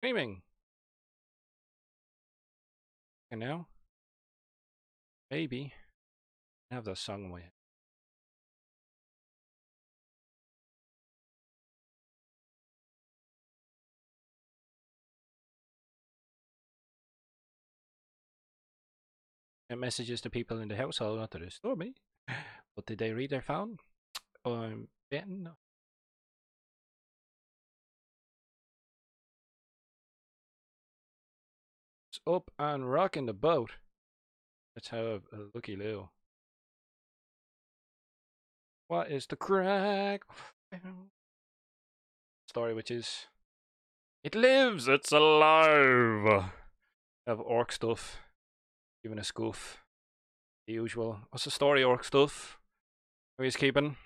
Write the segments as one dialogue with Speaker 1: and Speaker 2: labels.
Speaker 1: Screaming. And now, baby, I have that song in my head. And messages to people in the household not to disturb me. But did they read their phone? I'm betting no. It's up and rocking the boat. Let's have a looky loo. What is the crack? Story which is it lives, it's alive. Have orc stuff, even a scoof. The usual. What's the story, orc stuff? How he's keeping?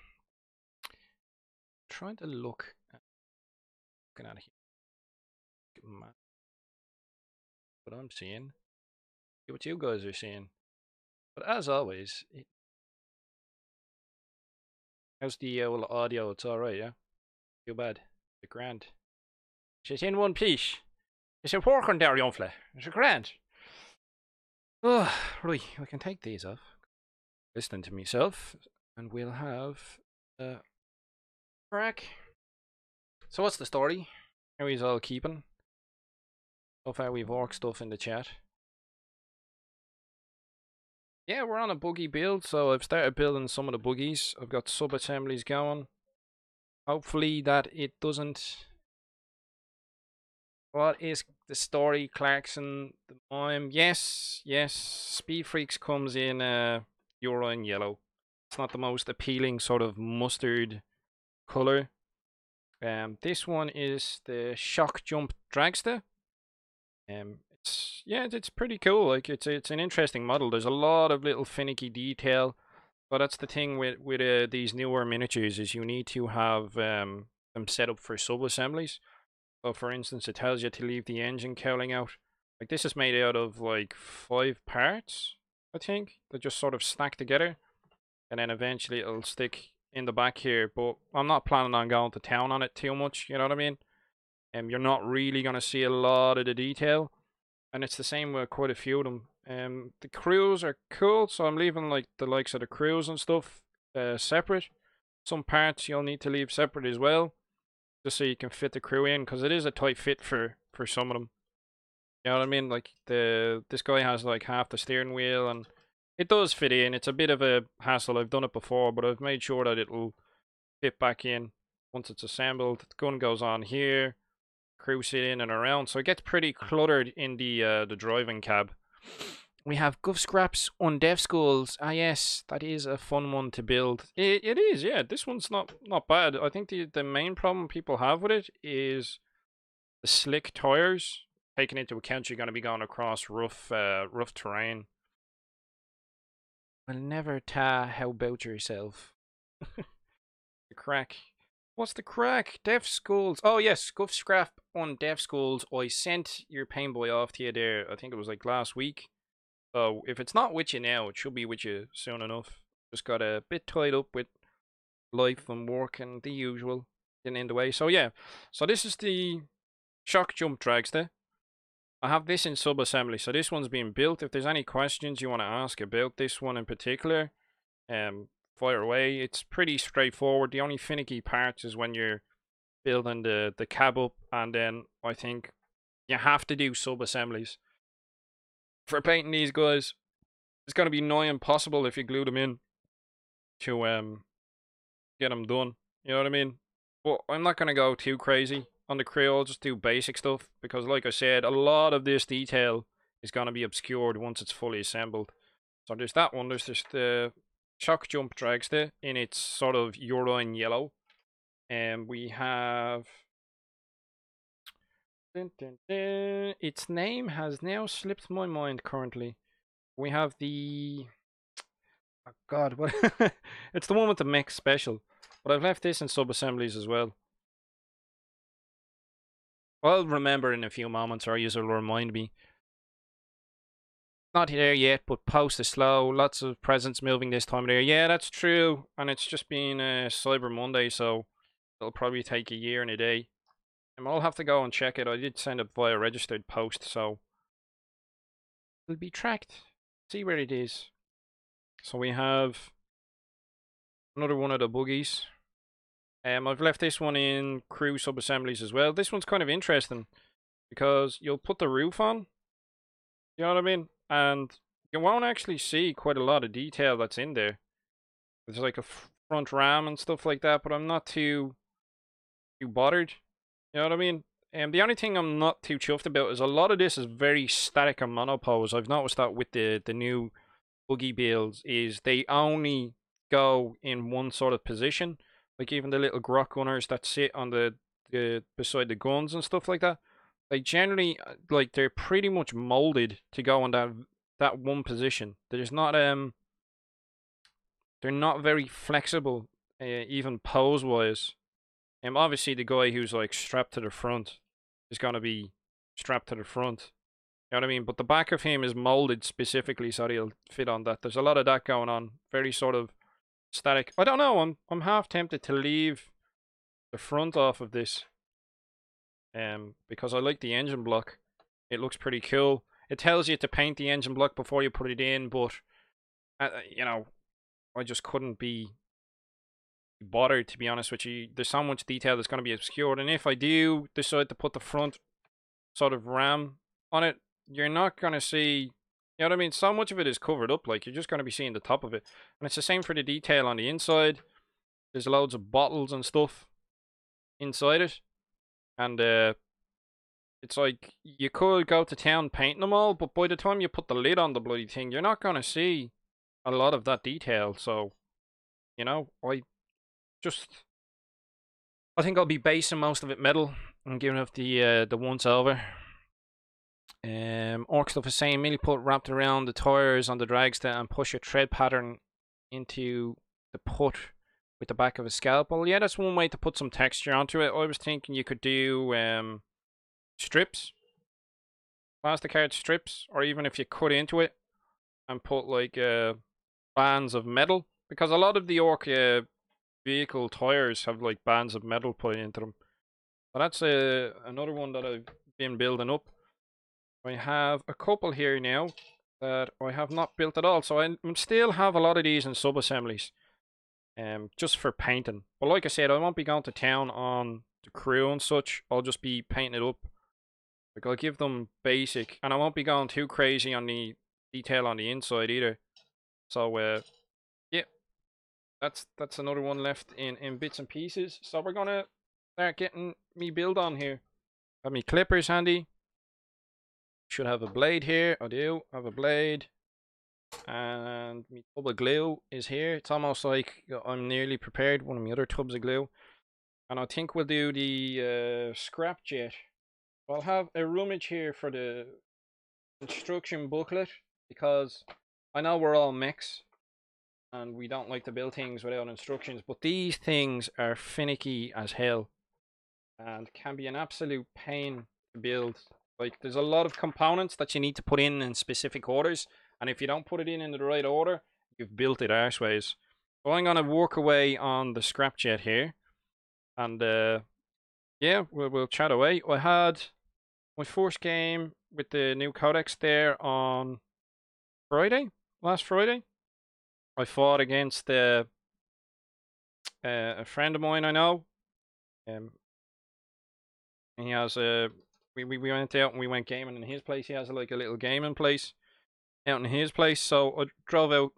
Speaker 1: Trying to look at looking at here. What I'm seeing. See what you guys are seeing. But as always, how's the old audio? It's alright, yeah? Too bad. The grand. She's in one piece. It's a working there, young fella. It's a grand. Oh, right, we can take these off. Listening to myself, and we'll have crack. So what's the story? How he's all keeping? So far we've orc stuff in the chat. Yeah, we're on a buggy build, so I've started building some of the buggies. I've got sub-assemblies going. Hopefully that it doesn't... What is the story, Clarkson? The mime? Yes, yes. Speed Freaks comes in Euro and yellow. It's not the most appealing sort of mustard colour. This one is the Shock Jump Dragster. It's pretty cool. Like it's an interesting model. There's a lot of little finicky detail, but that's the thing with these newer miniatures is you need to have them set up for sub assemblies. So for instance, it tells you to leave the engine cowling out. Like this is made out of like 5 parts, I think, that just sort of stack together, and then eventually it'll stick in the back here. But I'm not planning on going to town on it too much. You know what I mean? You're not really gonna see a lot of the detail, and it's the same with quite a few of them. The crews are cool, so I'm leaving like the likes of the crews and stuff separate. Some parts you'll need to leave separate as well, just so you can fit the crew in, because it is a tight fit for some of them. You know what I mean? Like this guy has like half the steering wheel, and it does fit in. It's a bit of a hassle. I've done it before, but I've made sure that it'll fit back in once it's assembled. The gun goes on here, crew sit in and around, so it gets pretty cluttered in the driving cab. We have Guff Scraps on Dev Schools. Ah yes, that is a fun one to build. It is, yeah. This one's not bad. I think the main problem people have with it is the slick tires. Taking into account you're going to be going across rough terrain. Will never ta how about yourself. The crack. What's the crack? Deaf Schools. Oh yes, Scuff Scrap on Deaf Schools. I sent your pain boy off to you there. I think it was like last week. So if it's not with you now, it should be with you soon enough. Just got a bit tied up with life and work and the usual getting in the way. So yeah. So this is the Shock Jump Dragster. I have this in sub-assembly. So this one's being built. If there's any questions you want to ask about this one in particular, fire away. It's pretty straightforward. The only finicky parts is when you're building the cab up, and then I think you have to do sub assemblies for painting these guys. It's gonna be nigh impossible if you glue them in to get them done. You know what I mean? But I'm not gonna go too crazy on the crew. I'll just do basic stuff because, like I said, a lot of this detail is gonna be obscured once it's fully assembled. So there's that one. There's just the Shock Jump Dragster in its sort of urine yellow. And we have... Its name has now slipped my mind currently. We have the... Oh god, what? It's the one with the mech special. But I've left this in sub-assemblies as well. I'll remember in a few moments, or you'll remind me. Not there yet, but post is slow. Lots of presents moving this time of year. Yeah, that's true. And it's just been Cyber Monday, so it'll probably take a year and a day. I'll have to go and check it. I did send it via registered post, so it'll be tracked. See where it is. So we have another one of the buggies. I've left this one in crew sub-assemblies as well. This one's kind of interesting because you'll put the roof on, you know what I mean? And you won't actually see quite a lot of detail that's in there. There's like a front ram and stuff like that, but I'm not too bothered. You know what I mean? The only thing I'm not too chuffed about is a lot of this is very static and monopose. I've noticed that with the new buggy builds is they only go in one sort of position. Like even the little grot gunners that sit on the beside the guns and stuff like that. They generally like they're pretty much molded to go on that one position. There's not they're not very flexible, even pose wise. Obviously the guy who's like strapped to the front is gonna be strapped to the front. You know what I mean? But the back of him is molded specifically so he'll fit on that. There's a lot of that going on. Very sort of static. I don't know. I'm half tempted to leave the front off of this. Because I like the engine block. It looks pretty cool. It tells you to paint the engine block before you put it in, but you know, I just couldn't be bothered, to be honest with you. There's so much detail that's going to be obscured, and if I do decide to put the front sort of ram on it, you're not going to see, you know what I mean? So much of it is covered up, like you're just going to be seeing the top of it. And it's the same for the detail on the inside. There's loads of bottles and stuff inside it, and it's like you could go to town painting them all, but by the time you put the lid on the bloody thing, you're not going to see a lot of that detail. So, you know, I think I'll be basing most of it metal and giving it the once over. Orc stuff is saying merely put wrapped around the tires on the dragster and push a tread pattern into the put with the back of a scalpel. Yeah, that's one way to put some texture onto it. I was thinking you could do strips, plastic art strips, or even if you cut into it and put like bands of metal, because a lot of the Orc vehicle tires have like bands of metal put into them. But that's another one that I've been building up. I have a couple here now that I have not built at all, so I still have a lot of these in sub-assemblies, just for painting. But like I said, I won't be going to town on the crew and such. I'll just be painting it up. Like I'll give them basic, and I won't be going too crazy on the detail on the inside either. So yeah, that's another one left in bits and pieces. So we're gonna start getting me build on here. Have me clippers handy. Should have a blade here. I do have a blade. And my tub of glue is here. It's almost like I'm nearly prepared. One of my other tubs of glue. And I think we'll do the scrap jet. I'll have a rummage here for the instruction booklet, because I know we're all mechs and we don't like to build things without instructions, but these things are finicky as hell and can be an absolute pain to build. Like, there's a lot of components that you need to put in specific orders, and if you don't put it in the right order, you've built it arseways. So I'm going to work away on the scrap jet here, and yeah, we'll chat away. I had my first game with the new codex there on last Friday. I fought against a friend of mine I know. He has a we went out and we went gaming in his place. He has like a little gaming place out in his place, so I drove out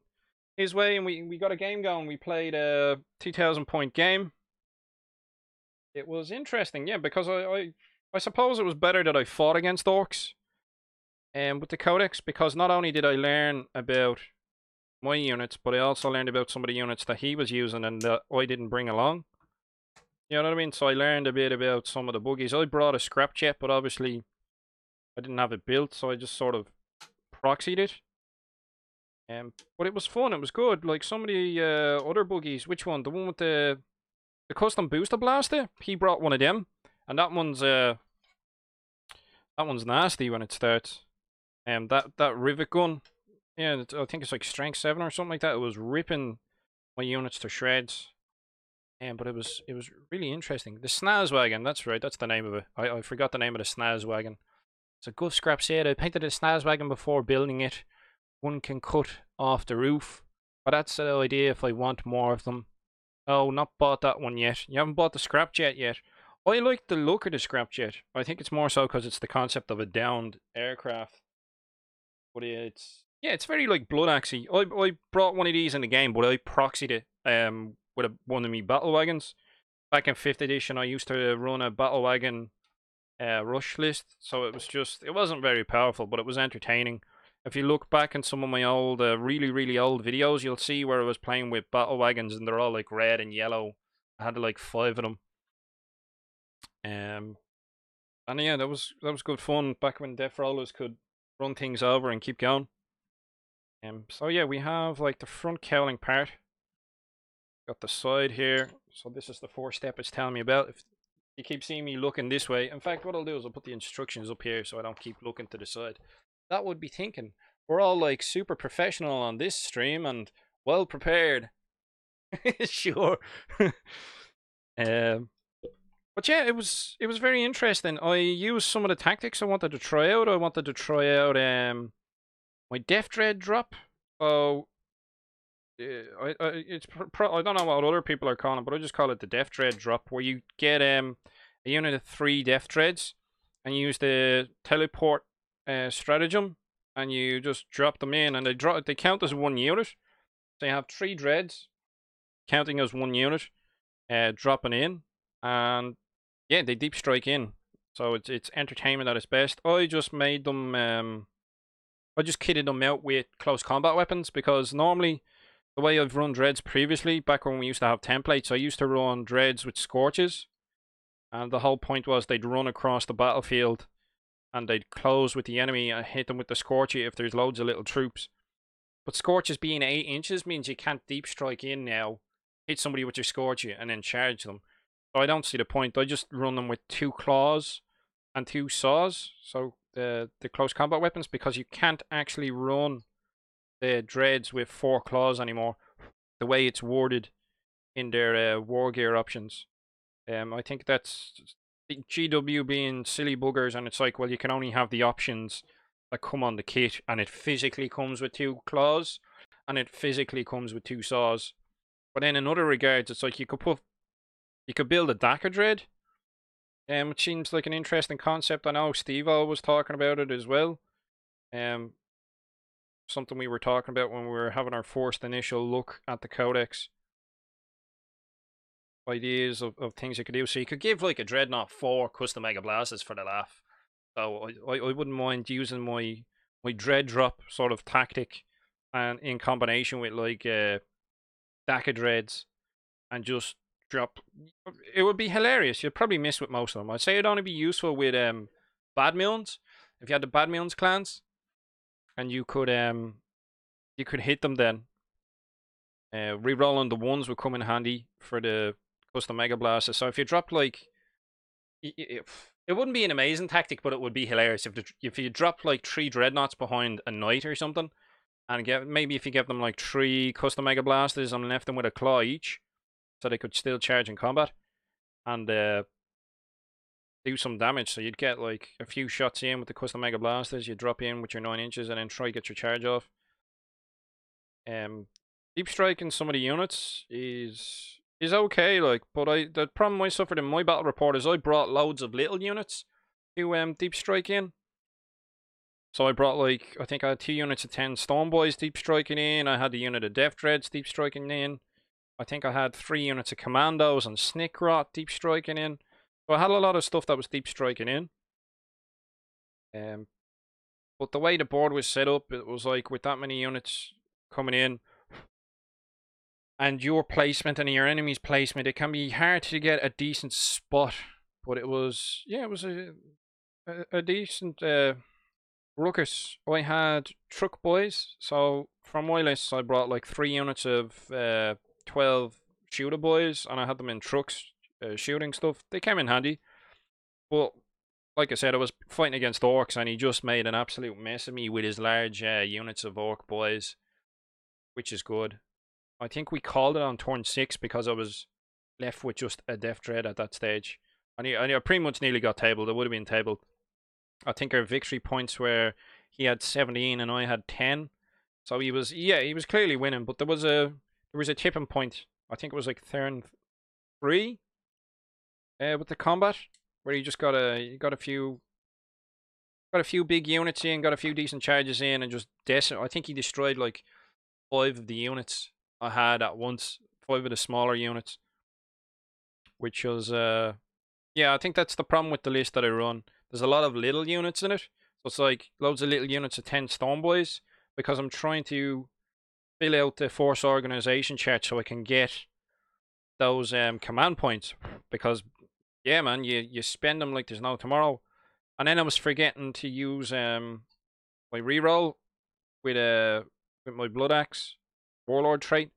Speaker 1: his way and we got a game going. We played a 2,000 point game. It was interesting, yeah, because I suppose it was better that I fought against Orks with the codex, because not only did I learn about my units, but I also learned about some of the units that he was using and that I didn't bring along. You know what I mean? So I learned a bit about some of the buggies. I brought a scrap jet, but obviously I didn't have it built, so I just sort of proxied it. But it was fun. It was good. Like some of the other buggies. Which one? The one with the custom booster blaster? He brought one of them, and that one's nasty when it starts. That rivet gun. Yeah, I think it's like strength 7 or something like that. It was ripping my units to shreds. But it was really interesting. The Snaz wagon, that's right, that's the name of it. I forgot the name of the Snaz wagon. So Guff Scrap said I painted a Snaz wagon before building it. One can cut off the roof. But that's the idea if I want more of them. Oh, not bought that one yet. You haven't bought the scrap jet yet. I like the look of the scrap jet. I think it's more so because it's the concept of a downed aircraft. But it's yeah, it's very like blood axy. I brought one of these in the game, but I proxied it with one of my battle wagons. Back in 5th edition, I used to run a battle wagon rush list, so it wasn't very powerful, but it was entertaining. If you look back in some of my old, really old videos, you'll see where I was playing with battle wagons, and they're all like red and yellow. I had like 5 of them. Um, and yeah, that was good fun back when death rollers could run things over and keep going. So yeah, we have like the front cowling part. Got the side here. So this is the 4-step it's telling me about. If you keep seeing me looking this way, in fact, what I'll do is I'll put the instructions up here so I don't keep looking to the side. That would be thinking. We're all like super professional on this stream and well prepared. Sure. um, but yeah, it was very interesting. I used some of the tactics I wanted to try out. I wanted to try out my Death Dread drop. So I don't know what other people are calling it, but I just call it the Death Dread drop, where you get a unit of 3 Death Dreads, and you use the teleport stratagem, and you just drop them in, and they count as 1 unit. So you have 3 Dreads counting as 1 unit, dropping in, and yeah, they deep strike in. So it's entertainment at its best. I just made them. I just kitted them out with close combat weapons, because normally the way I've run dreads previously, back when we used to have templates, I used to run dreads with scorches, and the whole point was they'd run across the battlefield and they'd close with the enemy and hit them with the scorchy if there's loads of little troops. But scorches being 8 inches means you can't deep strike in now, hit somebody with your scorchy and then charge them. So I don't see the point. I just run them with 2 claws and 2 saws, so the close combat weapons, because you can't actually run the dreads with 4 claws anymore, the way it's worded in their war gear options. I think that's GW being silly buggers, and it's like, well, you can only have the options that come on the kit, and it physically comes with 2 claws, and it physically comes with 2 saws. But then in other regards, it's like you could build a Daka Dread, which seems like an interesting concept. I know Steve-O was talking about it as well. Something we were talking about when we were having our first initial look at the codex. Ideas of things you could do. So you could give like a Dreadnought 4 custom Mega Blasters for the laugh. So I wouldn't mind using my Dread Drop sort of tactic, and in combination with like Daka Dreads, and just drop. It would be hilarious. You'd probably miss with most of them. I'd say it'd only be useful with Bad Milns. If you had the Bad Milns clans, and you could hit them then. Rerolling the ones would come in handy for the custom Mega Blaster. So if you dropped like, it wouldn't be an amazing tactic, but it would be hilarious if you dropped like 3 Dreadnoughts behind a Knight or something, and maybe if you give them like 3 custom Mega Blasters and left them with a claw each, so they could still charge in combat and do some damage. So you'd get like a few shots in with the custom Mega Blasters, you drop in with your 9 inches and then try to get your charge off. Deep striking some of the units is okay, like, but the problem I suffered in my battle report is I brought loads of little units to deep strike in. So I brought like, I think I had 2 units of 10 Stone Boys deep striking in. I had the unit of Death Dreads deep striking in. I think I had 3 units of Commandos and Snickrot deep striking in. So I had a lot of stuff that was deep striking in. But the way the board was set up, it was like with that many units coming in, and your placement and your enemy's placement, it can be hard to get a decent spot. But it was, yeah, it was a decent ruckus. I had Truck Boys, so from my list I brought like 3 units of 12 Shooter Boys, and I had them in trucks shooting stuff. They came in handy, but like I said, I was fighting against Orks, and he just made an absolute mess of me with his large units of Orc Boys, which is good. I think we called it on turn 6 because I was left with just a death dread at that stage. And I pretty much nearly got tabled. It would have been tabled. I think our victory points were he had 17 and I had 10. So he was clearly winning, but there was a tipping point. I think it was like turn 3 with the combat where you got a few big units in, got a few decent charges in, and just I think he destroyed like 5 of the units I had at once, 5 of the smaller units, which was yeah, I think that's the problem with the list that I run. There's a lot of little units in it, so it's like loads of little units of 10 stone boys because I'm trying to fill out the force organization chart so I can get those command points because yeah, man, you spend them like there's no tomorrow. And then I was forgetting to use my reroll with with my blood axe warlord trait.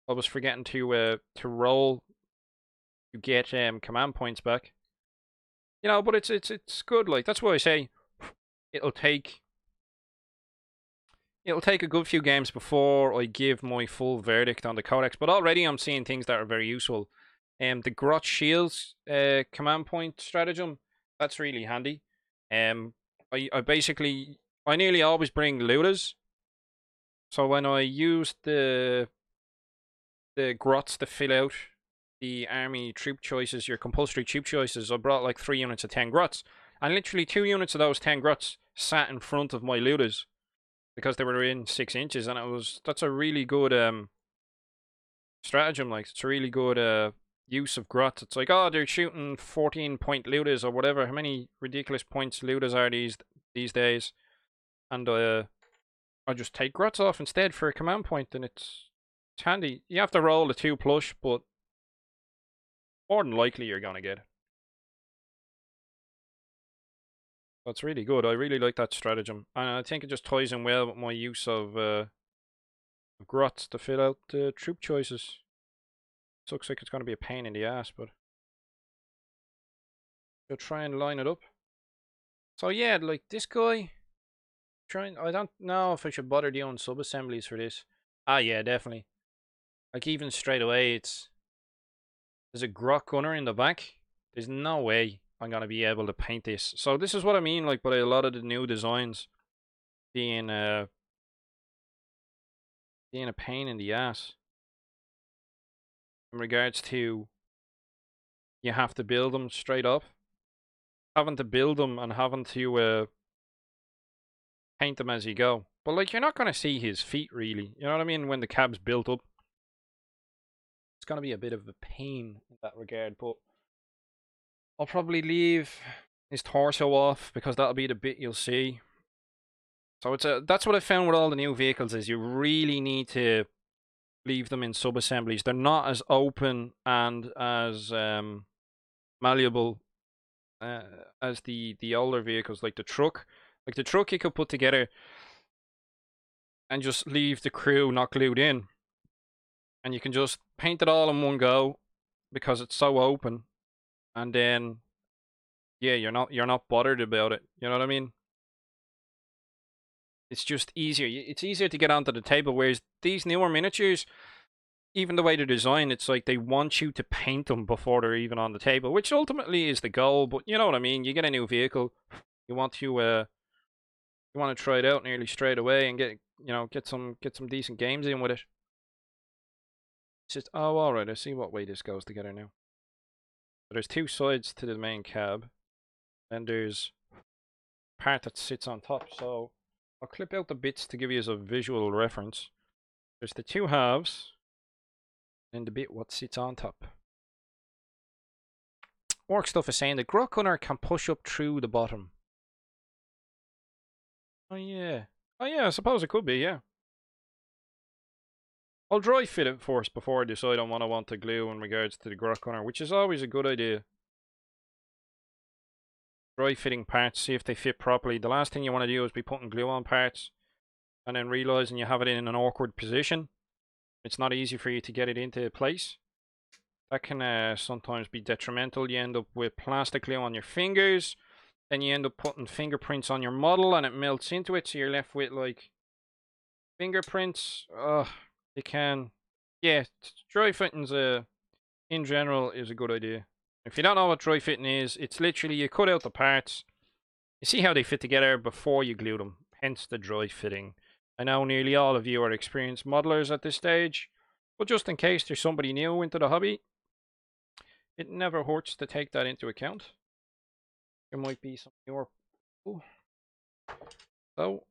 Speaker 1: I was forgetting to roll to get command points back. You know, but it's good. Like that's why I say it'll take it'll take a good few games before I give my full verdict on the codex. But already I'm seeing things that are very useful. The Grot Shields command point stratagem, that's really handy. I basically I nearly always bring looters. So when I use the grots to fill out the army troop choices, your compulsory troop choices, I brought like 3 units of 10 grots. And literally 2 units of those 10 grots sat in front of my looters because they were in 6 inches, and that's a really good stratagem. Like it's a really good use of grots. It's like, oh, they're shooting 14-point looters or whatever. How many ridiculous points looters are these days? And I just take grots off instead for a command point, and it's handy. You have to roll a 2 plush, but more than likely you're gonna get it. That's really good. I really like that stratagem, and I think it just ties in well with my use of grots to fill out the troop choices. It looks like it's going to be a pain in the ass, but I'll try and line it up. So yeah, like this guy, I don't know if I should bother doing sub-assemblies for this. Ah yeah, definitely. Like even straight away, there's a grot gunner in the back. There's no way I'm going to be able to paint this. So this is what I mean, like, by a lot of the new designs being a pain in the ass. In regards to, you have to build them straight up. Having to build them and having to paint them as you go. But like, you're not going to see his feet really. You know what I mean? When the cab's built up. It's going to be a bit of a pain in that regard, but I'll probably leave his torso off because that'll be the bit you'll see. So that's what I found with all the new vehicles, is you really need to leave them in sub-assemblies. They're not as open and as malleable as the older vehicles, like the truck. Like the truck you could put together and just leave the crew not glued in. And you can just paint it all in one go because it's so open. And then yeah, you're not bothered about it. You know what I mean? It's just easier. It's easier to get onto the table, whereas these newer miniatures, even the way they're designed, it's like they want you to paint them before they're even on the table, which ultimately is the goal. But you know what I mean? You get a new vehicle, you want to try it out nearly straight away and get some decent games in with it. It's just, oh, all right. I see what way this goes together now. So there's 2 sides to the main cab, and there's part that sits on top. So I'll clip out the bits to give you as a visual reference. There's the 2 halves, and the bit what sits on top. Orc stuff is saying the Grot Gunner can push up through the bottom. Oh yeah. Oh yeah, I suppose it could be, yeah. I'll dry fit it first before I decide on what I want to glue in regards to the Grot Gunner, which is always a good idea. Dry fitting parts, see if they fit properly. The last thing you want to do is be putting glue on parts and then realizing you have it in an awkward position. It's not easy for you to get it into place. That can sometimes be detrimental. You end up with plastic glue on your fingers. Then you end up putting fingerprints on your model and it melts into it, so you're left with like fingerprints. You can, yeah, dry fitting's in general is a good idea. If you don't know what dry fitting is, it's literally you cut out the parts, you see how they fit together before you glue them, hence the dry fitting. I know nearly all of you are experienced modelers at this stage, but just in case there's somebody new into the hobby, it never hurts to take that into account. There might be some newer people. So,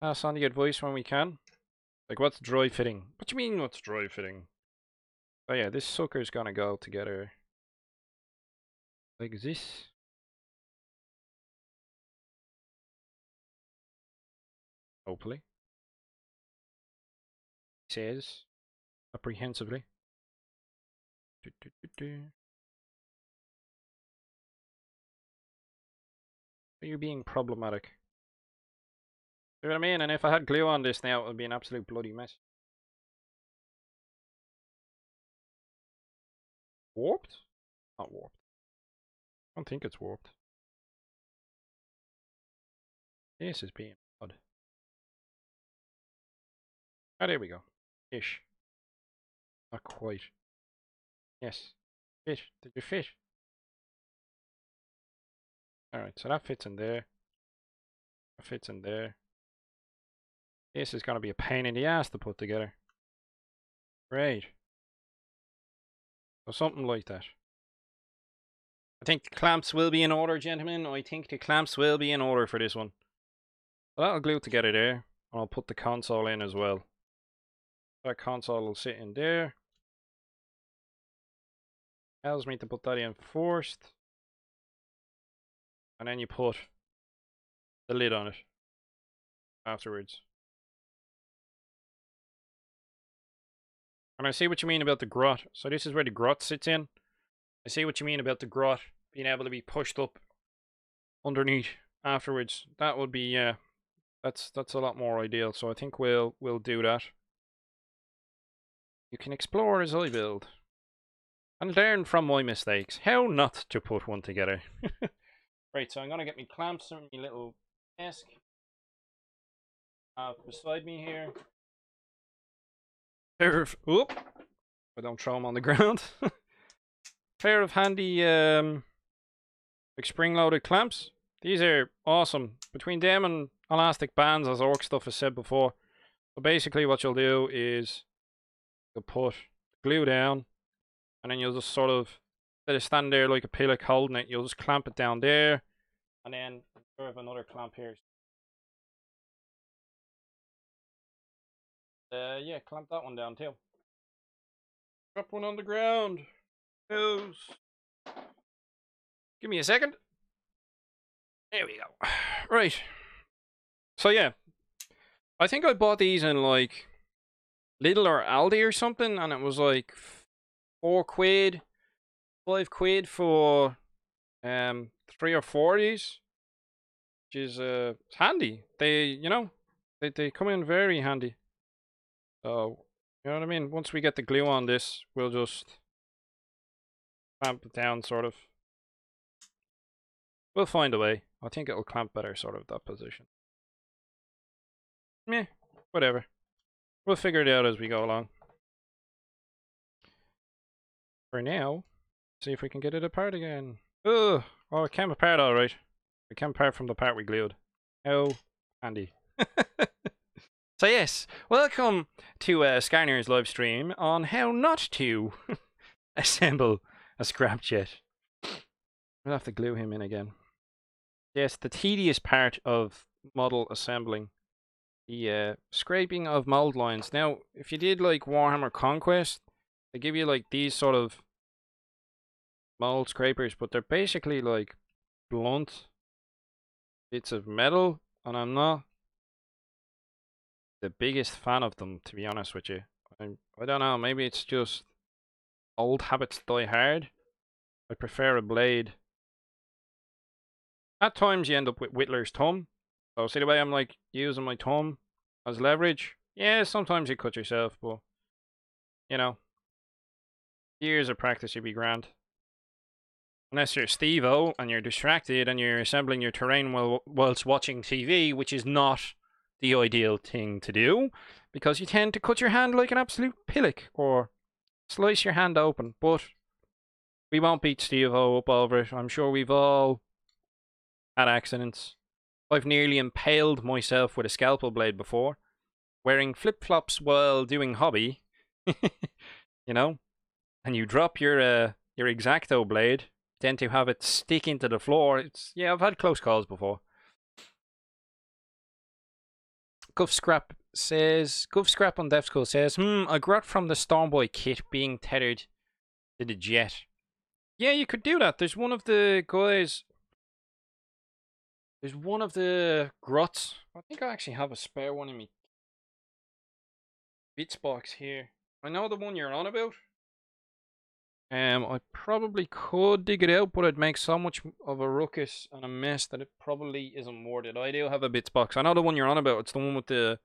Speaker 1: pass on the advice when we can. Like, what's dry fitting? What do you mean, what's dry fitting? Oh yeah, this sucker's gonna go together like this. Hopefully. He says, apprehensively. Are you being problematic? You know what I mean? And if I had glue on this now, it would be an absolute bloody mess. Warped? Not warped. I don't think it's warped. This is being odd. Ah, there we go. Ish. Not quite. Yes. Fit. Did you fit? Alright, so that fits in there. That fits in there. This is going to be a pain in the ass to put together. Right. So something like that. I think the clamps will be in order, gentlemen. I think the clamps will be in order for this one. So that'll glue together there. And I'll put the console in as well. That console will sit in there. Tells me to put that in first. And then you put the lid on it afterwards. And I see what you mean about the grot. So this is where the grot sits in. I see what you mean about the grot being able to be pushed up underneath afterwards. That would be, yeah, that's a lot more ideal. So I think we'll do that. You can explore as I build and learn from my mistakes. How not to put one together. Right, so I'm gonna get me clamps and my little desk beside me here. Pair of, oop, I don't throw them on the ground. Pair of handy like spring-loaded clamps. These are awesome. Between them and elastic bands, as Ork stuff has said before. So basically what you'll do is you'll put glue down and then you'll just sort of, instead of stand there like a pillock holding it, you'll just clamp it down there and then have another clamp here. Yeah, clamp that one down too. Drop one on the ground. Give me a second. There we go. Right. So yeah, I think I bought these in like Lidl or Aldi or something, and it was like £4, £5 for 3 or 4 of these, which is handy. They they come in very handy. So you know what I mean. Once we get the glue on this, we'll just clamp it down, sort of. We'll find a way. I think it'll clamp better, sort of, that position. Meh, whatever. We'll figure it out as we go along. For now, see if we can get it apart again. Ugh! Oh, it came apart alright. It came apart from the part we glued. How handy. So yes, welcome to Skarnir's live stream on how not to assemble a scrap jet. We'll have to glue him in again. Yes, the tedious part of model assembling. The scraping of mold lines. Now, if you did like Warhammer Conquest, they give you like these sort of mold scrapers, but they're basically like blunt bits of metal, and I'm not the biggest fan of them, to be honest with you. I don't know, maybe it's just old habits die hard. I prefer a blade. At times you end up with Whittler's thumb. So see the way I'm like using my thumb as leverage? Yeah, sometimes you cut yourself, but you know, years of practice you'd be grand. Unless you're Steve-O and you're distracted and you're assembling your terrain whilst watching TV, which is not the ideal thing to do, because you tend to cut your hand like an absolute pillock, or slice your hand open. But we won't beat Steve-O up over it. I'm sure we've all had accidents. I've nearly impaled myself with a scalpel blade before, wearing flip-flops while doing hobby. You know, and you drop your X-Acto blade, tend to have it stick into the floor. Yeah, I've had close calls before. Guff Scrap on Death Skull says, I got from the Stormboy kit being tethered to the jet. Yeah, you could do that. There's one of the guys. There's one of the grots. I think I actually have a spare one in me bits box here. I know the one you're on about. I probably could dig it out, but it'd make so much of a ruckus and a mess that it probably isn't worth it. I do have a bits box. I know the one you're on about. It's the one with the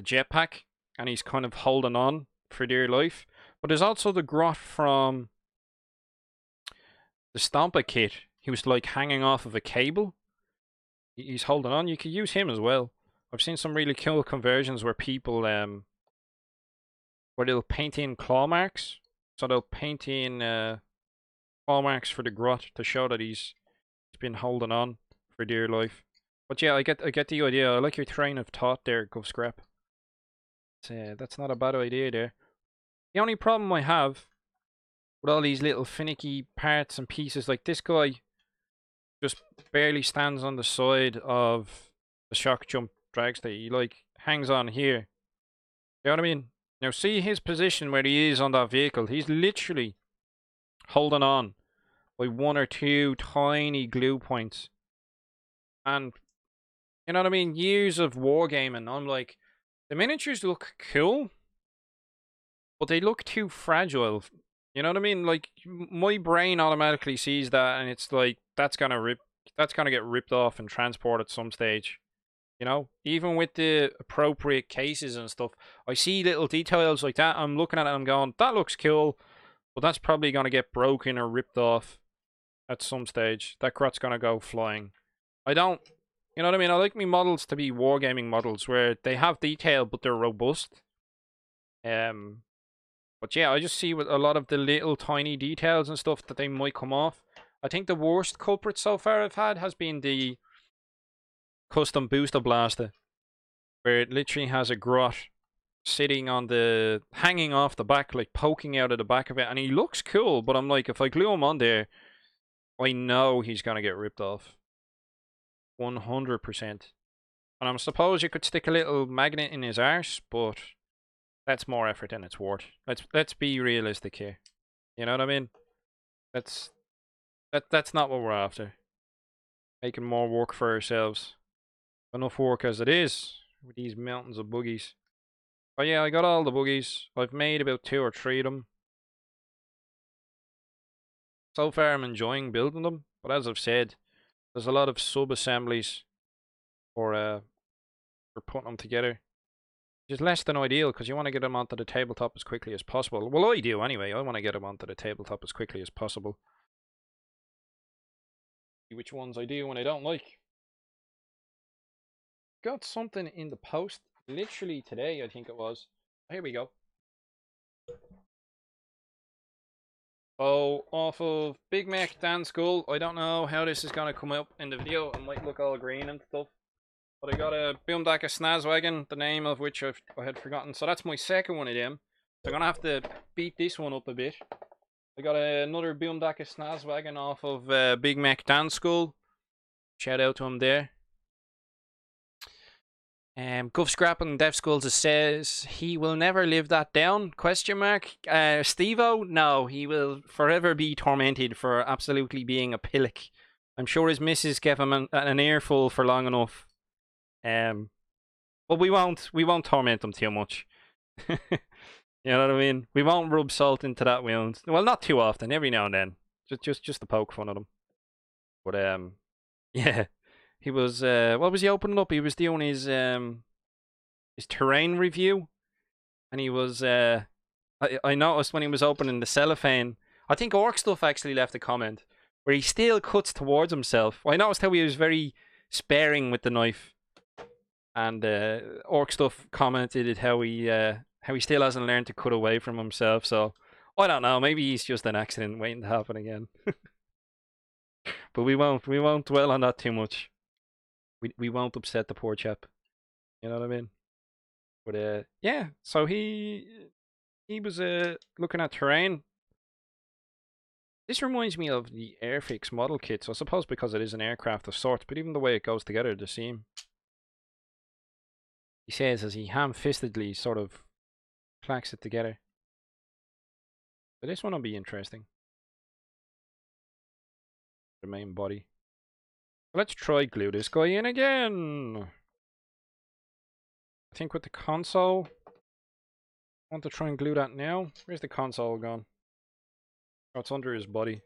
Speaker 1: jetpack, and he's kind of holding on for dear life. But there's also the grot from the Stompa kit. He was like hanging off of a cable. He's holding on. You could use him as well. I've seen some really cool conversions where people where they'll paint in claw marks. So they'll paint in claw marks for the grot to show that he's been holding on for dear life. But yeah, I get the idea. I like your train of thought there, Gov Scrap. That's not a bad idea there. The only problem I have with all these little finicky parts and pieces, like this guy just barely stands on the side of the shock jump dragster. He like hangs on here. You know what I mean? Now see his position where he is on that vehicle. He's literally holding on by one or two tiny glue points. And you know what I mean? Years of wargaming. I'm like, the miniatures look cool, but they look too fragile. You know what I mean? Like, my brain automatically sees that, and it's like, that's gonna get ripped off and transported at some stage. You know, even with the appropriate cases and stuff, I see little details like that. I'm looking at it, I'm going, that looks cool, but that's probably gonna get broken or ripped off at some stage. That grot's gonna go flying. You know what I mean? I like me models to be wargaming models where they have detail, but they're robust. But yeah, I just see with a lot of the little tiny details and stuff that they might come off. I think the worst culprit so far I've had has been the custom booster blaster, where it literally has a grot sitting on hanging off the back, like poking out of the back of it, and he looks cool, but I'm like, if I glue him on there, I know he's gonna get ripped off. 100%. And I suppose you could stick a little magnet in his arse, but that's more effort than it's worth. Let's be realistic here. You know what I mean? That's not what we're after. Making more work for ourselves. Enough work as it is with these mountains of buggies. But yeah, I got all the buggies. I've made about 2 or 3 of them. So far I'm enjoying building them, but as I've said, there's a lot of sub-assemblies for putting them together. Which is less than ideal, because you want to get them onto the tabletop as quickly as possible. Well, I do anyway. I want to get them onto the tabletop as quickly as possible. Which ones I do and I don't like. Got something in the post literally today, I think it was. Here we go. Oh, off of Big Mac Dan Skull. I don't know how this is going to come up in the video. It might look all green and stuff. But I got a Boomdacker Snazwagon, the name of which I had forgotten. So that's my second one of them. So I'm going to have to beat this one up a bit. I got another Boomdacker Snazwagon off of Big Mac Dan Skull. Shout out to him there. Guff Scrap and Dev Skulls says he will never live that down? Question mark. Steve-O? No, he will forever be tormented for absolutely being a pillock. I'm sure his missus gave him an earful for long enough. But we won't torment him too much. You know what I mean? We won't rub salt into that wound. Well, not too often. Every now and then, just to poke fun at him. But yeah. He was, what was he opening up? He was doing his terrain review. And he was, I noticed when he was opening the cellophane, I think Ork Stuff actually left a comment, where he still cuts towards himself. I noticed how he was very sparing with the knife. And Ork Stuff commented how he still hasn't learned to cut away from himself. So I don't know. Maybe he's just an accident waiting to happen again. But we won't dwell on that too much. We won't upset the poor chap. You know what I mean? But yeah. So he was looking at terrain. This reminds me of the Airfix model kit. So I suppose because it is an aircraft of sorts, but even the way it goes together, the seam. He says as he ham-fistedly sort of clacks it together. But this one will be interesting. The main body. Let's try glue this guy in again. I think with the console, I want to try and glue that now. Where's the console gone? Oh, it's under his body.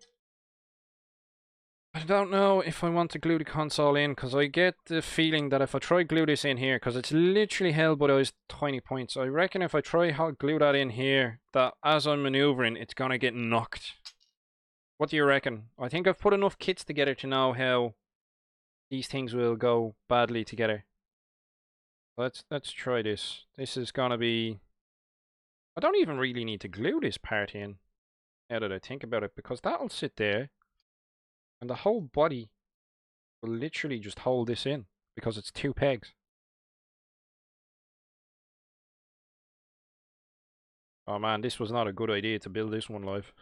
Speaker 1: I don't know if I want to glue the console in, because I get the feeling that if I try glue this in here, because it's literally held by those tiny points, I reckon if I try glue that in here, that as I'm maneuvering, it's going to get knocked. What do you reckon? I think I've put enough kits together to know how these things will go badly together. Let's try this. This is going to be... I don't even really need to glue this part in, now that I think about it, because that'll sit there. And the whole body will literally just hold this in because it's 2 pegs. Oh man, this was not a good idea to build this one live.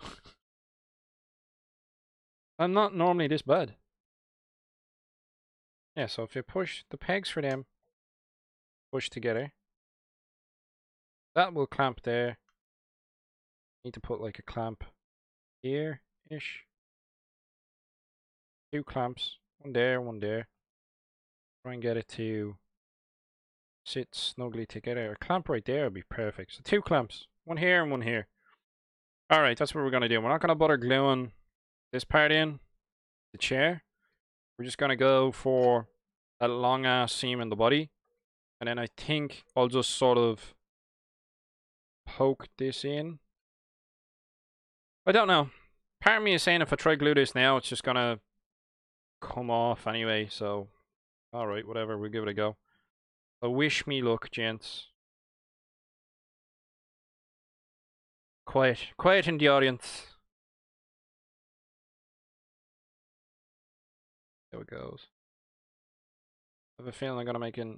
Speaker 1: I'm not normally this bad. Yeah, so if you push the pegs for them, push together, that will clamp there. Need to put like a clamp here-ish. 2 clamps, one there, one there. Try and get it to sit snugly together. A clamp right there would be perfect. So 2 clamps, one here and one here. Alright, that's what we're going to do. We're not going to bother gluing this part in, the chair. We're just going to go for that long ass seam in the body. And then I think I'll just sort of poke this in. I don't know. Part of me is saying if I try glue this now, it's just going to come off anyway. So, alright, whatever. We'll give it a go. So wish me luck, gents. Quiet. Quiet in the audience. There it goes. I have a feeling I'm going to make a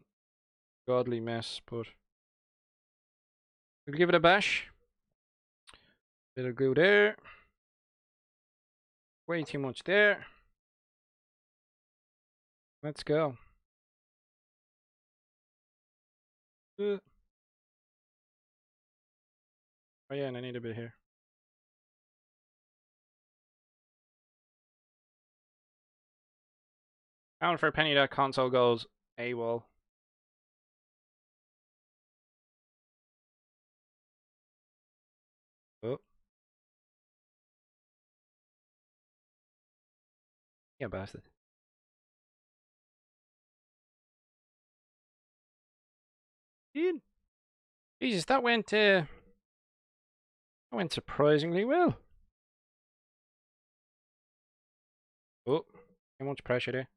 Speaker 1: godly mess, but we'll give it a bash. Bit of glue there. Way too much there. Let's go. Oh yeah, and I need a bit here. Pound for a penny that console goes AWOL. Oh. Yeah, bastard. Dude. Jesus, that went surprisingly well. Oh, too much pressure there.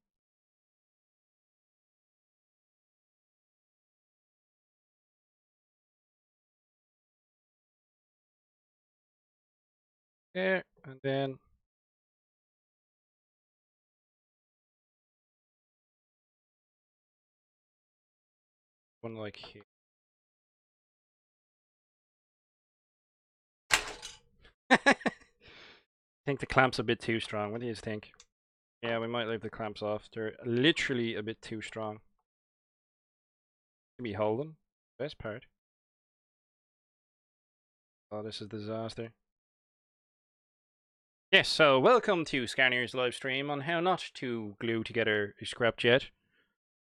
Speaker 1: There, and then one like here. I think the clamp's a bit too strong. What do you think? Yeah, we might leave the clamps off. They're literally a bit too strong. Be holding. Best part. Oh, this is a disaster. Yes, so welcome to Skarnir's live stream on how not to glue together a scrapjet.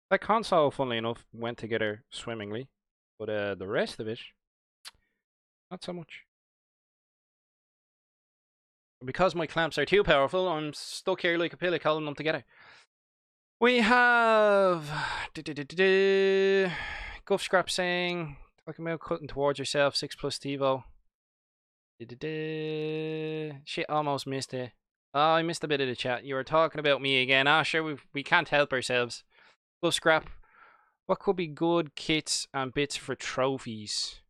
Speaker 1: That console, funnily enough, went together swimmingly, but the rest of it, not so much. Because my clamps are too powerful, I'm stuck here like a pillock holding them together. We have Guff Scrap saying, talking about cutting towards yourself, 6 plus Stevo. Shit, almost missed it. Oh, I missed a bit of the chat. You were talking about me again. Ah, sure, we can't help ourselves. Guff Scrap, what could be good kits and bits for trophies?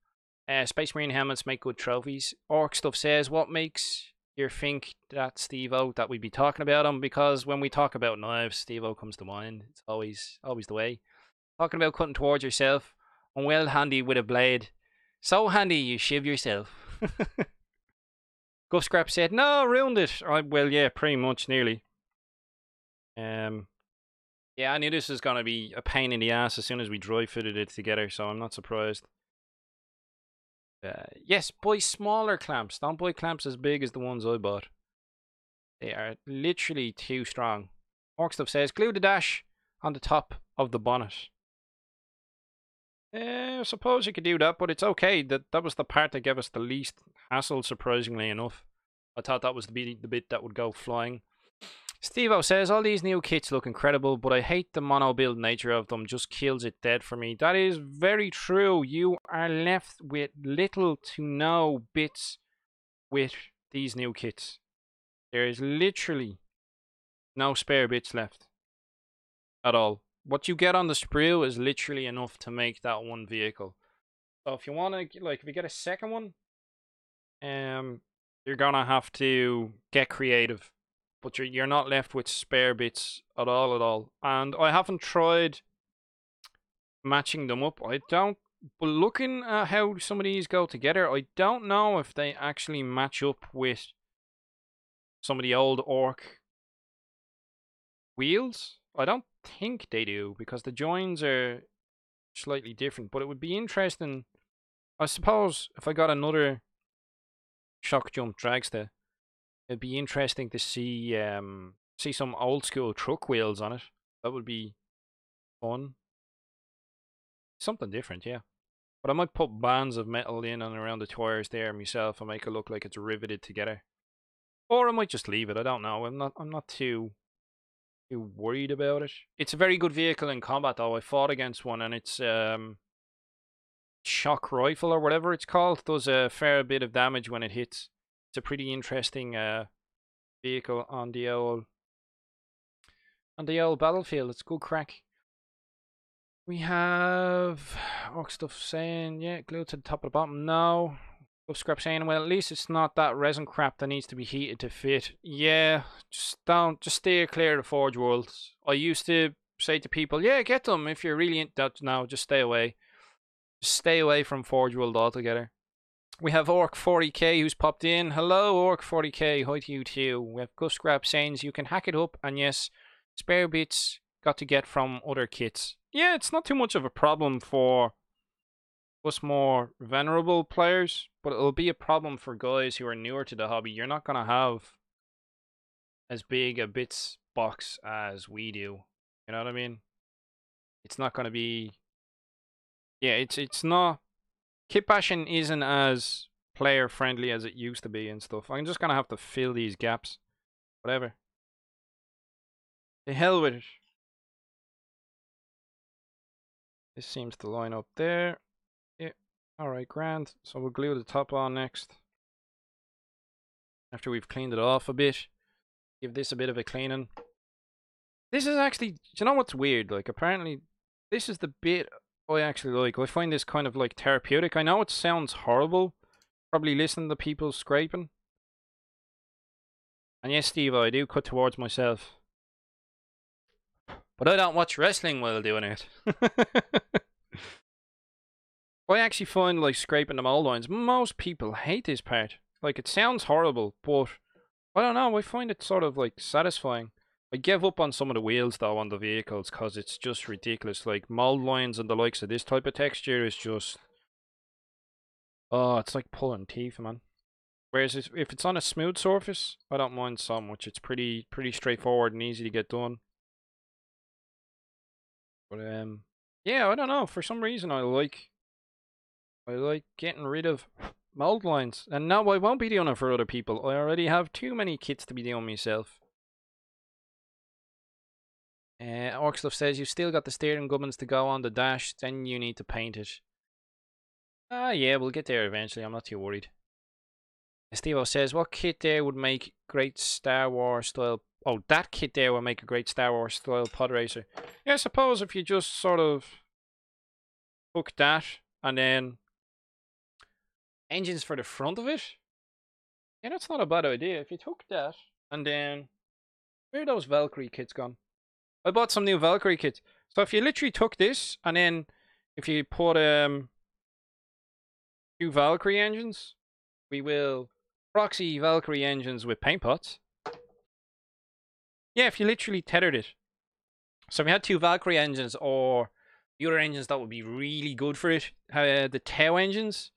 Speaker 1: Space Marine helmets make good trophies. Orc stuff says, what makes you think that Steve-O that we'd be talking about him? Because when we talk about knives, Steve-O comes to mind. It's always the way. Talking about cutting towards yourself, and well handy with a blade. So handy you shiv yourself. Guff Scrap said, no, ruined it. Well, yeah, pretty much, nearly. Yeah, I knew this was going to be a pain in the ass as soon as we dry fitted it together, so I'm not surprised. Yes, buy smaller clamps. Don't buy clamps as big as the ones I bought. They are literally too strong. Orc Stuff says, glue the dash on the top of the bonnet. I suppose you could do that, but it's okay. That was the part that gave us the least hassle, surprisingly enough. I thought that was the bit that would go flying. Steve-O says, all these new kits look incredible, but I hate the mono build nature of them. Just kills it dead for me. That is very true. You are left with little to no bits with these new kits. There is literally no spare bits left at all. What you get on the sprue is literally enough to make that one vehicle. So if you want to, like, if you get a second one, you're gonna have to get creative. But you're not left with spare bits at all. And I haven't tried matching them up. I don't. But looking at how some of these go together, I don't know if they actually match up with some of the old Orc wheels. I don't think they do, because the joins are slightly different. But it would be interesting, I suppose, if I got another shock jump dragster, it'd be interesting to see some old school truck wheels on it. That would be fun. Something different, yeah. But I might put bands of metal in and around the tires there myself and make it look like it's riveted together. Or I might just leave it. I don't know. I'm not too worried about it. It's a very good vehicle in combat though. I fought against one, and it's shock rifle or whatever it's called. Does a fair bit of damage when it hits. It's a pretty interesting vehicle on the old battlefield. It's good crack. We have Orc Stuff saying, yeah, glued to the top of the bottom. No. Guff Scrap saying, well, at least it's not that resin crap that needs to be heated to fit. Yeah, just steer clear of the Forge Worlds. I used to say to people, yeah, get them if you're really into that. No, just stay away. Just stay away from Forge World altogether. We have Orc 40k who's popped in. Hello, Orc 40k. Hi to you too. We have Guff Scrap saying you can hack it up, and yes, spare bits got to get from other kits. Yeah, it's not too much of a problem for us more venerable players, but it'll be a problem for guys who are newer to the hobby. You're not going to have as big a bits box as we do. You know what I mean? It's not going to be... Yeah, it's not... Kit bashing isn't as player friendly as it used to be and stuff. I'm just going to have to fill these gaps. Whatever. The hell with it. This seems to line up there. Yeah. Alright, grand. So we'll glue the top on next. After we've cleaned it off a bit. Give this a bit of a cleaning. This is actually... Do you know what's weird? Like, apparently, this is the bit I actually like. I find this kind of, like, therapeutic. I know it sounds horrible. Probably listening to people scraping. And yes, Steve, I do cut towards myself. But I don't watch wrestling while doing it. I actually find, like, scraping the mold lines, most people hate this part. Like, it sounds horrible, but I don't know, I find it sort of, like, satisfying. I give up on some of the wheels, though, on the vehicles, because it's just ridiculous. Like, mold lines and the likes of this type of texture is just... Oh, it's like pulling teeth, man. Whereas if it's on a smooth surface, I don't mind so much. It's pretty straightforward and easy to get done. But, yeah, I don't know. For some reason, I like getting rid of mold lines. And now I won't be doing it for other people. I already have too many kits to be doing myself. Orc Stuff says you've still got the steering gubbins to go on the dash, then you need to paint it. Ah, yeah, we'll get there eventually. I'm not too worried. Steve-O says, what kit there would make great Star Wars style... Oh, that kit there would make a great Star Wars style pod racer. Yeah, I suppose if you just sort of hook that and then engines for the front of it. Yeah, that's not a bad idea. If you took that and then where are those Valkyrie kits gone? I bought some new Valkyrie kits. So if you literally took this and then if you put two Valkyrie engines, we will proxy Valkyrie engines with paint pots. Yeah, if you literally tethered it. So if we had two Valkyrie engines or the other engines that would be really good for it, the Tau engines,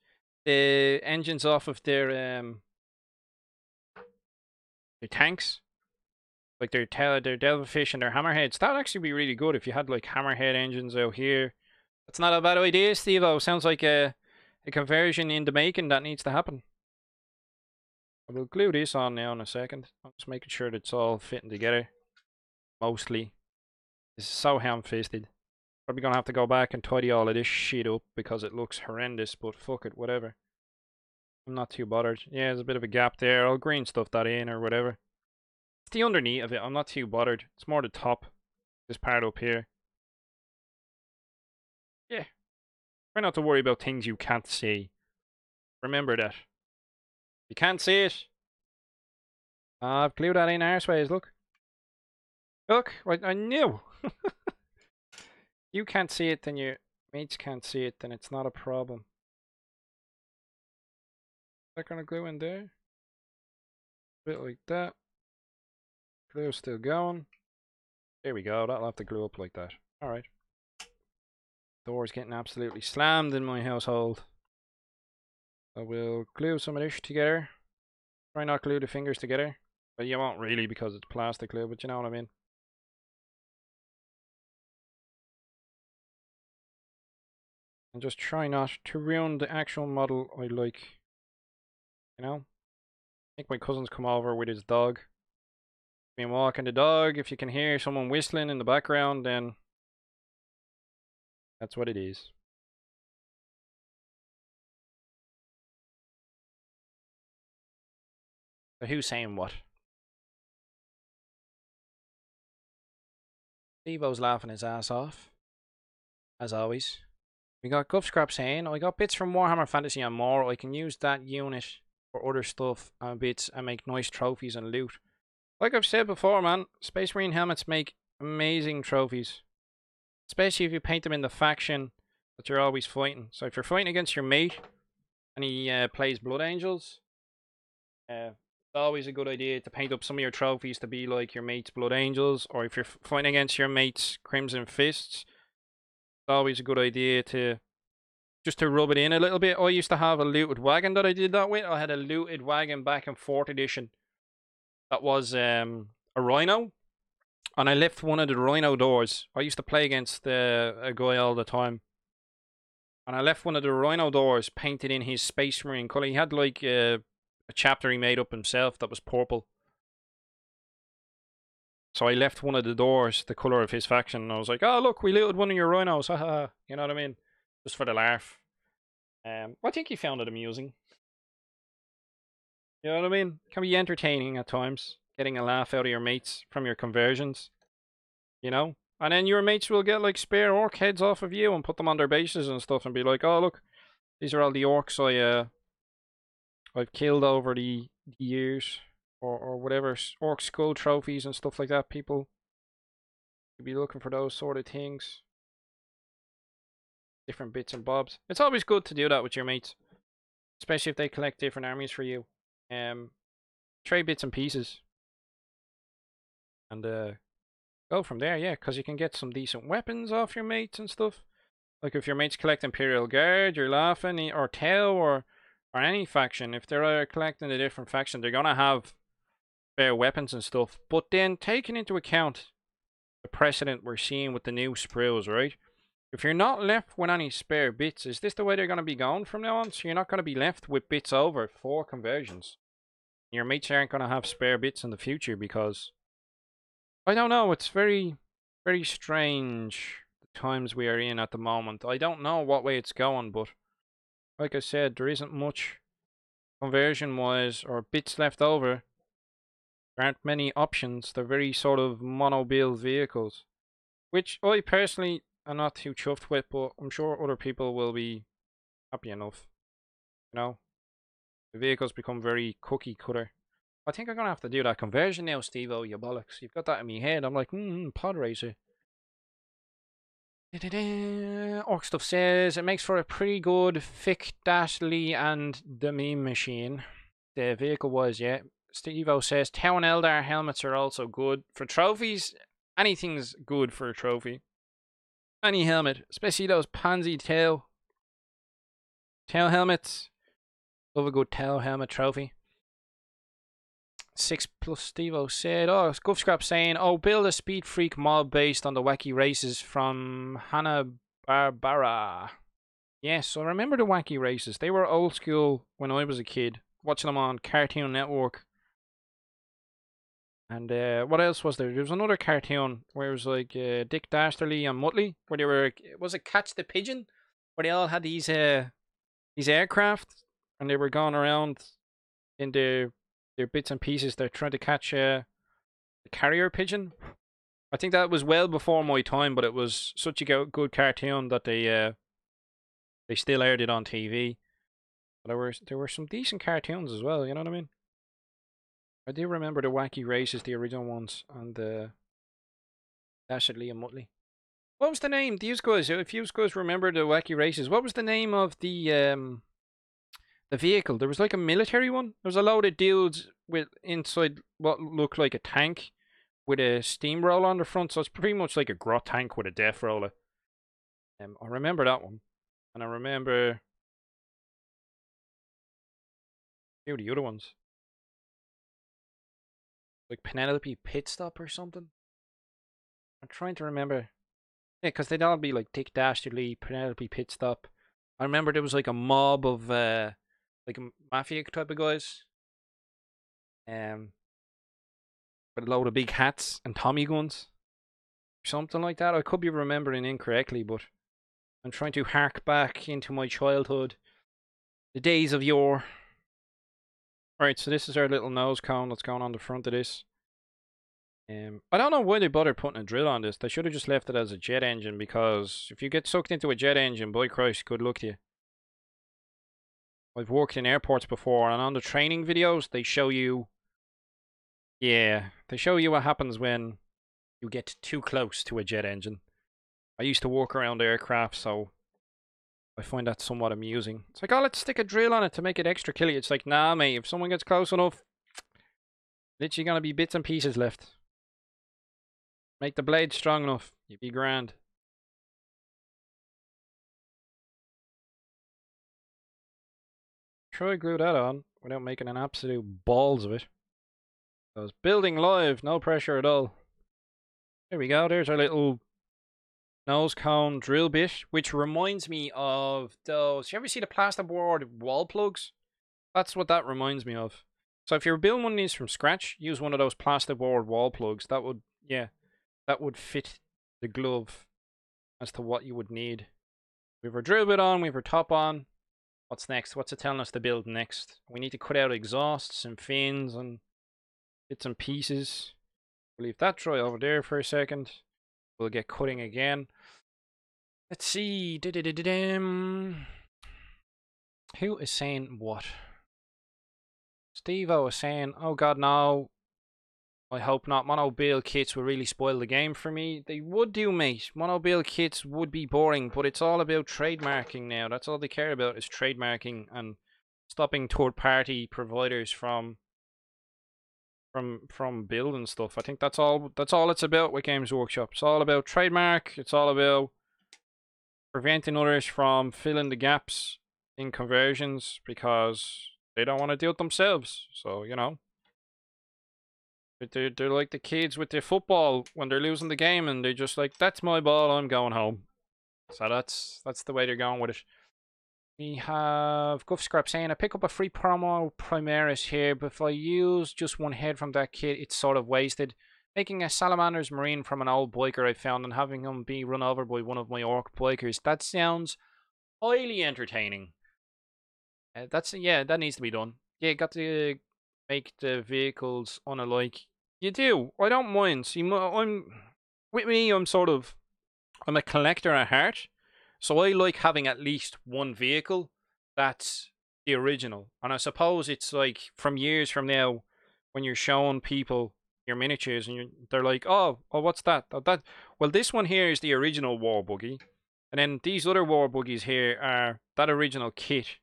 Speaker 1: the engines off of their tanks, like their Devilfish and their Hammerheads, that would actually be really good if you had like Hammerhead engines out here. That's not a bad idea, Steve-O. Sounds like a conversion in the making that needs to happen. I will glue this on now in a second. I'm just making sure that it's all fitting together. Mostly. This is so ham-fisted. Probably gonna have to go back and tidy all of this shit up because it looks horrendous, but fuck it, whatever. I'm not too bothered. Yeah, there's a bit of a gap there. I'll green stuff that in or whatever. It's the underneath of it. I'm not too bothered. It's more the top. This part up here. Yeah. Try not to worry about things you can't see. Remember that. You can't see it. I've glued that in arseways, look. Look, I knew. You can't see it, then your mates can't see it, then it's not a problem. Is that gonna glue in there? A bit like that. Glue still going. There we go, that'll have to glue up like that. Alright. Door's getting absolutely slammed in my household. I will glue some of this together. Try not glue the fingers together. But you won't really because it's plastic glue, but you know what I mean. And just try not to ruin the actual model I like. You know? I think my cousin's come over with his dog. Been walking the dog. If you can hear someone whistling in the background, then that's what it is. So who's saying what? Steve-O's laughing his ass off. As always. We got Guff Scrap saying, I got bits from Warhammer Fantasy and more. I can use that unit for other stuff and bits and make nice trophies and loot. Like I've said before, man, Space Marine helmets make amazing trophies. Especially if you paint them in the faction that you're always fighting. So if you're fighting against your mate and he plays Blood Angels, it's always a good idea to paint up some of your trophies to be like your mate's Blood Angels. Or if you're fighting against your mate's Crimson Fists, it's always a good idea to just to rub it in a little bit. I used to have a looted wagon that I did that with. I had a looted wagon back in 4th edition. That was a Rhino. And I left one of the Rhino doors. I used to play against a guy all the time. And I left one of the Rhino doors painted in his Space Marine colour. He had like a chapter he made up himself that was purple. So I left one of the doors the colour of his faction. And I was like, oh look, we looted one of your Rhinos. Haha. You know what I mean? Just for the laugh. I think he found it amusing. You know what I mean? It can be entertaining at times. Getting a laugh out of your mates from your conversions. You know? And then your mates will get like spare orc heads off of you and put them on their bases and stuff and be like, oh look, these are all the orcs I've killed over the years. Or whatever, orc skull trophies and stuff like that. People could be looking for those sort of things. Different bits and bobs. It's always good to do that with your mates. Especially if they collect different armies for you. Trade bits and pieces. And go from there, yeah, because you can get some decent weapons off your mates and stuff. Like if your mates collect Imperial Guard, you're laughing, or Tau, or any faction. If they're collecting a different faction, they're gonna have spare weapons and stuff. But then taking into account the precedent we're seeing with the new sprues, right? If you're not left with any spare bits, is this the way they're gonna be going from now on? So you're not gonna be left with bits over for conversions. Your mates aren't gonna have spare bits in the future because I don't know, it's very, very strange the times we are in at the moment. I don't know what way it's going, but like I said, there isn't much conversion-wise or bits left over. There aren't many options. They're very sort of mono-build vehicles, which I personally am not too chuffed with, but I'm sure other people will be happy enough, you know? The vehicles become very cookie cutter. I think I'm gonna have to do that conversion now, Steve-O, you bollocks. You've got that in my head. I'm like, pod racer. Orc stuff says it makes for a pretty good Fick Dashley and the meme machine. The vehicle was, yeah. Steve-O says Town Eldar helmets are also good. For trophies, anything's good for a trophy. Any helmet, especially those pansy tail helmets. Love a good tail helmet trophy. 6 plus Steve-O said, oh, Guff Scrap saying, oh, build a Speed Freak mob based on the wacky races from Hanna-Barbera. Yes, I remember the wacky races. They were old school when I was a kid, watching them on Cartoon Network. And what else was there? There was another cartoon where it was like Dick Dastardly and Muttley, where they were, was it Catch the Pigeon? Where they all had these aircraft, and they were going around in their bits and pieces. They're trying to catch the carrier pigeon. I think that was well before my time, but it was such a good cartoon that they still aired it on TV. But there were some decent cartoons as well. You know what I mean? I do remember the wacky races, the original ones, and the Dashardly and Muttley. What was the name? Do you guys, if you guys remember the wacky races, what was the name of the vehicle? There was like a military one. There was a load of dudes with inside what looked like a tank with a steamroller on the front, so it's pretty much like a grot tank with a death roller. I remember that one, and I remember a few of the other ones, like Penelope Pit Stop or something. I'm trying to remember. Yeah, because they'd all be like Dick Dastardly, Penelope Pit Stop. I remember there was like a mob of like mafia type of guys. With a load of big hats and Tommy guns. Something like that. I could be remembering incorrectly, but I'm trying to hark back into my childhood. The days of yore. Alright, so this is our little nose cone that's going on the front of this. I don't know why they bothered putting a drill on this. They should have just left it as a jet engine, because if you get sucked into a jet engine, boy Christ, good luck to you. I've worked in airports before, and on the training videos, they show you... Yeah, they show you what happens when you get too close to a jet engine. I used to walk around aircraft, so I find that somewhat amusing. It's like, oh, let's stick a drill on it to make it extra killy. It's like, nah, mate, if someone gets close enough, literally gonna be bits and pieces left. Make the blade strong enough, you'd be grand. Try glue that on without making an absolute balls of it. So it's building live, no pressure at all. There we go, there's our little nose cone drill bit, which reminds me of those. You ever see the plasterboard wall plugs? That's what that reminds me of. So if you're building one of these from scratch, use one of those plasterboard wall plugs. That would, yeah, that would fit the glove as to what you would need. We have our drill bit on, we have our top on. What's next? What's it telling us to build next? We need to cut out exhausts and fins and bits and pieces. We'll leave that dry over there for a second. We'll get cutting again. Let's see. Who is saying what? Steve-O is saying, oh god, no. I hope not. Monobile kits will really spoil the game for me. They would do, mate. Monobile kits would be boring, but it's all about trademarking now. That's all they care about, is trademarking and stopping third-party providers from building stuff. I think that's all it's about with Games Workshop. It's all about trademark. It's all about preventing others from filling the gaps in conversions because they don't want to do it themselves. So, you know. They're like the kids with their football when they're losing the game, and they're just like, that's my ball, I'm going home. So that's the way they're going with it. We have Guff Scrap saying, I pick up a free promo Primaris here, but if I use just one head from that kit, it's sort of wasted. Making a Salamander's Marine from an old biker I found and having him be run over by one of my Orc bikers. That sounds highly entertaining. Yeah, that needs to be done. Yeah, got to make the vehicles unalike. You do. I don't mind. See, I'm a collector at heart, so I like having at least one vehicle that's the original. And I suppose it's like from years from now when you're showing people your miniatures and they're like, oh, what's that? That? Well, this one here is the original war buggy. And then these other war buggies here are that original kit.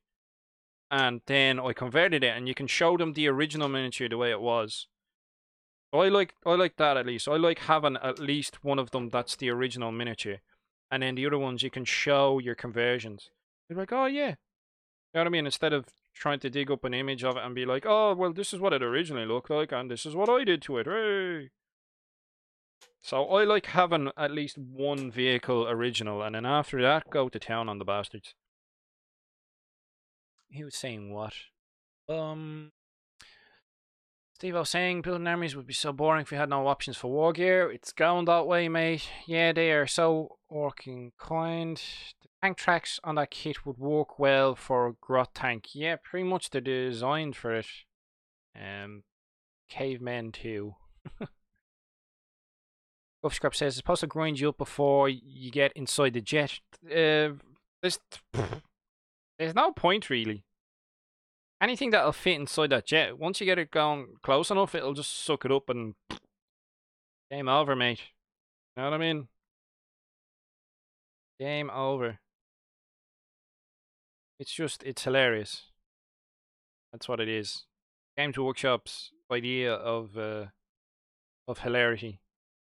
Speaker 1: And then I converted it and you can show them the original miniature the way it was. So I like that at least. I like having at least one of them that's the original miniature. And then the other ones you can show your conversions. They're like, oh yeah, you know what I mean? Instead of trying to dig up an image of it and be like, oh, well, this is what it originally looked like, and this is what I did to it. Hey! So I like having at least one vehicle original, and then after that, go to town on the bastards. He was saying what? Steve was saying building armies would be so boring if we had no options for war gear. It's going that way, mate. Yeah, they are so orc inclined. The tank tracks on that kit would work well for a grot tank. Yeah, pretty much they're designed for it. Cavemen too. Buff Scrap says it's supposed to grind you up before you get inside the jet. There's no point really. Anything that'll fit inside that jet, once you get it going close enough, it'll just suck it up and game over, mate. You know what I mean? Game over. It's hilarious. That's what it is. Games Workshop's idea of hilarity.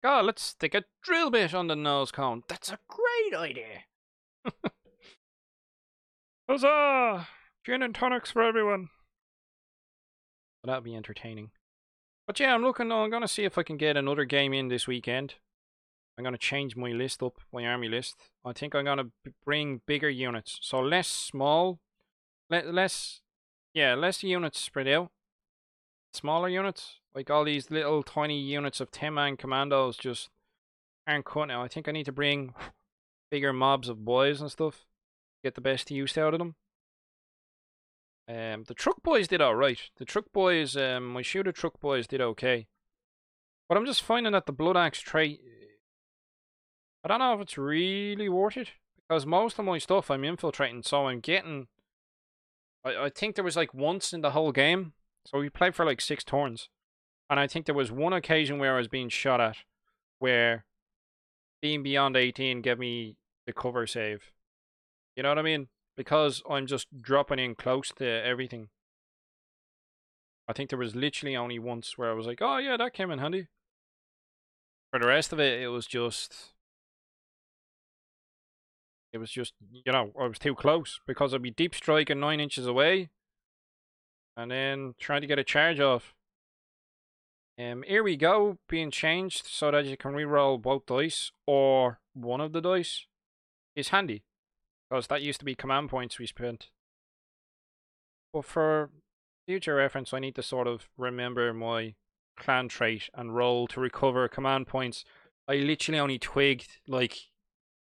Speaker 1: God, let's stick a drill bit on the nose cone. That's a great idea. Huzzah! Gin and tonics for everyone. Well, that'll be entertaining. But yeah, I'm going to see if I can get another game in this weekend. I'm going to change my list up, my army list. I think I'm going to bring bigger units. So less small. Less units spread out. Smaller units. Like all these little tiny units of 10-man commandos just aren't cut now. I think I need to bring bigger mobs of boys and stuff. Get the best use out of them. The truck boys did alright. The truck boys, my shooter truck boys did okay. But I'm just finding that the blood axe trait, I don't know if it's really worth it. Because most of my stuff I'm infiltrating, so I'm getting... I think there was like once in the whole game. So we played for like 6 turns. And I think there was one occasion where I was being shot at. Where being beyond 18 gave me the cover save. You know what I mean? Because I'm just dropping in close to everything. I think there was literally only once where I was like, oh yeah, that came in handy. For the rest of it, it was just, you know, I was too close. Because I'd be deep striking 9 inches away. And then trying to get a charge off. Here we go, being changed so that you can reroll both dice or one of the dice is handy. Because that used to be command points we spent. But for future reference, I need to sort of remember my clan trait and roll to recover command points. I literally only twigged like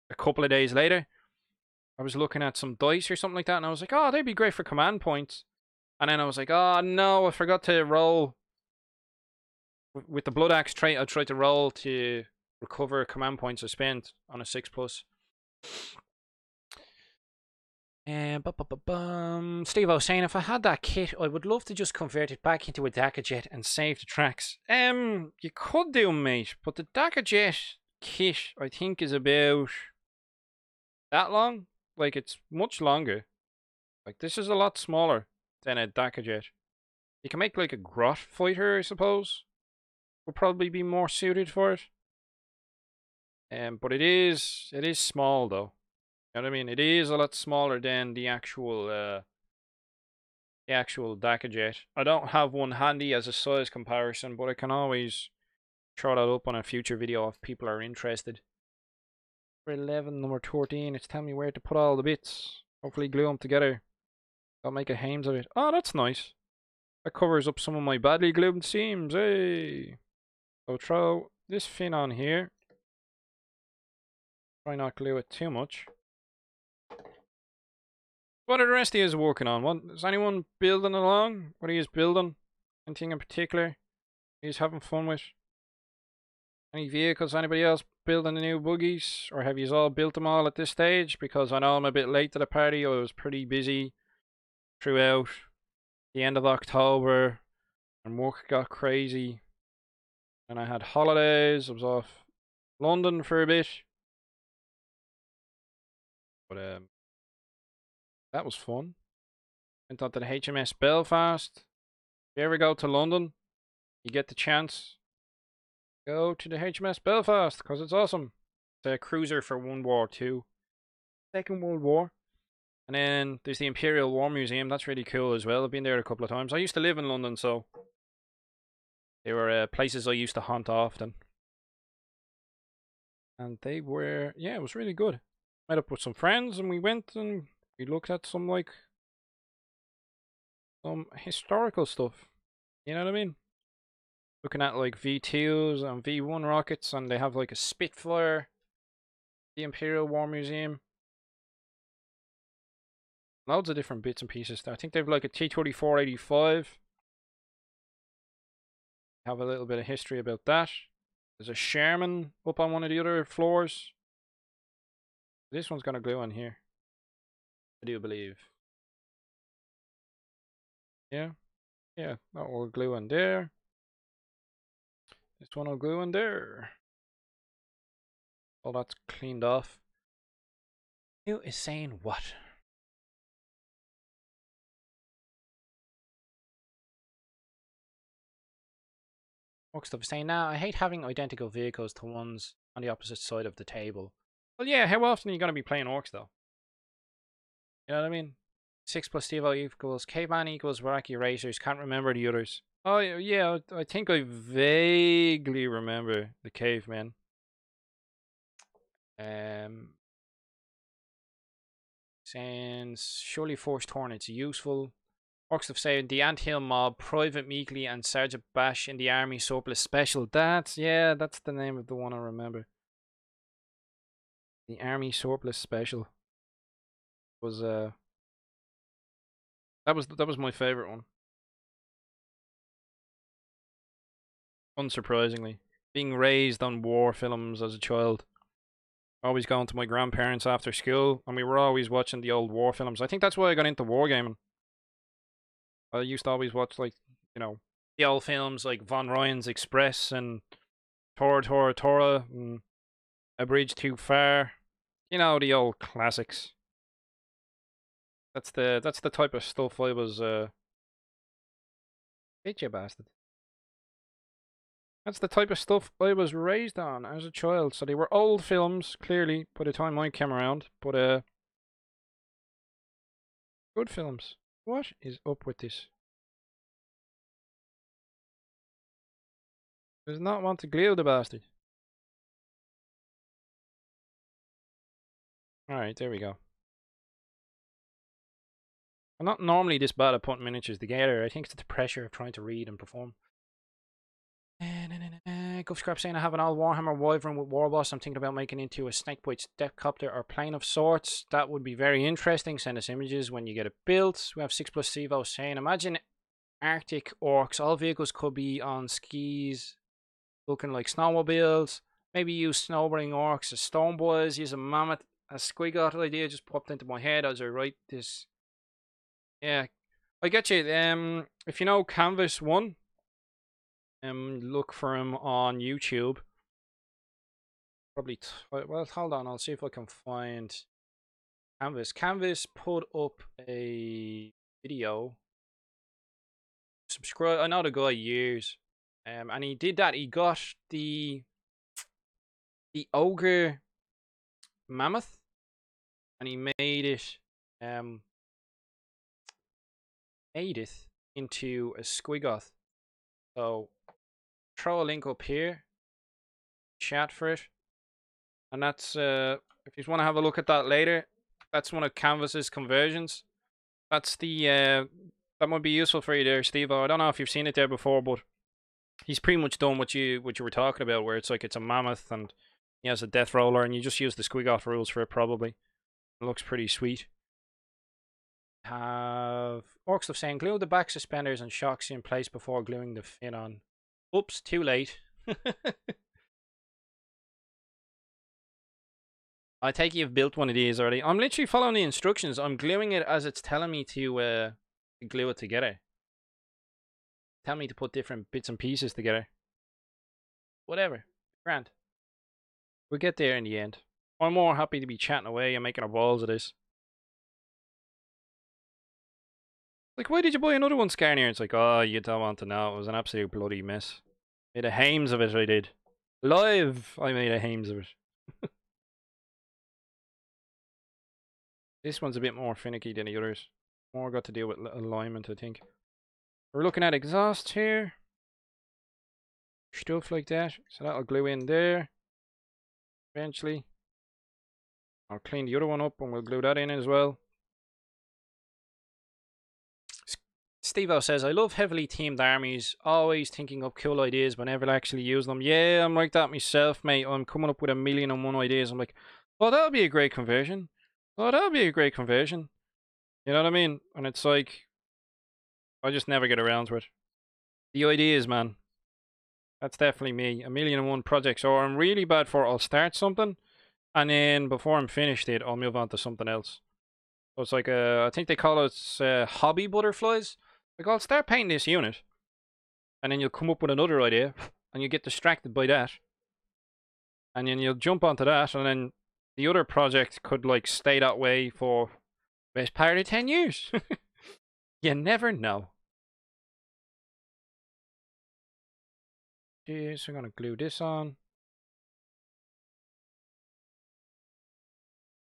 Speaker 1: a couple of days later. I was looking at some dice or something like that and I was like, oh, they'd be great for command points. And then I was like, oh no, I forgot to roll. With the blood axe trait, I tried to roll to recover command points I spent on a 6+. Steve, I was saying if I had that kit, I would love to just convert it back into a Dakka jet and save the tracks. You could do, mate, but the Dakka jet kit, I think, is about that long. Like, it's much longer. Like, this is a lot smaller than a Dakka jet. You can make, like, a grot fighter, I suppose. Would probably be more suited for it. But it is small, though. You know what I mean? It is a lot smaller than the actual Dakka jet. I don't have one handy as a size comparison, but I can always throw that up on a future video if people are interested. Number 11, number 13, it's telling me where to put all the bits. Hopefully glue them together. I'll make a hames of it. Oh, that's nice. That covers up some of my badly glued seams. Hey! So throw this fin on here. Try not glue it too much. What are the rest of you working on? What is anyone building along? What are you building? Anything in particular? Are you having fun with? Any vehicles? Anybody else building the new buggies? Or have you all built them all at this stage? Because I know I'm a bit late to the party. I was pretty busy throughout the end of October, and work got crazy. And I had holidays. I was off London for a bit, but that was fun. Went on to the HMS Belfast. If you ever go to London, you get the chance, go to the HMS Belfast because it's awesome. It's a cruiser for World War II, Second World War. And then there's the Imperial War Museum. That's really cool as well. I've been there a couple of times. I used to live in London, so they were places I used to haunt often. And they were, yeah, it was really good. Met up with some friends and we went and we looked at some historical stuff. You know what I mean? Looking at like V2s and V1 rockets, and they have like a Spitfire, the Imperial War Museum. Loads of different bits and pieces there. I think they've like a T-34-85. Have a little bit of history about that. There's a Sherman up on one of the other floors. This one's gonna glue on here, I do believe. Yeah, that will glue in there. This one will glue in there. All that's cleaned off. Who is saying what? Orks stuff is saying, nah, I hate having identical vehicles to ones on the opposite side of the table. Well, yeah, how often are you going to be playing Orks, though? You know what I mean? 6 plus Stevo equals Caveman equals Wacky Racers. Can't remember the others. Oh, yeah, I think I vaguely remember the Cavemen. Saying, surely Force Hornets useful. Orks have said the Anthill Mob, Private Meekly, and Sergeant Bash in the Army Surplus Special. That's the name of the one I remember. The Army Surplus Special was that was my favorite one. Unsurprisingly, being raised on war films as a child, always going to my grandparents after school, and we were always watching the old war films. I think that's why I got into wargaming. I used to always watch, like, you know, the old films like Von Ryan's Express and Tora, and A Bridge Too Far. You know, the old classics. That's the type of stuff I was hit you bastard. That's the type of stuff I was raised on as a child. So they were old films, clearly, by the time I came around, but good films. What is up with this? Does not want to glue the bastard. Alright, there we go. I'm not normally this bad at putting miniatures together. I think it's the pressure of trying to read and perform. Guff Scrap saying I have an old Warhammer Wyvern with Warboss. I'm thinking about making into a Snakebite Stepcopter or plane of sorts. That would be very interesting. Send us images when you get it built. We have 6 plus Sevo saying, imagine Arctic Orks. All vehicles could be on skis, looking like snowmobiles. Maybe use snowboarding Orks as stone boys. Use a mammoth. A squiggle idea just popped into my head as I write this. Yeah, I get you. If you know Canvas 1, look for him on YouTube. Probably, well, hold on, I'll see if I can find Canvas. Canvas put up a video. Subscribe, I know the guy years. And he did that, he got the Ogre Mammoth, and he made it, into a Squigoth. So, throw a link up here, chat for it, and that's if you want to have a look at that later, that's one of Canvas's conversions. That's the that might be useful for you there, Steve. I don't know if you've seen it there before, but he's pretty much done what you were talking about, where it's like it's a mammoth and he has a death roller, and you just use the Squigoth rules for it. Probably it looks pretty sweet. Have Orc stuff saying glue the back suspenders and shocks in place before gluing the fin on. Oops, too late. I take you've built one of these already. I'm literally following the instructions. I'm gluing it as it's telling me to to glue it together. Tell me to put different bits and pieces together. Whatever. Grand. We'll get there in the end. I'm more happy to be chatting away and making our balls of this. Like, why did you buy another one, Skarnir? It's like, oh, you don't want to know. It was an absolute bloody mess. Made a hames of it, I did. Live, I made a hames of it. This one's a bit more finicky than the others. More got to do with alignment, I think. We're looking at exhausts here. Stuff like that. So that'll glue in there. Eventually. I'll clean the other one up and we'll glue that in as well. Steve-O says, I love heavily teamed armies, always thinking up cool ideas but never actually use them. Yeah, I'm like that myself, mate. I'm coming up with 1,000,001 ideas. I'm like, oh, that'll be a great conversion. Oh, that'll be a great conversion. You know what I mean? And it's like, I just never get around to it. The ideas, man. That's definitely me. 1,000,001 projects. Or I'm really bad for, I'll start something, and then before I'm finished it, I'll move on to something else. So it's like, I think they call it hobby butterflies. Like, I'll start painting this unit, and then you'll come up with another idea, and you get distracted by that. And then you'll jump onto that, and then the other project could, like, stay that way for the best part of 10 years. You never know. So I'm going to glue this on.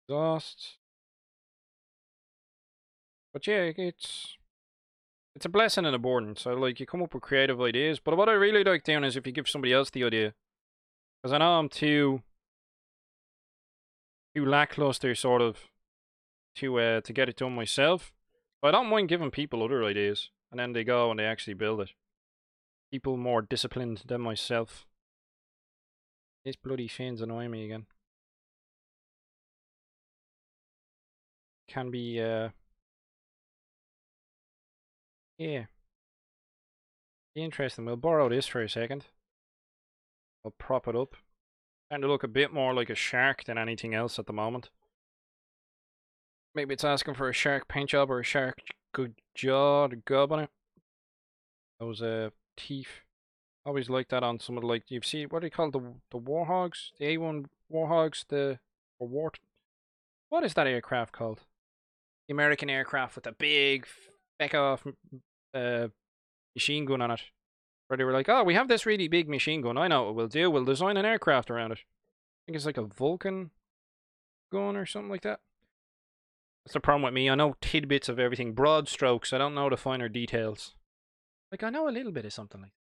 Speaker 1: Exhaust. But yeah, it's a blessing and a burden. So, like, you come up with creative ideas. But what I really like doing is if you give somebody else the idea. Because I know I'm too lackluster, sort of, to get it done myself. But I don't mind giving people other ideas. And then they go and they actually build it. People more disciplined than myself. These bloody fins annoy me again. Can be, yeah. Interesting. We'll borrow this for a second. I'll prop it up. Trying to look a bit more like a shark than anything else at the moment. Maybe it's asking for a shark paint job or a shark good jaw to gob on it. Those teeth. Always like that on some of the, like, you've seen, what do you call the Warhogs? The A1 Warhogs, what is that aircraft called? The American aircraft with the big feck off machine gun on it. Where they were like, oh, we have this really big machine gun. I know what we'll do. We'll design an aircraft around it. I think it's like a Vulcan gun or something like that. That's the problem with me. I know tidbits of everything. Broad strokes. I don't know the finer details. Like, I know a little bit of something like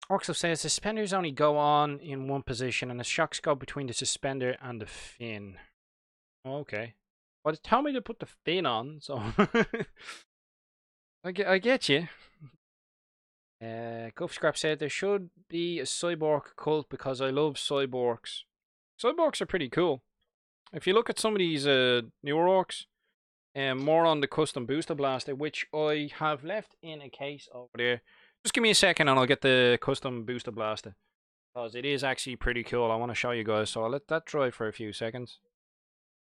Speaker 1: that. Orks says suspenders only go on in one position and the shocks go between the suspender and the fin. Okay. Well, tell me to put the fin on, so I get you. Guff Scrap said there should be a cyborg cult because I love cyborgs. Cyborgs are pretty cool. If you look at some of these newer orcs, more on the custom booster blaster, which I have left in a case over there. Just give me a second and I'll get the custom booster blaster. Because it is actually pretty cool. I want to show you guys, so I'll let that dry for a few seconds.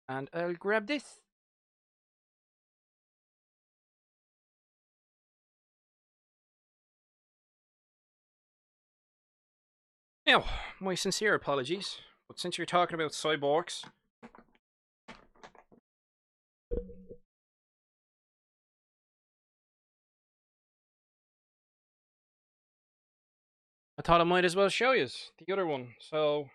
Speaker 1: And I'll grab this. Now, my sincere apologies, but since you're talking about cyborgs, I thought I might as well show you the other one. So,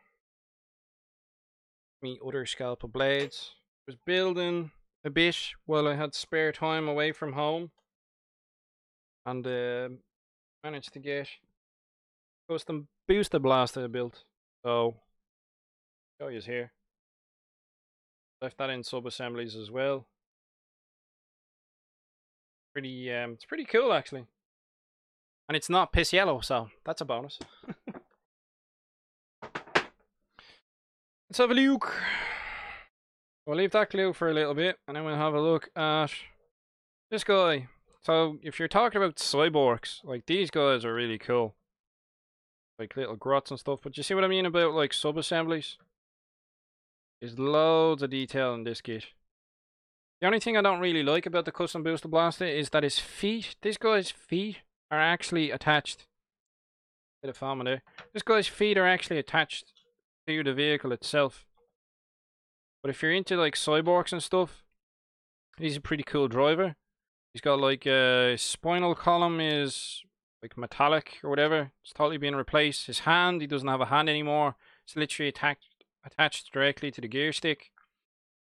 Speaker 1: me other scalpel blades. I was building a bit while I had spare time away from home, and managed to get custom booster blaster built. So, show you here. Left that in sub assemblies as well. Pretty, it's pretty cool actually, and it's not piss yellow, so that's a bonus. Let's have a look. We'll leave that glue for a little bit, and then we'll have a look at this guy. So, if you're talking about cyborgs, like, these guys are really cool. Like, little grots and stuff. But you see what I mean about, like, sub-assemblies? There's loads of detail in this kit. The only thing I don't really like about the custom booster blaster is that his feet, this guy's feet, are actually attached. Bit of farming there. This guy's feet are actually attached to the vehicle itself. But if you're into like cyborgs and stuff, he's a pretty cool driver. He's got like a spinal column is like metallic or whatever. It's totally being replaced. His hand, he doesn't have a hand anymore. It's literally attached directly to the gear stick.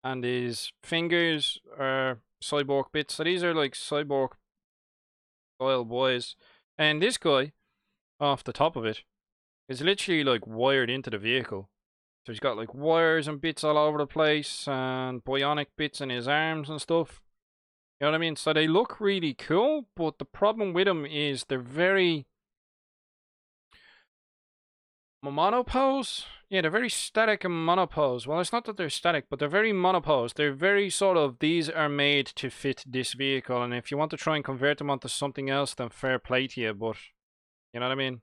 Speaker 1: And his fingers are cyborg bits. So these are like cyborg style boys. And this guy, off the top of it, is literally like wired into the vehicle. So he's got like wires and bits all over the place and bionic bits in his arms and stuff. You know what I mean? So they look really cool, but the problem with them is they're very monopose. Yeah, they're very static and monopose. Well, it's not that they're static, but they're very monopose. They're very sort of, these are made to fit this vehicle, and if you want to try and convert them onto something else, then fair play to you, but you know what I mean?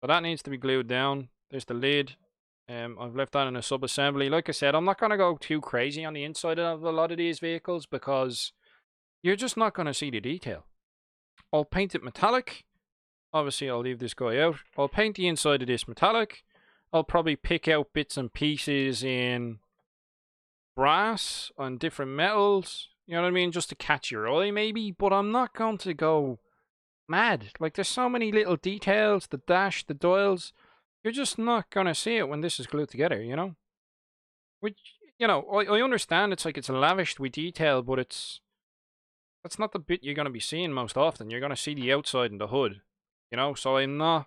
Speaker 1: So that needs to be glued down. There's the lid. I've left that in a sub-assembly. Like I said, I'm not going to go too crazy on the inside of a lot of these vehicles because you're just not going to see the detail. I'll paint it metallic. Obviously, I'll leave this guy out. I'll paint the inside of this metallic. I'll probably pick out bits and pieces in brass and different metals. You know what I mean? Just to catch your eye, maybe. But I'm not going to go mad. Like, there's so many little details. The dash, the dials. You're just not going to see it when this is glued together, you know? Which, you know, I understand it's like it's lavished with detail, but that's not the bit you're going to be seeing most often. You're going to see the outside and the hood, you know? So I'm not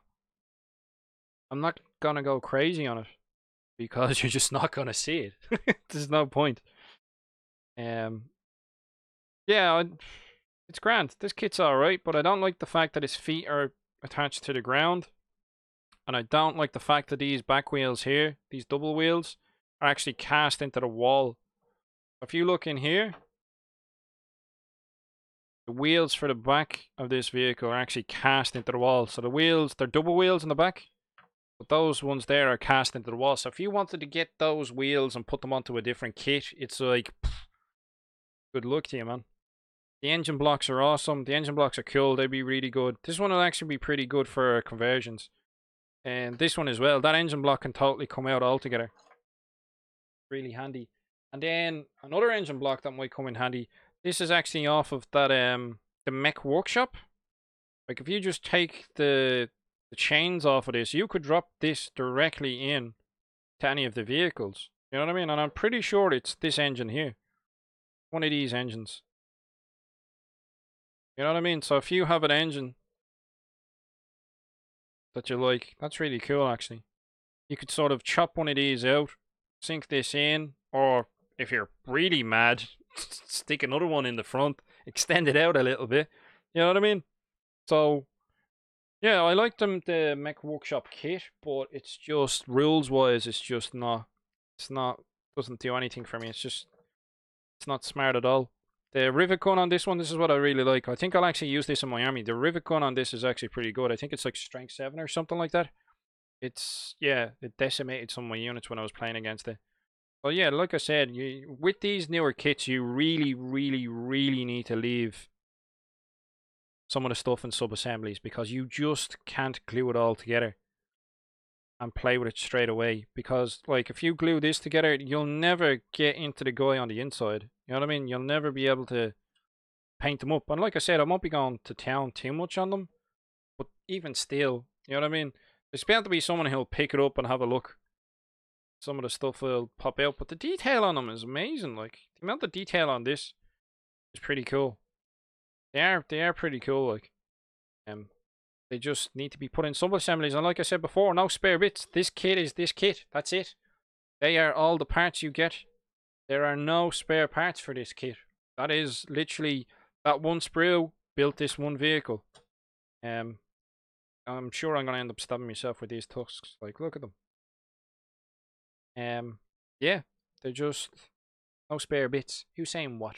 Speaker 1: going to go crazy on it because you're just not going to see it. There's no point. Yeah, it's grand. This kit's alright, but I don't like the fact that his feet are attached to the ground. And I don't like the fact that these back wheels here, these double wheels, are actually cast into the wall. If you look in here, the wheels for the back of this vehicle are actually cast into the wall. So the wheels, they're double wheels in the back, but those ones there are cast into the wall. So if you wanted to get those wheels and put them onto a different kit, it's like, good luck to you, man. The engine blocks are awesome. The engine blocks are cool. They'd be really good. This one will actually be pretty good for conversions. And this one as well. That engine block can totally come out altogether. Really handy. And then another engine block that might come in handy. This is actually off of that the mech workshop. Like if you just take the chains off of this, you could drop this directly in to any of the vehicles. You know what I mean? And I'm pretty sure it's this engine here. One of these engines. You know what I mean? So if you have an engine that you like, that's really cool actually. You could sort of chop one of these out, sink this in, or if you're really mad, stick another one in the front, extend it out a little bit. You know what I mean? So, yeah, I like the Mech Workshop kit, but it's just, rules-wise, it's just not, doesn't do anything for me. It's not smart at all. The rivet gun on this one, this is what I really like. I think I'll actually use this in my army. The rivet gun on this is actually pretty good. I think it's like strength 7 or something like that. It's, yeah, it decimated some of my units when I was playing against it. Well, yeah, like I said, with these newer kits, you really, really, really need to leave some of the stuff in sub-assemblies because you just can't glue it all together and play with it straight away. Because, like, if you glue this together, you'll never get into the guy on the inside. You know what I mean? You'll never be able to paint them up. And like I said, I won't be going to town too much on them. But even still, you know what I mean? There's bound to be someone who'll pick it up and have a look. Some of the stuff will pop out, but the detail on them is amazing. Like, the amount of detail on this is pretty cool. They are pretty cool, like. They just need to be put in sub-assemblies, and like I said before, no spare bits. This kit is this kit. That's it. They are all the parts you get. There are no spare parts for this kit. That is literally, that one sprue built this one vehicle. I'm sure I'm going to end up stabbing myself with these tusks. Like, look at them. Yeah, they're just no spare bits. Who's saying what?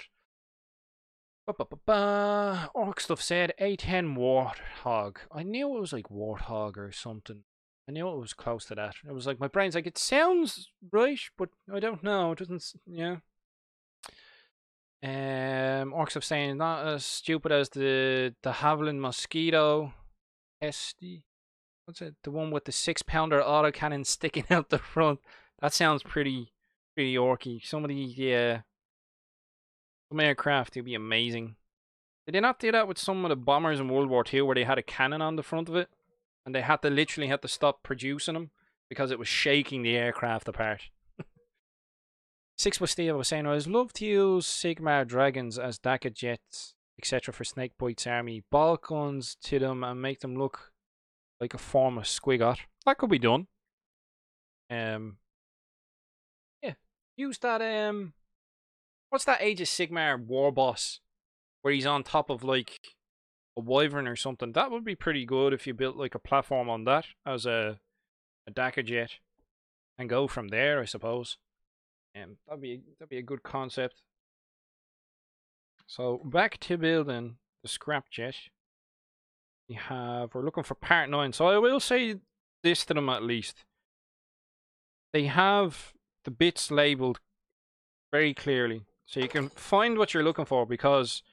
Speaker 1: Orc stuff said A10 Warthog. I knew it was like Warthog or something. I knew it was close to that. It was like, my brain's like, it sounds right, but I don't know. It doesn't, yeah. Orcs of saying not as stupid as the Havilland Mosquito. SD. What's it? The one with the 6-pounder autocannon sticking out the front. That sounds pretty orky. Some aircraft would be amazing. Did they not do that with some of the bombers in World War II where they had a cannon on the front of it? And they had to literally stop producing them because it was shaking the aircraft apart. Six was Steve was saying, I'd love to use Sigmar dragons as Daka jets, etc. for Snakebite's army. Bolt guns to them and make them look like a form of squigot. That could be done. Yeah. Use that what's that Age of Sigmar war boss where he's on top of like a wyvern or something? That would be pretty good if you built like a platform on that as a Daka jet and go from there, I suppose. That'd be a good concept. So back to building the scrap jet. We're looking for part 9. So I will say this to them at least. They have the bits labeled very clearly. So you can find what you're looking for because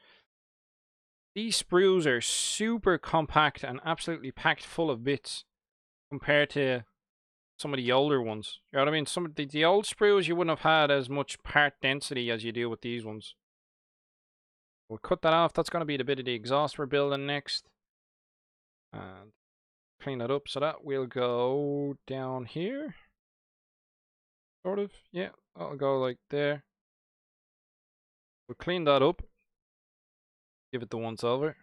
Speaker 1: these sprues are super compact and absolutely packed full of bits compared to some of the older ones. You know what I mean? Some of the old sprues you wouldn't have had as much part density as you do with these ones. We'll cut that off. That's going to be the bit of the exhaust we're building next. And clean that up. So that will go down here. Sort of. Yeah, that'll go like there. We'll clean that up. Give it the once over.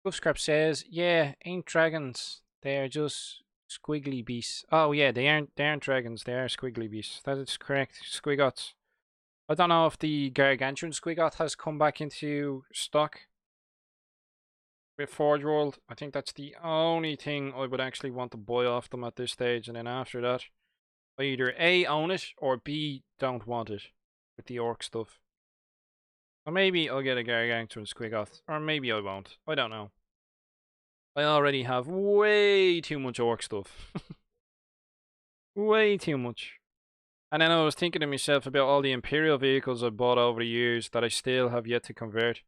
Speaker 1: Scrap says, yeah, ain't dragons. They're just squiggly beasts. Oh yeah, they aren't dragons, they are squiggly beasts. That is correct. Squigots. I don't know if the gargantuan squigot has come back into stock with Forge World. I think that's the only thing I would actually want to buy off them at this stage, and then after that I either A, own it, or B, don't want it with the orc stuff. Or maybe I'll get a gargantuan squigot, or maybe I won't. I don't know. I already have way too much orc stuff. Way too much. And then I was thinking to myself about all the Imperial vehicles I bought over the years that I still have yet to convert.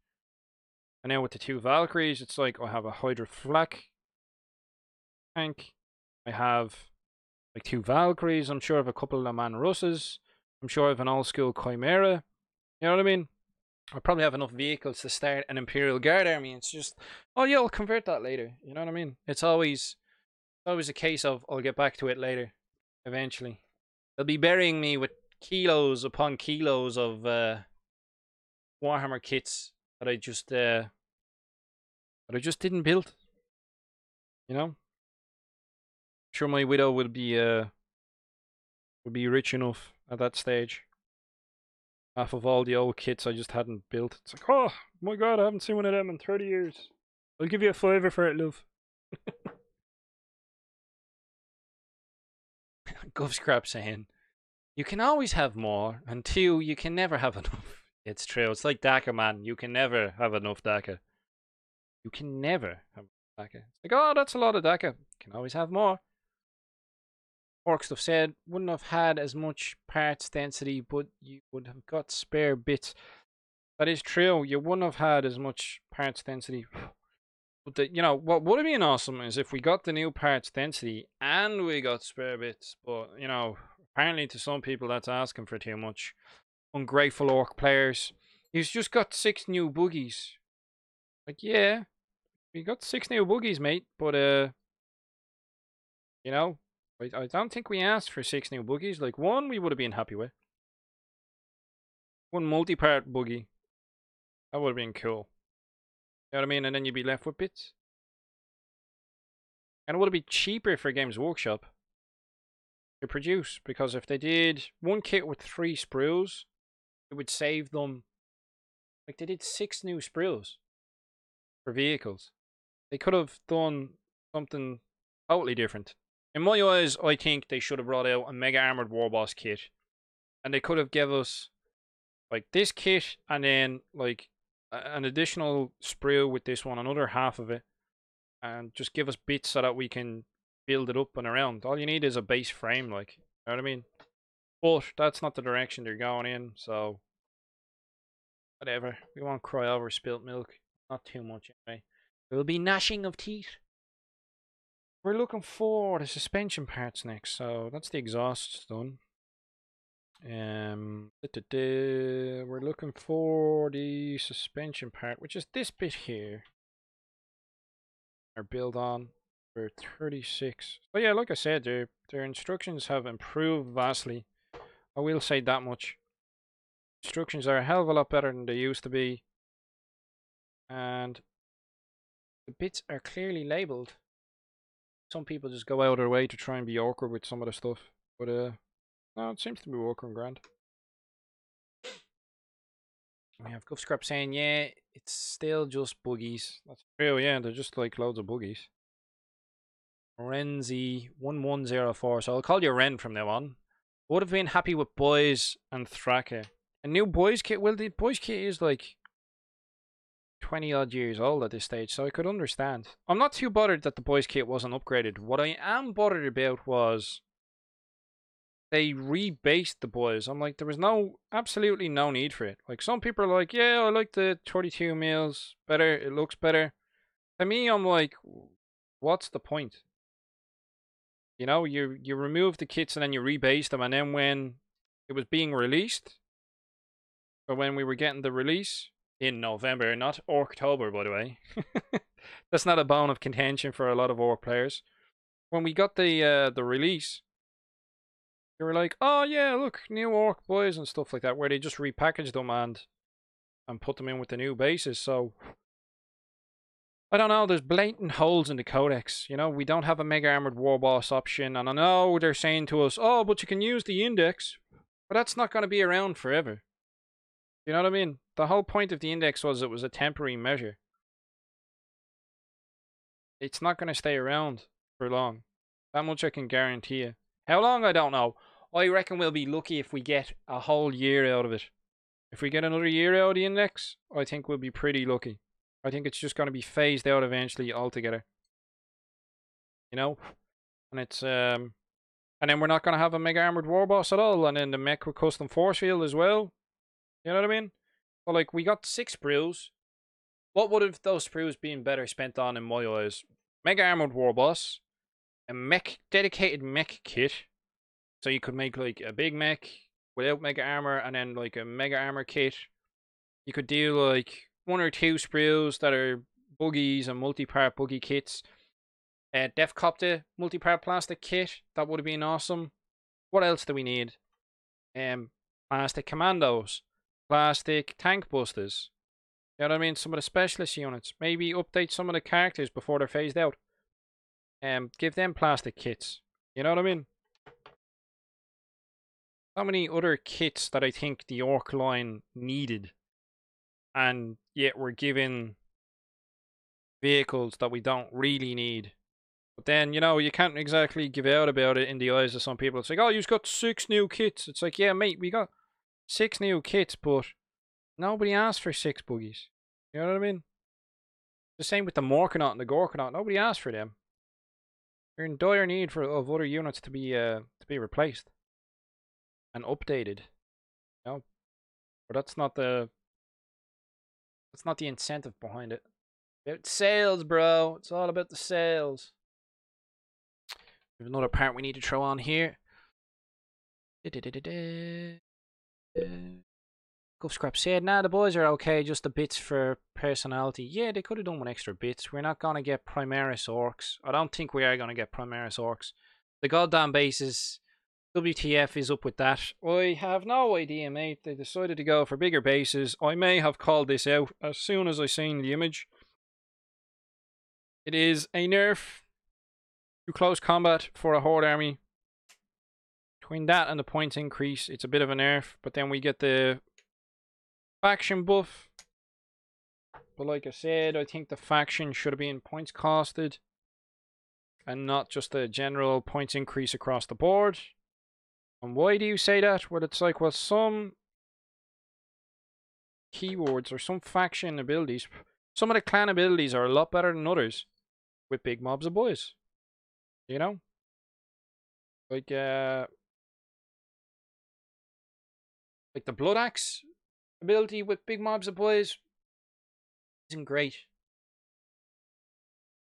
Speaker 1: And now with the 2 Valkyries, it's like I have a Hydra Flak tank. I have like 2 Valkyries. I'm sure I have a couple of Le Mans Russes. I'm sure I have an old school Chimera. You know what I mean? I probably have enough vehicles to start an Imperial Guard army. It's just, oh yeah, I'll convert that later. You know what I mean? It's always a case of I'll get back to it later, eventually. They'll be burying me with kilos upon kilos of Warhammer kits that I just didn't build. You know, sure my widow would be rich enough at that stage. Half of all the old kits I just hadn't built. It's like, oh my god, I haven't seen one of them in 30 years. I'll give you a fiver for it, love. Gov Scrap saying, you can always have more, and 2, you can never have enough. It's true. It's like DACA, man. You can never have enough DACA. You can never have DACA. It's like, oh, that's a lot of DACA. You can always have more. Orc stuff said, wouldn't have had as much parts density, but you would have got spare bits. That is true. You wouldn't have had as much parts density. But you know, what would have been awesome is if we got the new parts density and we got spare bits. But, you know, apparently to some people that's asking for too much. Ungrateful orc players. He's just got 6 new buggies. Like, yeah, we got 6 new buggies, mate. But, you know, I don't think we asked for 6 new buggies. Like, 1 we would have been happy with. 1 multi-part buggy. That would have been cool. You know what I mean? And then you'd be left with bits. And it would have been cheaper for Games Workshop to produce. Because if they did 1 kit with 3 sprues, it would save them. Like, they did 6 new sprues for vehicles. They could have done something totally different. In my eyes, I think they should have brought out a Mega Armored Warboss kit. And they could have given us like this kit and then like an additional sprue with this one, another half of it. And just give us bits so that we can build it up and around. All you need is a base frame, like, you know what I mean? But that's not the direction they're going in, so whatever. We won't cry over spilt milk. Not too much anyway. There will be gnashing of teeth. We're looking for the suspension parts next, so that's the exhaust done. We're looking for the suspension part, which is this bit here. Our build on for 36. But yeah, like I said, their instructions have improved vastly. I will say that much. Instructions are a hell of a lot better than they used to be. And the bits are clearly labelled. Some people just go out of their way to try and be awkward with some of the stuff. But no, it seems to be working grand. We have Guff Scrap saying, yeah, it's still just buggies. That's true, yeah, they're just like loads of buggies. Renzi1104, so I'll call you Ren from now on. Would have been happy with boys and Thraka. A new boys kit, well, the boys kit is like 20 odd years old at this stage, so I could understand. I'm not too bothered that the boys kit wasn't upgraded. What I am bothered about was they rebased the boys. I'm like, there was absolutely no need for it. Like, some people are like, yeah, I like the 32 mils better, it looks better. To me, I'm like, what's the point? You know, you remove the kits and then you rebase them, and then when it was being released, or when we were getting the release in November, not October, by the way. That's not a bone of contention for a lot of Orc players. When we got the release, they were like, "Oh yeah, look, new Orc boys and stuff like that," where they just repackaged them and put them in with the new bases. So I don't know, there's blatant holes in the codex. You know, we don't have a Mega Armored Warboss option, and I know they're saying to us, oh, but you can use the index. But that's not going to be around forever. You know what I mean? The whole point of the index was it was a temporary measure. It's not going to stay around for long. That much I can guarantee you. How long, I don't know. I reckon we'll be lucky if we get a whole year out of it. If we get another year out of the index, I think we'll be pretty lucky. I think it's just going to be phased out eventually altogether. You know? And it's and then we're not going to have a Mega Armored Warboss at all, and then the mech with custom force field as well. You know what I mean? So like, we got 6 sprues. What would have those sprues been better spent on in my eyes? Mega Armored Warboss, a dedicated mech kit, so you could make like a big mech without Mega Armor, and then like a Mega Armor kit. You could do like 1 or 2 sprues that are buggies and multi-part buggy kits. Defcopter multi-part plastic kit, that would have been awesome. What else do we need? Plastic commandos, plastic tank busters. You know what I mean? Some of the specialist units. Maybe update some of the characters before they're phased out. Give them plastic kits. You know what I mean? So many other kits that I think the Orc line needed, and yet we're given vehicles that we don't really need. But then, you know, you can't exactly give out about it in the eyes of some people. It's like, oh, you've got 6 new kits. It's like, yeah, mate, we got 6 new kits, but nobody asked for 6 buggies. You know what I mean? The same with the Morkanaut and the Gorkanaut. Nobody asked for them. They're in dire need of other units to be replaced and updated. You know? But that's not the incentive behind it. It's sales, bro. It's all about the sales. We have another part we need to throw on here. Guff Scrap said, nah, the boys are okay, just the bits for personality. Yeah, they could have done with extra bits. We're not going to get Primaris Orcs. I don't think we are going to get Primaris Orcs. The goddamn bases, WTF is up with that. I have no idea, mate. They decided to go for bigger bases. I may have called this out as soon as I seen the image. It is a nerf to close combat for a Horde army. Between that and the points increase, it's a bit of a nerf. But then we get the faction buff. But like I said, I think the faction should have been points costed and not just a general points increase across the board. And why do you say that? Well, it's like, well, some keywords or some faction abilities, some of the clan abilities are a lot better than others with big mobs of boys. You know? Like, Like the Blood Axe ability with big mobs of boys isn't great.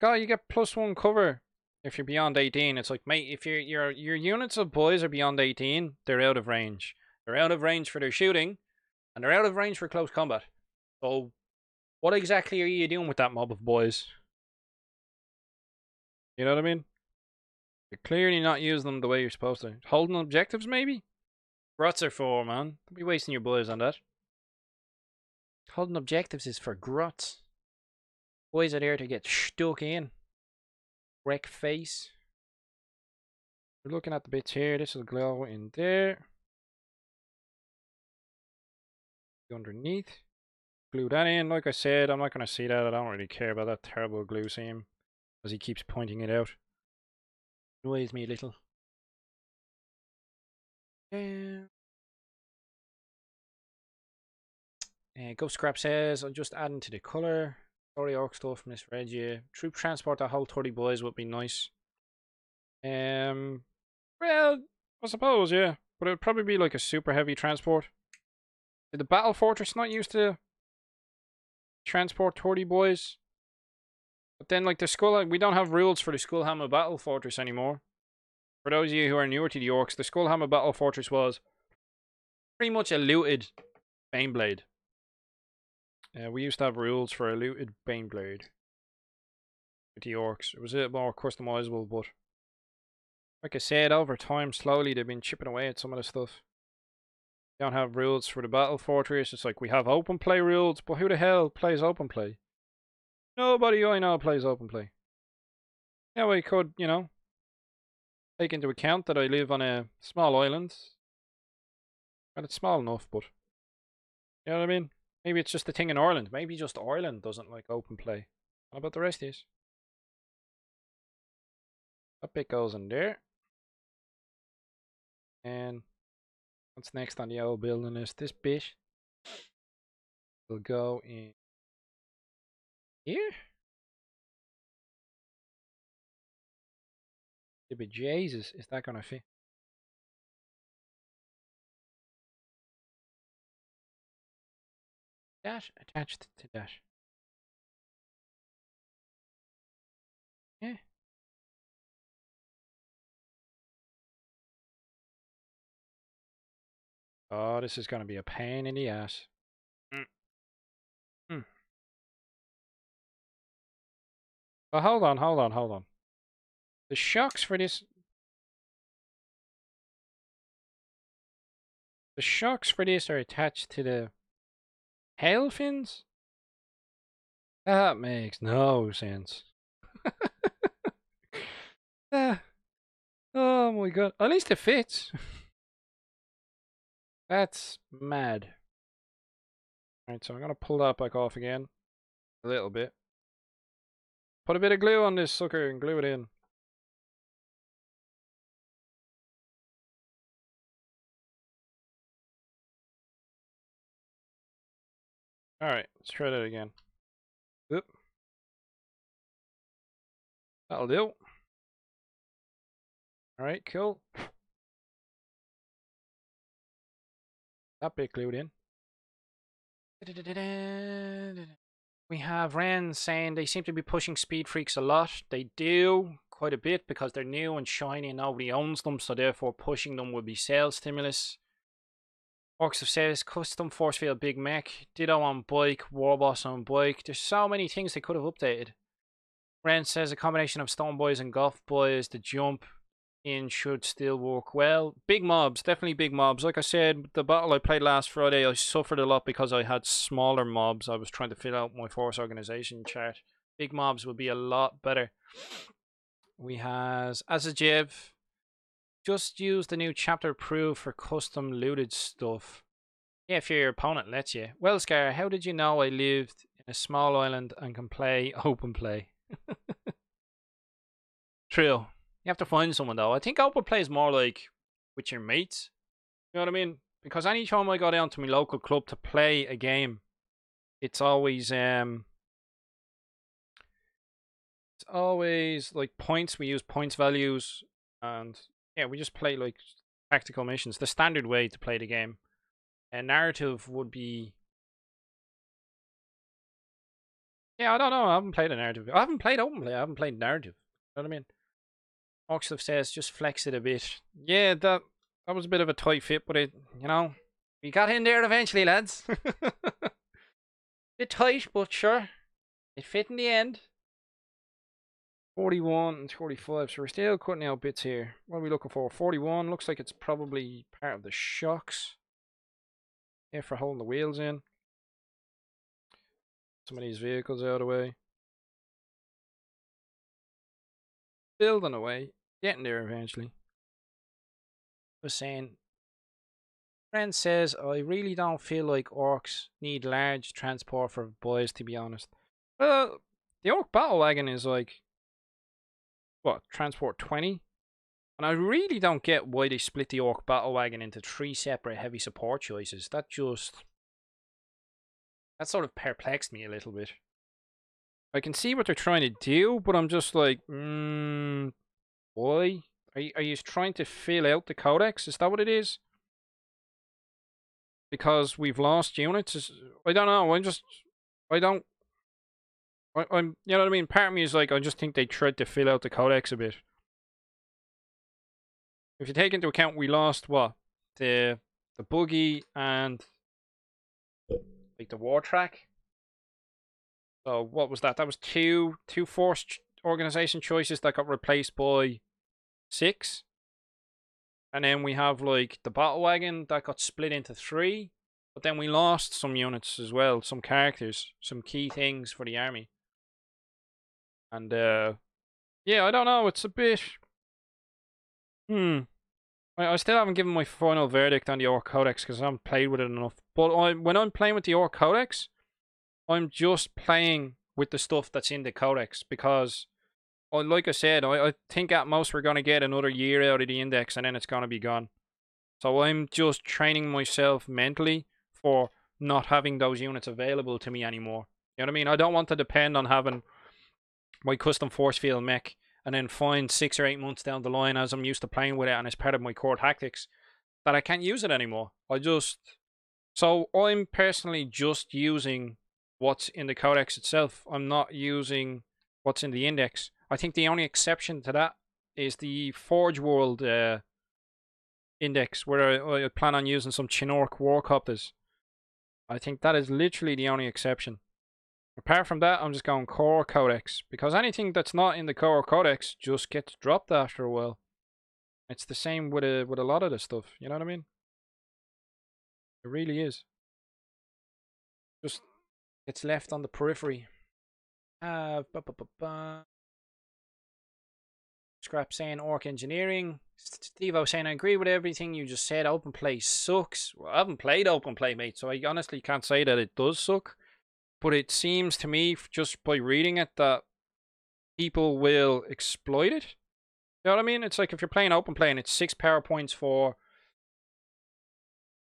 Speaker 1: God, you get +1 cover if you're beyond 18. It's like, mate, if your units of boys are beyond 18, they're out of range. They're out of range for their shooting, and they're out of range for close combat. So, what exactly are you doing with that mob of boys? You know what I mean? You're clearly not using them the way you're supposed to. Holding objectives, maybe? Grots are for, man. Don't be wasting your boys on that. Holding objectives is for grots. Boys are there to get stuck in. Wreck face. We're looking at the bits here. This will glow in there. Underneath. Glue that in. Like I said, I'm not going to see that. I don't really care about that terrible glue seam, as he keeps pointing it out. Annoys me a little. Ghost Scrap says, I'm just adding to the colour. Sorry, Orc stuff, misread you. Troop transport, that whole 30 boys would be nice. Well, I suppose, yeah. But it would probably be like a super heavy transport. Did the Battle Fortress not used to transport 30 boys? But then, like, the Skull, we don't have rules for the Skullhammer Battle Fortress anymore. For those of you who are newer to the Orcs, the Skullhammer Battle Fortress was pretty much a looted Baneblade. We used to have rules for a looted Baneblade with the Orcs. It was a bit more customizable, but like I said, over time, slowly they've been chipping away at some of the stuff. We don't have rules for the Battle Fortress. It's like we have open play rules, but who the hell plays open play? Nobody I know plays open play. Yeah, we could, you know, take into account that I live on a small island. Well, it's small enough, but you know what I mean? Maybe it's just a thing in Ireland. Maybe just Ireland doesn't like open play. What about the rest is? That bit goes in there. And what's next on the old building is this bit. Will go in here. But Jesus, is that gonna fit? That attached to that. Yeah. Oh, this is gonna be a pain in the ass. Hmm. But hold on. The shocks for this. The shocks for this are attached to the tail fins? That makes no sense. Ah, oh my god. At least it fits. That's mad. Alright, so I'm gonna pull that back off again. A little bit. Put a bit of glue on this sucker and glue it in. Alright, let's try that again. Oop. That'll do. Alright, cool. That bit glued in. We have Ren saying they seem to be pushing Speed Freaks a lot. They do, quite a bit, because they're new and shiny and nobody owns them, so therefore pushing them would be sales stimulus. Orcs of Says, custom force field big mech, Ditto on bike, Warboss on bike. There's so many things they could have updated. Ren says a combination of Stone Boys and Golf Boys, the jump in should still work well. Big mobs, definitely big mobs. Like I said, the battle I played last Friday, I suffered a lot because I had smaller mobs. I was trying to fill out my force organization chart. Big mobs would be a lot better. We has Azajev. Just use the new chapter proof for custom looted stuff. Yeah, if your opponent lets you. Well, Scar, how did you know I lived in a small island and can play open play? True. You have to find someone though. I think open play is more like with your mates. You know what I mean? Because anytime I go down to my local club to play a game, it's always like points. We use points values, and yeah, we just play like tactical missions. The standard way to play the game. A narrative would be... Yeah, I don't know. I haven't played a narrative. I haven't played open play. I haven't played narrative. You know what I mean? Orks stuff says just flex it a bit. Yeah, that was a bit of a tight fit, but we got in there eventually, lads. Bit tight, but sure, it fit in the end. 41 and 45, so we're still cutting out bits here. What are we looking for? 41 looks like it's probably part of the shocks. Yeah, for holding the wheels in. Some of these vehicles out of the way. Building away. Getting there eventually. Just saying. Friend says, I really don't feel like orcs need large transport for boys, to be honest. Well, the orc battle wagon is like, what, transport 20? And I really don't get why they split the orc battle wagon into 3 separate heavy support choices. That sort of perplexed me a little bit. I can see what they're trying to do, but I'm just like, why? Are you trying to fill out the codex? Is that what it is? Because we've lost units? I don't know. I'm, you know what I mean? Part of me is like, I just think they tried to fill out the codex a bit. If you take into account we lost, what? The buggy and like the war track. So what was that? That was two force organization choices that got replaced by 6. And then we have like the battle wagon that got split into 3. But then we lost some units as well, some characters, some key things for the army. And yeah, I don't know, it's a bit I still haven't given my final verdict on the Orc Codex because I haven't played with it enough. But when I'm playing with the Orc Codex, I'm just playing with the stuff that's in the Codex because, like I said, I think at most we're going to get another year out of the index and then it's going to be gone. So I'm just training myself mentally for not having those units available to me anymore. You know what I mean? I don't want to depend on having my custom force field mech and then find 6 or 8 months down the line as I'm used to playing with it and it's part of my core tactics that I can't use it anymore. So I'm personally just using what's in the codex itself. I'm not using what's in the index. I think the only exception to that is the Forge World index, where I plan on using some Chinork Warcopters. I think that is literally the only exception. Apart from that, I'm just going core codex, because anything that's not in the core codex just gets dropped after a while. It's the same with a lot of the stuff, you know what I mean? It really is. Just gets left on the periphery. Scrap saying orc engineering. Stevo saying I agree with everything you just said. Open play sucks. Well, I haven't played open play, mate, so I honestly can't say that it does suck. But it seems to me, just by reading it, that people will exploit it. You know what I mean? It's like if you're playing open play and it's 6 power points for...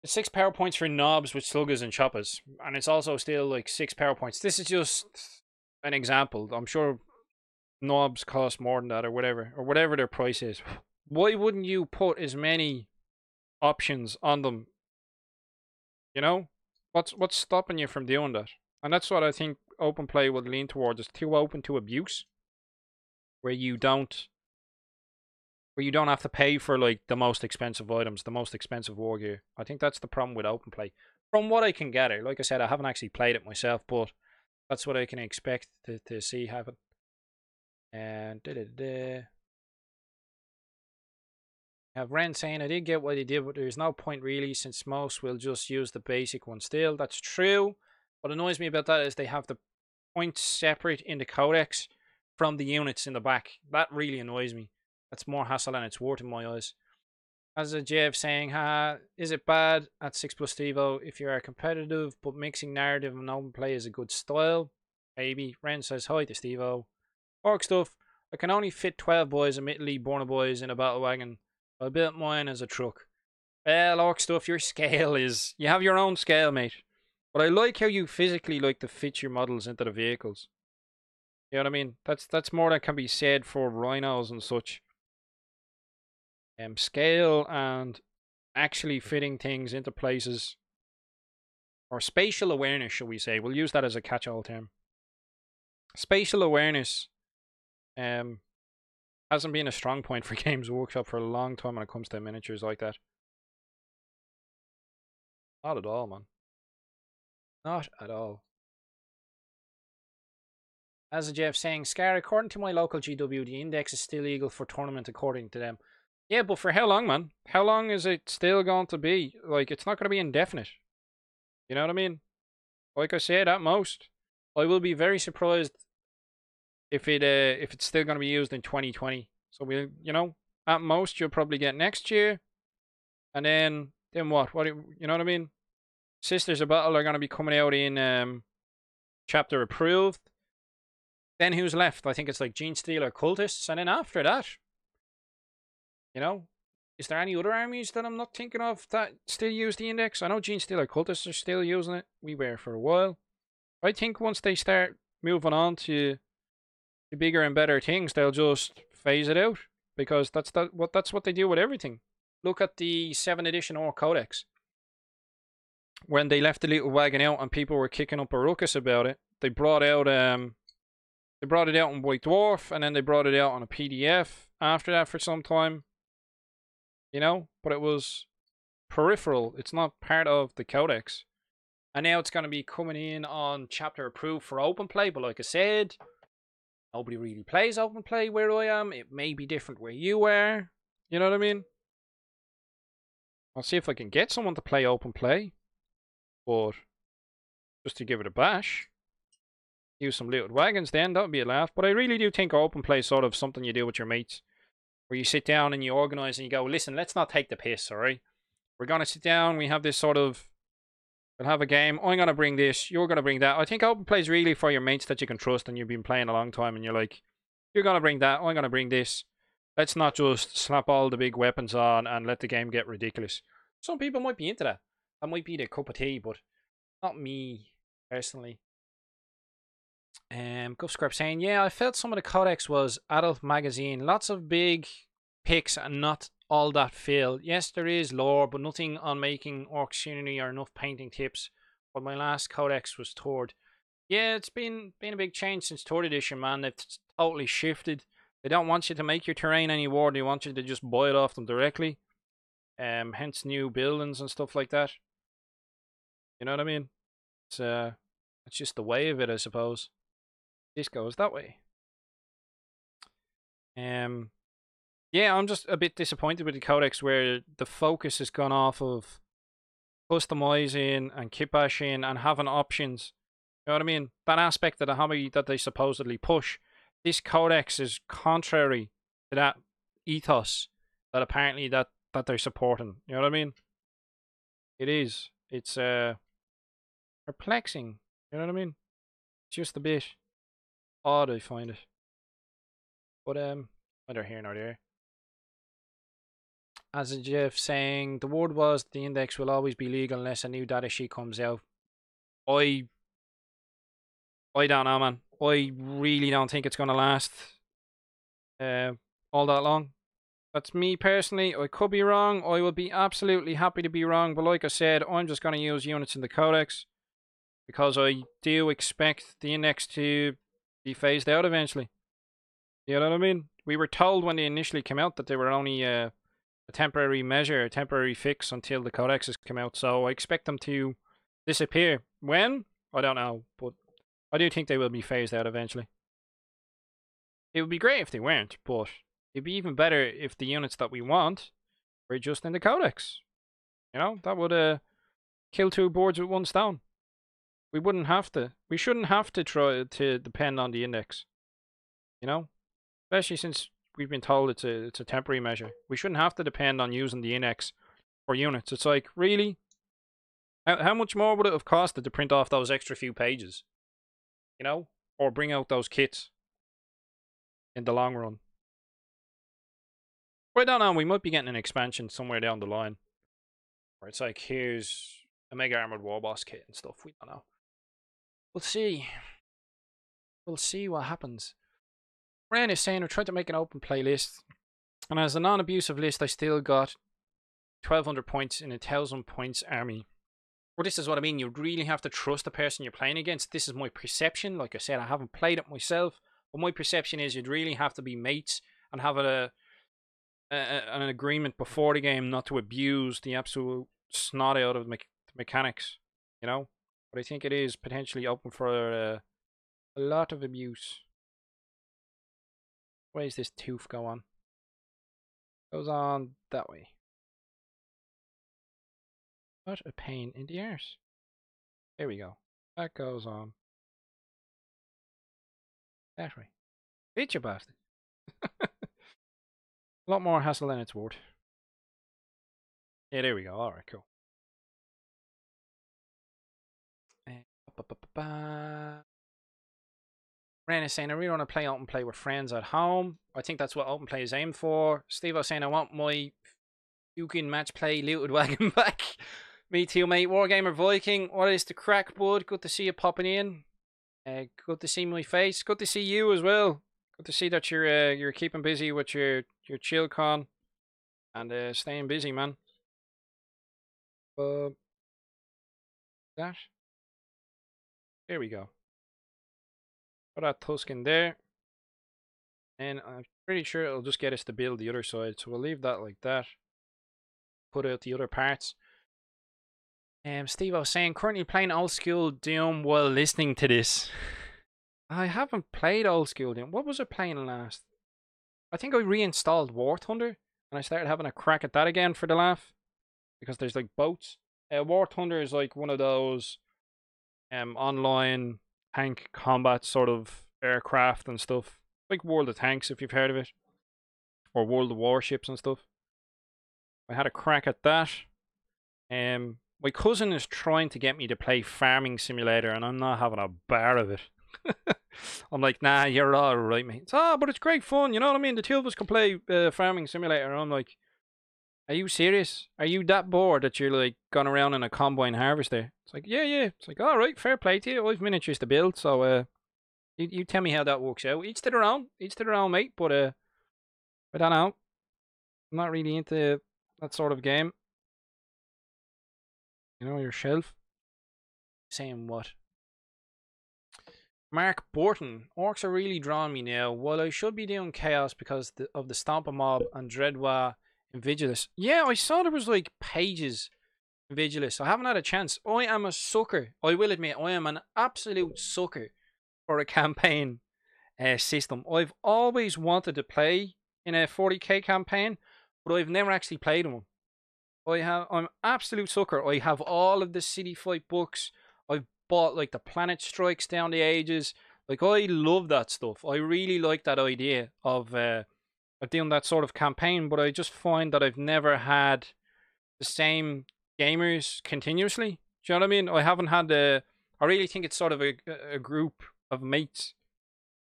Speaker 1: It's 6 power points for knobs with sluggers and choppers. And it's also still like 6 power points. This is just an example. I'm sure knobs cost more than that or whatever their price is. Why wouldn't you put as many options on them? You know? What's stopping you from doing that? And that's what I think open play would lean towards. It's too open to abuse. Where you don't have to pay for like the most expensive items, the most expensive war gear. I think that's the problem with open play. From what I can gather, like I said, I haven't actually played it myself, but that's what I can expect to see happen. And have Ren saying, I did get what he did, but there's no point really, since most will just use the basic one still. That's true. What annoys me about that is they have the points separate in the codex from the units in the back. That really annoys me. That's more hassle than it's worth in my eyes. As a JF saying, is it bad at 6+ Stevo if you are competitive, but mixing narrative and open play is a good style? Maybe. Ren says, hi to Stevo. Orc stuff. I can only fit 12 boys, admittedly born boys, in a battle wagon. I built mine as a truck. Well, orc stuff, your scale is... You have your own scale, mate. But I like how you physically like to fit your models into the vehicles. You know what I mean? That's more that can be said for rhinos and such. Scale and actually fitting things into places or spatial awareness, shall we say. We'll use that as a catch-all term. Spatial awareness hasn't been a strong point for Games Workshop for a long time when it comes to miniatures like that. Not at all, man. Not at all. As a Jeff saying, Scar, according to my local GW, the index is still legal for tournament according to them. Yeah, but for how long, man? How long is it still going to be? Like, it's not going to be indefinite. You know what I mean? Like I said, at most, I will be very surprised if it's still going to be used in 2020. So we, you know, at most you'll probably get next year, and then what? What you know what I mean? Sisters of Battle are going to be coming out in chapter approved. Then who's left? I think it's like Gene Stealer Cultists, and then after that, you know, is there any other armies that I'm not thinking of that still use the index? I know Gene Stealer Cultists are still using it. We were for a while. I think once they start moving on to the bigger and better things, they'll just phase it out, because that's what they do with everything. Look at the 7th edition Orc Codex. When they left the little wagon out and people were kicking up a ruckus about it, they brought out they brought it out in White Dwarf, and then they brought it out on a PDF after that for some time. You know, but it was peripheral. It's not part of the codex. And now it's going to be coming in on chapter approved for open play, but like I said, nobody really plays open play where I am. It may be different where you are. You know what I mean? I'll see if I can get someone to play open play, but just to give it a bash. Use some looted wagons then, that would be a laugh. But I really do think open play is sort of something you do with your mates, where you sit down and you organise and you go, listen, let's not take the piss, alright? We're going to sit down, we have this sort of, we'll have a game, I'm going to bring this, you're going to bring that. I think open play is really for your mates that you can trust and you've been playing a long time and you're like, you're going to bring that, I'm going to bring this. Let's not just slap all the big weapons on and let the game get ridiculous. Some people might be into that. That might be their cup of tea, but not me, personally. Guff Scrap saying, yeah, I felt some of the codex was adult magazine. Lots of big pics and not all that fill. Yes, there is lore, but nothing on making orc scenery or enough painting tips. But my last codex was Tord. Yeah, it's been a big change since 3rd edition, man. It's totally shifted. They don't want you to make your terrain anymore. They want you to just buy it off them directly. Hence new buildings and stuff like that. You know what I mean? It's just the way of it, I suppose. This goes that way. Yeah, I'm just a bit disappointed with the codex where the focus has gone off of customizing and kit bashing and having options. You know what I mean? That aspect of the hobby that they supposedly push. This codex is contrary to that ethos that apparently that they're supporting. You know what I mean? It is. It's perplexing. You know what I mean? It's just a bit odd, I find it. But neither here nor there. As a Jeff saying, the word was the index will always be legal unless a new data sheet comes out. I don't know, man. I really don't think it's going to last all that long. That's me personally. I could be wrong. I will be absolutely happy to be wrong. But like I said, I'm just going to use units in the codex, because I do expect the index to be phased out eventually. You know what I mean? We were told when they initially came out that they were only a temporary measure, a temporary fix until the codexes come out. So I expect them to disappear. When? I don't know. But I do think they will be phased out eventually. It would be great if they weren't, but it'd be even better if the units that we want were just in the codex. You know, that would kill 2 birds with 1 stone. We wouldn't have to. We shouldn't have to try to depend on the index. You know? Especially since we've been told it's a temporary measure. We shouldn't have to depend on using the index for units. It's like, really? How much more would it have costed to print off those extra few pages? You know? Or bring out those kits in the long run. But I don't know, we might be getting an expansion somewhere down the line, where it's like, here's a Mega Armored Warboss kit and stuff. We don't know. We'll see. We'll see what happens. Ren is saying, I tried to make an open playlist, and as a non-abusive list, I still got 1200 points in a 1000 points army. But this is what I mean. You really have to trust the person you're playing against. This is my perception. Like I said, I haven't played it myself, but my perception is you'd really have to be mates and have an agreement before the game not to abuse the absolute snot out of the mechanics. You know, but I think it is potentially open for a lot of abuse. Where does this tooth go on? Goes on that way. What a pain in the arse. There we go. That goes on that way. Bitch, you bastard. A lot more hassle than it's worth. Yeah, there we go. Alright, cool. Ren is saying, I really want to play open play with friends at home. I think that's what open play is aimed for. Steve was saying, I want my Fucking match play looted wagon back. Me too, mate. Wargamer Viking. What is the crack, bud? Good to see you popping in. Good to see my face. Good to see you as well. Good to see that you're keeping busy with your chill con and staying busy, man. That. There we go. Put that tusk in there. And I'm pretty sure it'll just get us to build the other side. So we'll leave that like that. Put out the other parts. Steve, I was saying, currently playing old school Doom while listening to this. I haven't played old school Doom. What was I playing last? I think I reinstalled War Thunder and I started having a crack at that again for the laugh. Because there's like boats. War Thunder is like one of those online tank combat sort of aircraft and stuff. Like World of Tanks, if you've heard of it. Or World of Warships and stuff. I had a crack at that. My cousin is trying to get me to play Farming Simulator, and I'm not having a bar of it. I'm like, nah, you're alright, mate. But it's great fun, you know what I mean? The two of us can play Farming Simulator, and I'm like, are you serious? Are you that bored that you're like gone around in a combine harvester? It's like, yeah. It's like, alright, fair play to you. I've miniatures to build, so you tell me how that works out. Each to their own, mate, but I don't know. I'm not really into that sort of game. You know, your shelf. Saying what? Mark Borton. Orcs are really drawing me now. While I should be doing Chaos because of the Stompa Mob and Dreadwa and Vigilus. Yeah, I saw there was like pages in Vigilus. I haven't had a chance. I am a sucker. I will admit, I am an absolute sucker for a campaign system. I've always wanted to play in a 40k campaign, but I've never actually played one. I'm absolute sucker. I have all of the City Fight books. I've bought like the Planet Strikes down the ages. Like I love that stuff. I really like that idea of doing that sort of campaign, but I just find that I've never had the same gamers continuously. Do you know what I mean? I haven't had I really think it's sort of a group of mates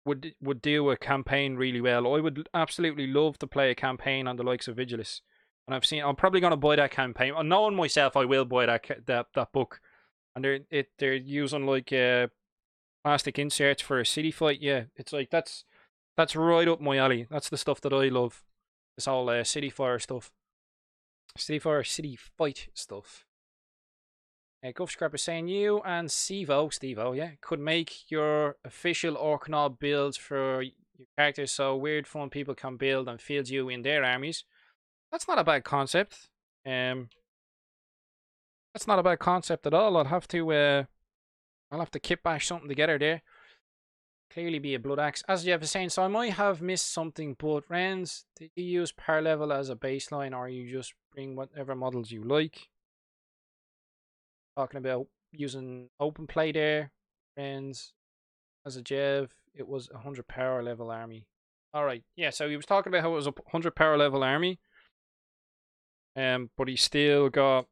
Speaker 1: would do a campaign really well. I would absolutely love to play a campaign on the likes of Vigilus. And I'm probably going to buy that campaign. Knowing myself, I will buy that book. And they're using like plastic inserts for a city fight. Yeah, it's like that's right up my alley. That's the stuff that I love. This whole city fire stuff, city fight stuff. Guff Scrap is saying you and Stevo, yeah, could make your official Orc Knob builds for your characters, so weird fun people can build and field you in their armies. That's not a bad concept. That's not a bad concept at all. I'll have to kit bash something together there. Clearly be a blood axe. As Jeff is saying, so I might have missed something, but Rens, did you use power level as a baseline, or you just bring whatever models you like? Talking about using open play there. Rens, as a Jev, it was 100 power level army. Alright, yeah, so he was talking about how it was a 100 power level army. But he still got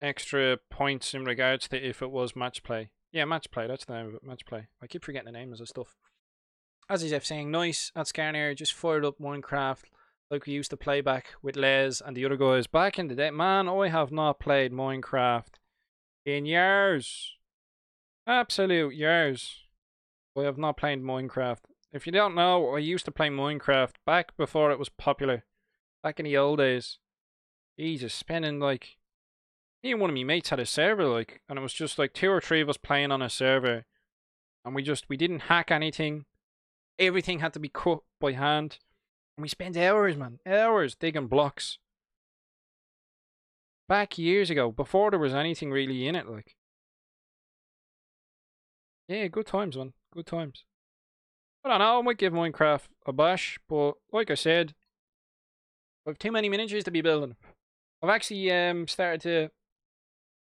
Speaker 1: extra points in regards to if it was match play. Yeah, match play, that's the name of it, match play. I keep forgetting the names of stuff. As he's saying, nice at Skarnir, just fired up Minecraft like we used to play back with Les and the other guys back in the day. Man, I have not played Minecraft in years. Absolute years. I have not played Minecraft. If you don't know, I used to play Minecraft back before it was popular. Back in the old days. Jesus, spending like me and one of my mates had a server, like, and it was just like 2 or 3 of us playing on a server, and we didn't hack anything. Everything had to be cut by hand, and we spent hours, man, hours digging blocks. Back years ago, before there was anything really in it, like. Yeah, good times, man. Good times. I don't know, I might give Minecraft a bash, but like I said, I've too many miniatures to be building. I've actually started to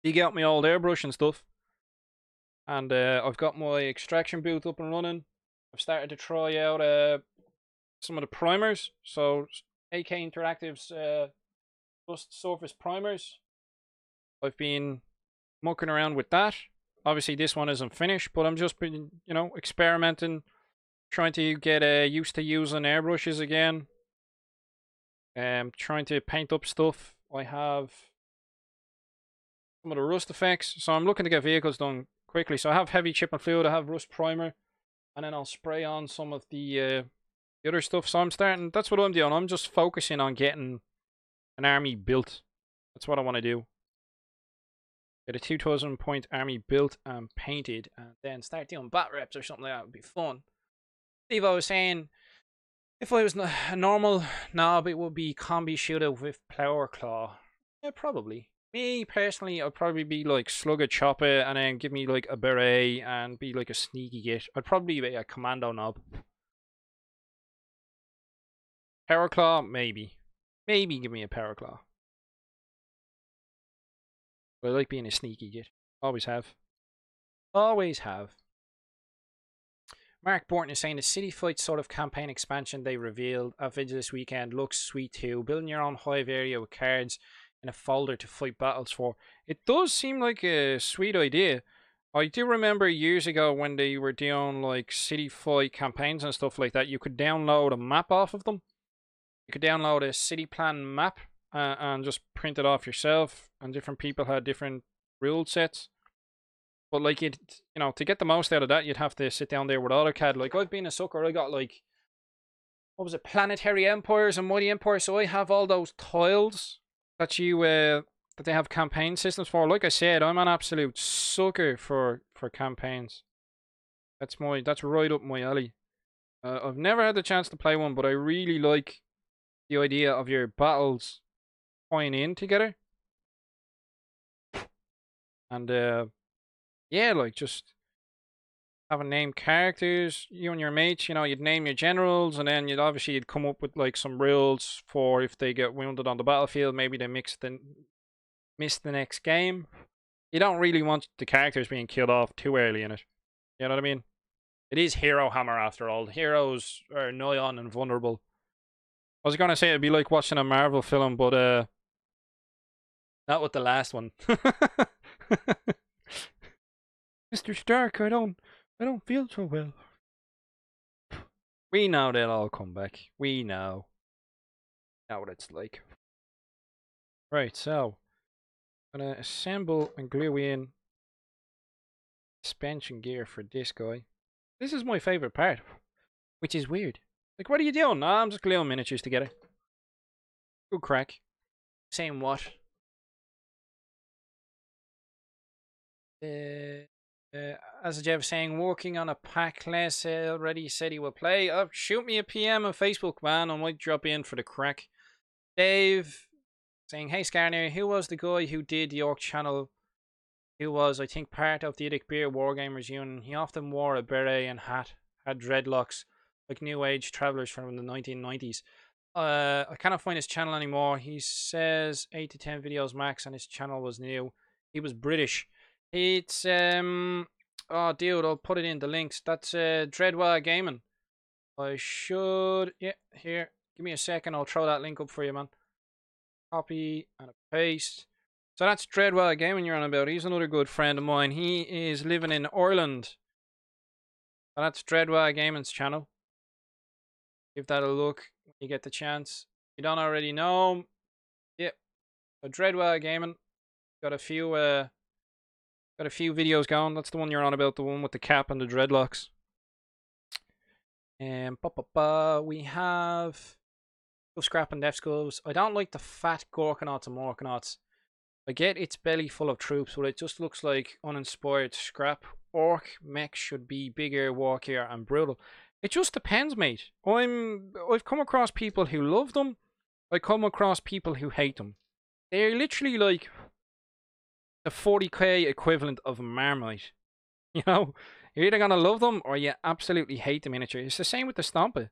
Speaker 1: dig out my old airbrush and stuff. And I've got my extraction booth up and running. I've started to try out some of the primers. So AK Interactive's Dust Surface primers. I've been mucking around with that. Obviously this one isn't finished, but I'm just been, experimenting, trying to get used to using airbrushes again. Trying to paint up stuff. I have some of the rust effects, so I'm looking to get vehicles done quickly. So I have heavy chip and fluid, I have rust primer, and then I'll spray on some of the other stuff. So I'm starting, that's what I'm doing. I'm just focusing on getting an army built. That's what I want to do. Get a 2,000 point army built and painted, and then start doing bat reps or something like that. Would be fun. Steve, I was saying, if I was a normal knob, it would be combi shootout with Plower Claw. Yeah, probably. Me, personally, I'd probably be like Slug a Chop It, and then give me like a beret and be like a sneaky git. I'd probably be a commando knob. Power Claw, maybe. Maybe give me a Power Claw. But I like being a sneaky git. Always have. Always have. Mark Borton is saying the City Fight sort of campaign expansion they revealed at video this weekend looks sweet too. Building your own hive area with cards in a folder to fight battles for. It does seem like a sweet idea. I do remember years ago when they were doing like City Fight campaigns and stuff like that, you could download a map off of them. You could download a city plan map and just print it off yourself, and different people had different rule sets. But like to get the most out of that, you'd have to sit down there with AutoCAD. Like I've been a sucker. I got like, what was it, Planetary Empires and Mighty Empires. So I have all those tiles that that they have campaign systems for. Like I said, I'm an absolute sucker for campaigns. That's right up my alley. I've never had the chance to play one, but I really like the idea of your battles tying in together. And yeah, like just having named characters, you and your mates, you'd name your generals, and then you'd come up with like some rules for if they get wounded on the battlefield, maybe they miss the next game. You don't really want the characters being killed off too early in it. You know what I mean? It is Hero Hammer after all. Heroes are nigh on and vulnerable. I was gonna say it'd be like watching a Marvel film, but not with the last one. Mr. Stark, I don't feel so well. We know they'll all come back. We know. Know what it's like. Right, so I'm gonna assemble and glue in suspension gear for this guy. This is my favorite part, which is weird. Like, what are you doing? Nah, I'm just gluing miniatures together. Good crack. Saying what? As Jeff saying, working on a pack less already said he will play. Shoot me a PM on Facebook, man. I might drop in for the crack. Dave saying, hey Skarnir, who was the guy who did the Orc channel? Who was, I think, part of the Edic Beer Wargamers Union. He often wore a beret and hat, had dreadlocks, like New Age travelers from the 1990s. I cannot find his channel anymore. He says 8 to 10 videos max, and his channel was new. He was British. It's oh dude, I'll put it in the links. That's Dreadwire Gaming. I should, yeah, here. Give me a second, I'll throw that link up for you, man. Copy and a paste. So that's Dreadwire Gaming you're on about. He's another good friend of mine. He is living in Ireland. So that's Dreadwire Gaming's channel. Give that a look when you get the chance. If you don't already know, yeah. So Dreadwire Gaming. Got a few videos going. That's the one you're on about, the one with the cap and the dreadlocks. And we have scrap and death skulls. I don't like the fat Gorkanauts and Morkanauts. I get its belly full of troops, but it just looks like uninspired scrap. Orc mechs should be bigger, walkier, and brutal. It just depends, mate. I've come across people who love them. I come across people who hate them. They're literally like the 40k equivalent of a Marmite. You know, you're either gonna love them or you absolutely hate the miniature. It's the same with the Stomper.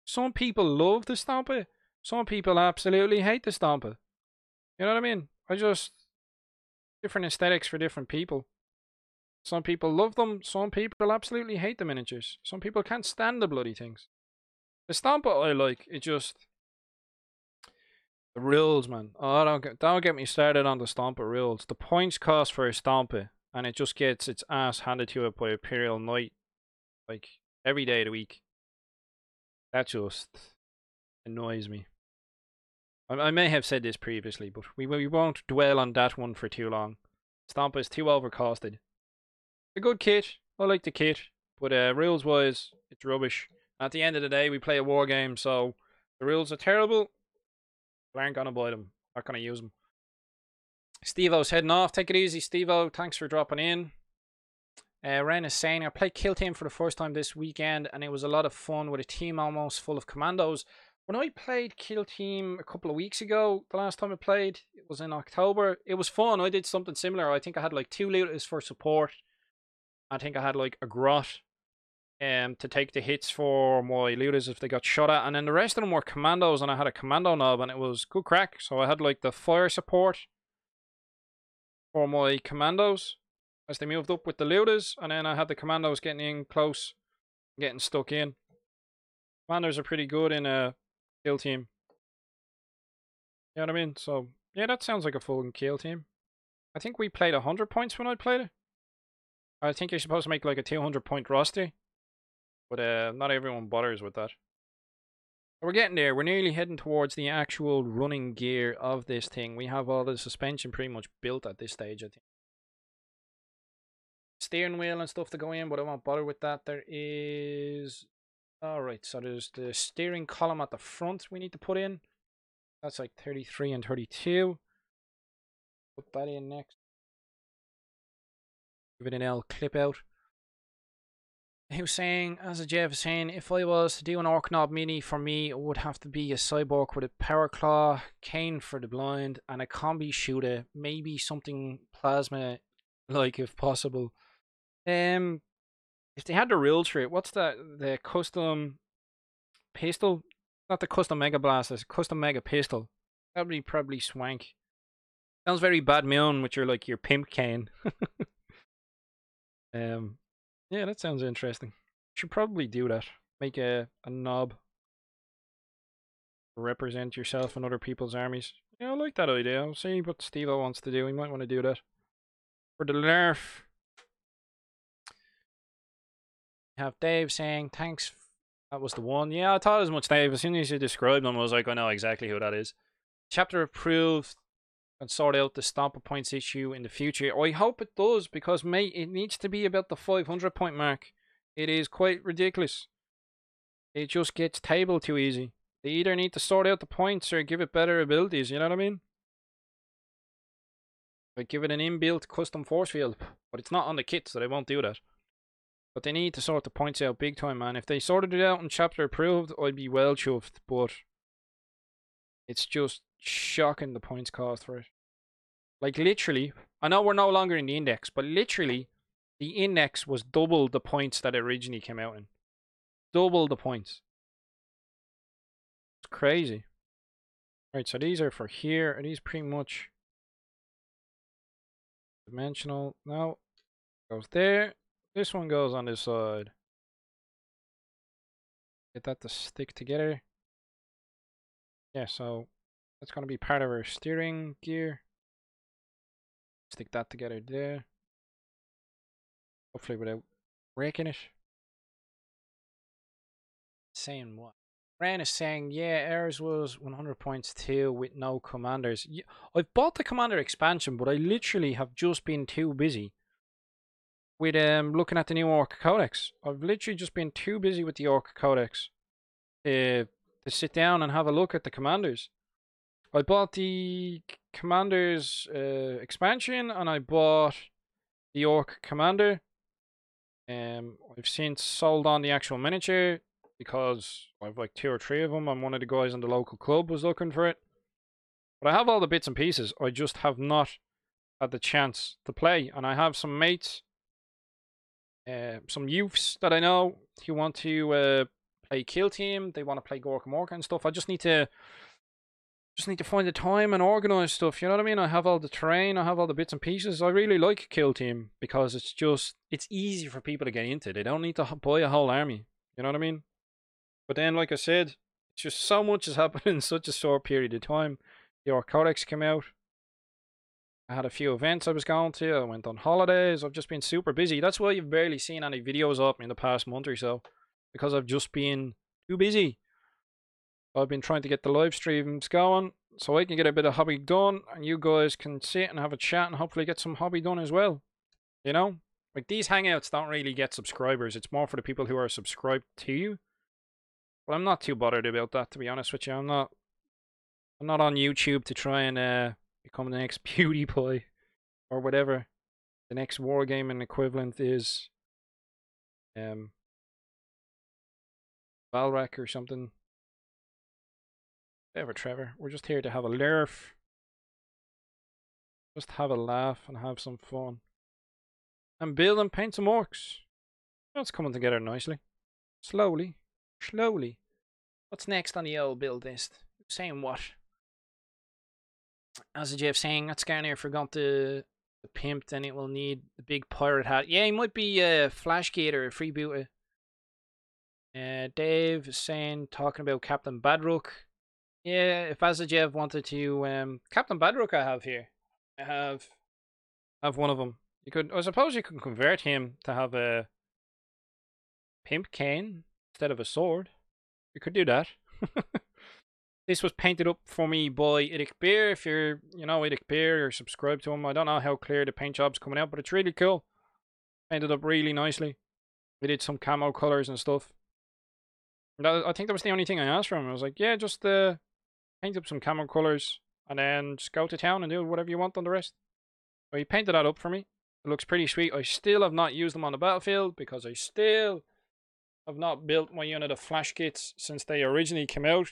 Speaker 1: Some people love the Stomper. Some people absolutely hate the Stomper. You know what I mean? Different aesthetics for different people. Some people love them. Some people absolutely hate the miniatures. Some people can't stand the bloody things. The Stomper I like. It just the rules, man. Oh, don't get me started on the Stomper rules. The points cost for a Stomper, and it just gets its ass handed to it by Imperial Knight, like every day of the week. That just annoys me. I may have said this previously, but we won't dwell on that one for too long. Stomper is too overcosted. It's a good kit. I like the kit, but rules wise, it's rubbish. At the end of the day, we play a war game, so the rules are terrible. We aren't gonna buy them. Not gonna use them. Steve-O's heading off. Take it easy, Steve-O. Thanks for dropping in. Ren is saying, I played Kill Team for the first time this weekend, and it was a lot of fun with a team almost full of commandos. When I played Kill Team a couple of weeks ago, the last time I played, it was in October. It was fun. I did something similar. I think I had like 2 looters for support. I think I had like a grot to take the hits for my looters if they got shot at. And then the rest of them were commandos, and I had a commando knob, and it was good crack. So I had like the fire support for my commandos as they moved up with the looters, and then I had the commandos getting in close, getting stuck in. Commanders are pretty good in a kill team. You know what I mean? So, yeah, that sounds like a full kill team. I think we played 100 points when I played it. I think you're supposed to make like a 200 point roster, but not everyone bothers with that. We're getting there. We're nearly heading towards the actual running gear of this thing. We have all the suspension pretty much built at this stage, I think. Steering wheel and stuff to go in, but I won't bother with that. There is... Alright, so there's the steering column at the front we need to put in. That's like 33 and 32. Put that in next. Give it an L clip out. He was saying, as a Jeff was saying, if I was to do an Orc Knob Mini, for me, it would have to be a Cyborg with a Power Claw, Cane for the blind, and a combi shooter. Maybe something plasma-like if possible. If they had the rules for it, what's that? The custom pistol? Not the custom Mega Blast, it's a custom Mega Pistol. That would be probably swank. Sounds very Bad Moon with your pimp cane. Yeah, that sounds interesting. Should probably do that. Make a knob. Represent yourself in other people's armies. Yeah, I like that idea. I'll see what Steve-O wants to do. He might want to do that. For the nerf. We have Dave saying, thanks. That was the one. Yeah, I thought as much, Dave. As soon as you described them, I was like, I know exactly who that is. Chapter approved. And sort out the Stomper points issue in the future. I hope it does, because mate, it needs to be about the 500 point mark. It is quite ridiculous. It just gets tabled too easy. They either need to sort out the points or give it better abilities, you know what I mean? Like give it an inbuilt custom force field, but it's not on the kit, so they won't do that. But they need to sort the points out big time, man. If they sorted it out in chapter approved, I'd be well chuffed, but it's just shocking the points cost for it. Like literally, I know we're no longer in the index, but literally the index was double the points that it originally came out in. Double the points. It's crazy. Right, so these are for here. Are these pretty much dimensional? No. Goes there. This one goes on this side. Get that to stick together. Yeah, so that's going to be part of our steering gear. Stick that together there. Hopefully without breaking it. Saying what? Ren is saying, yeah, ours was 100 points too with no commanders. Yeah, I've bought the commander expansion, but I literally have just been too busy with looking at the new Orc Codex. I've literally just been too busy with the Orc Codex to sit down and have a look at the commanders. I bought the Commander's expansion, and I bought the Orc Commander. I've since sold on the actual miniature because I've like 2 or 3 of them, and one of the guys in the local club was looking for it. But I have all the bits and pieces. I just have not had the chance to play, and I have some mates, some youths that I know who want to play Kill Team. They want to play Gork and Morka and stuff. I just need to find the time and organize stuff. You know what I mean? I have all the terrain. I have all the bits and pieces. I really like Kill Team because it's easy for people to get into. They don't need to buy a whole army. You know what I mean? But then, like I said, it's just so much has happened in such a short period of time. The Orc Codex came out. I had a few events I was going to. I went on holidays. I've just been super busy. That's why you've barely seen any videos up in the past month or so. Because I've just been too busy. I've been trying to get the live streams going so I can get a bit of hobby done, and you guys can sit and have a chat and hopefully get some hobby done as well. You know? Like, these hangouts don't really get subscribers. It's more for the people who are subscribed to you. But I'm not too bothered about that, to be honest with you. I'm not on YouTube to try and become the next PewDiePie or whatever the next wargaming equivalent is. Valrak or something. Whatever, Trevor. We're just here to have a lerf. Just have a laugh and have some fun. And build and paint some orcs. That's coming together nicely. Slowly. Slowly. What's next on the old build list? Saying what? As the Jeff saying that Skarnir forgot the pimp, then it will need the big pirate hat. Yeah, he might be a Flashgate or a freebooter. Dave is saying, talking about Captain Badrook. Yeah, if Azajev wanted to, Captain Badrook I have here. I have one of them. You could, I suppose you can convert him to have a pimp cane instead of a sword. You could do that. This was painted up for me by Idic Beer. If you're, Idic Beer, you're subscribed to him. I don't know how clear the paint job's coming out, but it's really cool. Painted up really nicely. We did some camo colors and stuff. I think that was the only thing I asked from him. I was like, yeah, just paint up some camo colors and then just go to town and do whatever you want on the rest. So he painted that up for me. It looks pretty sweet. I still have not used them on the battlefield because I still have not built my unit of flash kits since they originally came out.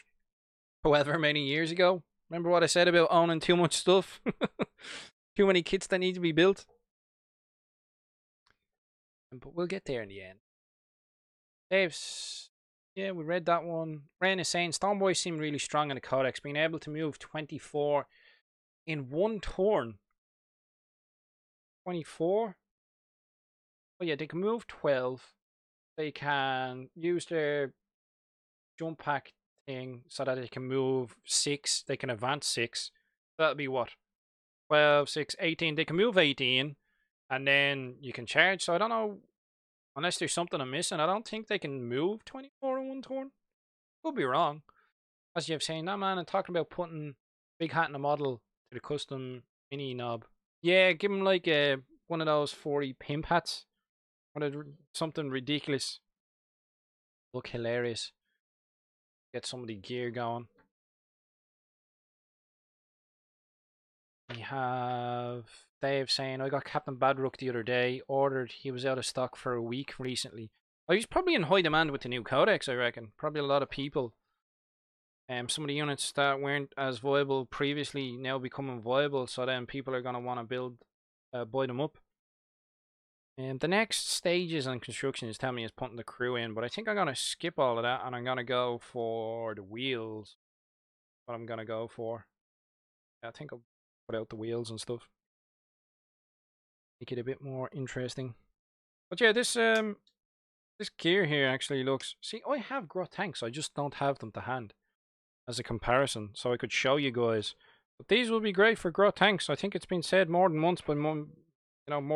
Speaker 1: However many years ago. Remember what I said about owning too much stuff? Too many kits that need to be built. But we'll get there in the end. Dave's... Yeah, we read that one. Ren is saying, Stoneboy seemed really strong in the Codex, being able to move 24 in one turn. 24? Oh yeah, they can move 12. They can use their jump pack thing so that they can move 6. They can advance 6. That'll be what? 12, 6, 18. They can move 18. And then you can charge. So I don't know. Unless there's something I'm missing, I don't think they can move 24 in one turn. Could be wrong. As you've saying, that man, and talking about putting Big Hat in the model to the custom mini knob. Yeah, give him like one of those 40 pimp hats. Something ridiculous. Look hilarious. Get some of the gear going. We have Dave saying, I got Captain Badrook the other day. Ordered. He was out of stock for a week recently. Oh, he's probably in high demand with the new codex, I reckon. Probably a lot of people. Some of the units that weren't as viable previously now becoming viable. So then people are going to want to buy them up. The next stages on construction is telling me is putting the crew in. But I think I'm going to skip all of that. And I'm going to go for the wheels. What I'm going to go for. I think I'll put out the wheels and stuff. Make it a bit more interesting. But yeah, this gear here actually looks... See, I have Grot tanks. I just don't have them to hand as a comparison. So I could show you guys. But these will be great for Grot tanks. I think it's been said more than once by more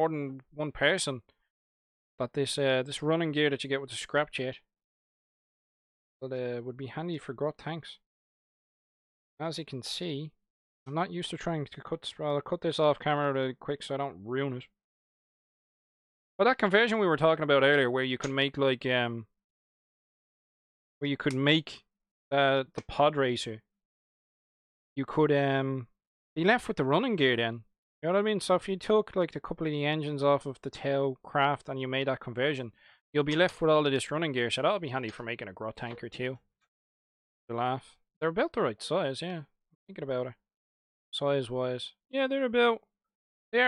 Speaker 1: than one person that this running gear that you get with the scrap jet would be handy for Grot tanks. As you can see, I'm not used to trying to cut this off camera really quick so I don't ruin it. But that conversion we were talking about earlier, where you can make like where you could make the pod racer you could be left with the running gear then. You know what I mean? So if you took like a couple of the engines off of the tail craft and you made that conversion, you'll be left with all of this running gear. So that'll be handy for making a grot tanker too. To laugh. They're about the right size, yeah. Thinking about it. Size wise. Yeah, they are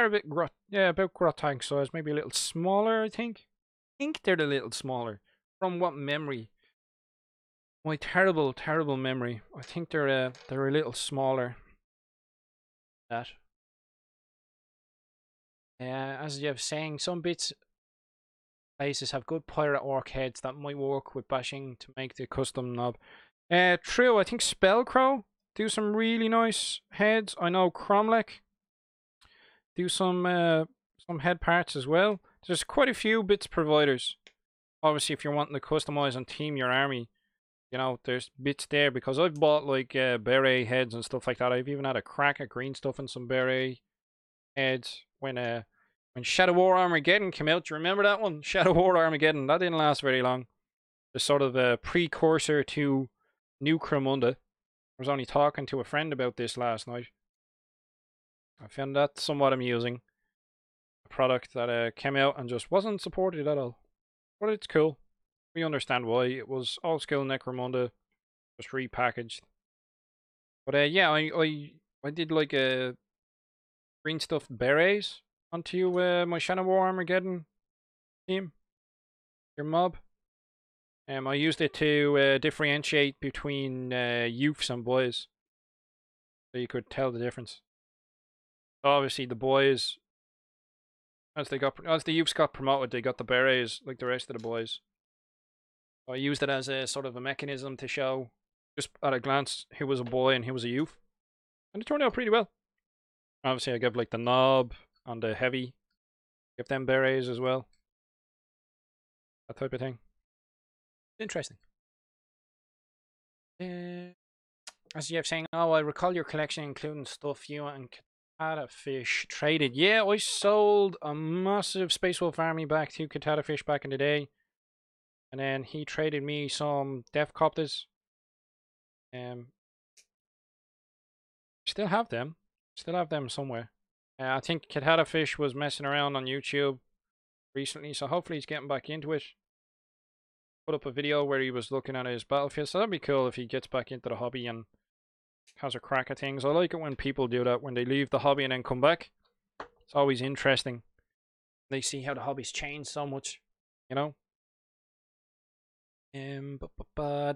Speaker 1: a bit grot, yeah, about grot tank size, maybe a little smaller, I think. I think they're a little smaller. From what memory? My terrible, terrible memory. I think they're a little smaller. That. As you were saying, some bits places have good pirate orc heads that might work with bashing to make the custom knob. True, I think Spellcrow do some really nice heads. I know Cromlech do some head parts as well. There's quite a few bits providers. Obviously, if you're wanting to customize and team your army, you know, there's bits there because I've bought like beret heads and stuff like that. I've even had a crack at green stuff and some beret heads when Shadow War Armageddon came out. Do you remember that one? Shadow War Armageddon. That didn't last very long. The sort of a precursor to Necromunda. I was only talking to a friend about this last night. I found that somewhat amusing. A product that came out and just wasn't supported at all. But it's cool. We understand why. It was old school Necromunda, just repackaged. But yeah, I did like a green stuffed berets onto my Shadow War Armageddon team. Your mob. I used it to differentiate between youths and boys, so you could tell the difference. Obviously, the boys, as the youths got promoted, they got the berets like the rest of the boys. So I used it as a sort of a mechanism to show, just at a glance, who was a boy and who was a youth, and it turned out pretty well. Obviously, I give like the knob and the heavy, give them berets as well. That type of thing. Interesting. As you have saying, oh, I recall your collection including stuff you and Katata Fish traded. Yeah, I sold a massive Space Wolf army back to Katata Fish back in the day. And then he traded me some Deathcopters. Still have them. Still have them somewhere. I think Katata Fish was messing around on YouTube recently, so hopefully he's getting back into it. Put up a video where he was looking at his battlefield, so that'd be cool if he gets back into the hobby and has a crack at things. I like it when people do that, when they leave the hobby and then come back. It's always interesting. They see how the hobby's changed so much, you know?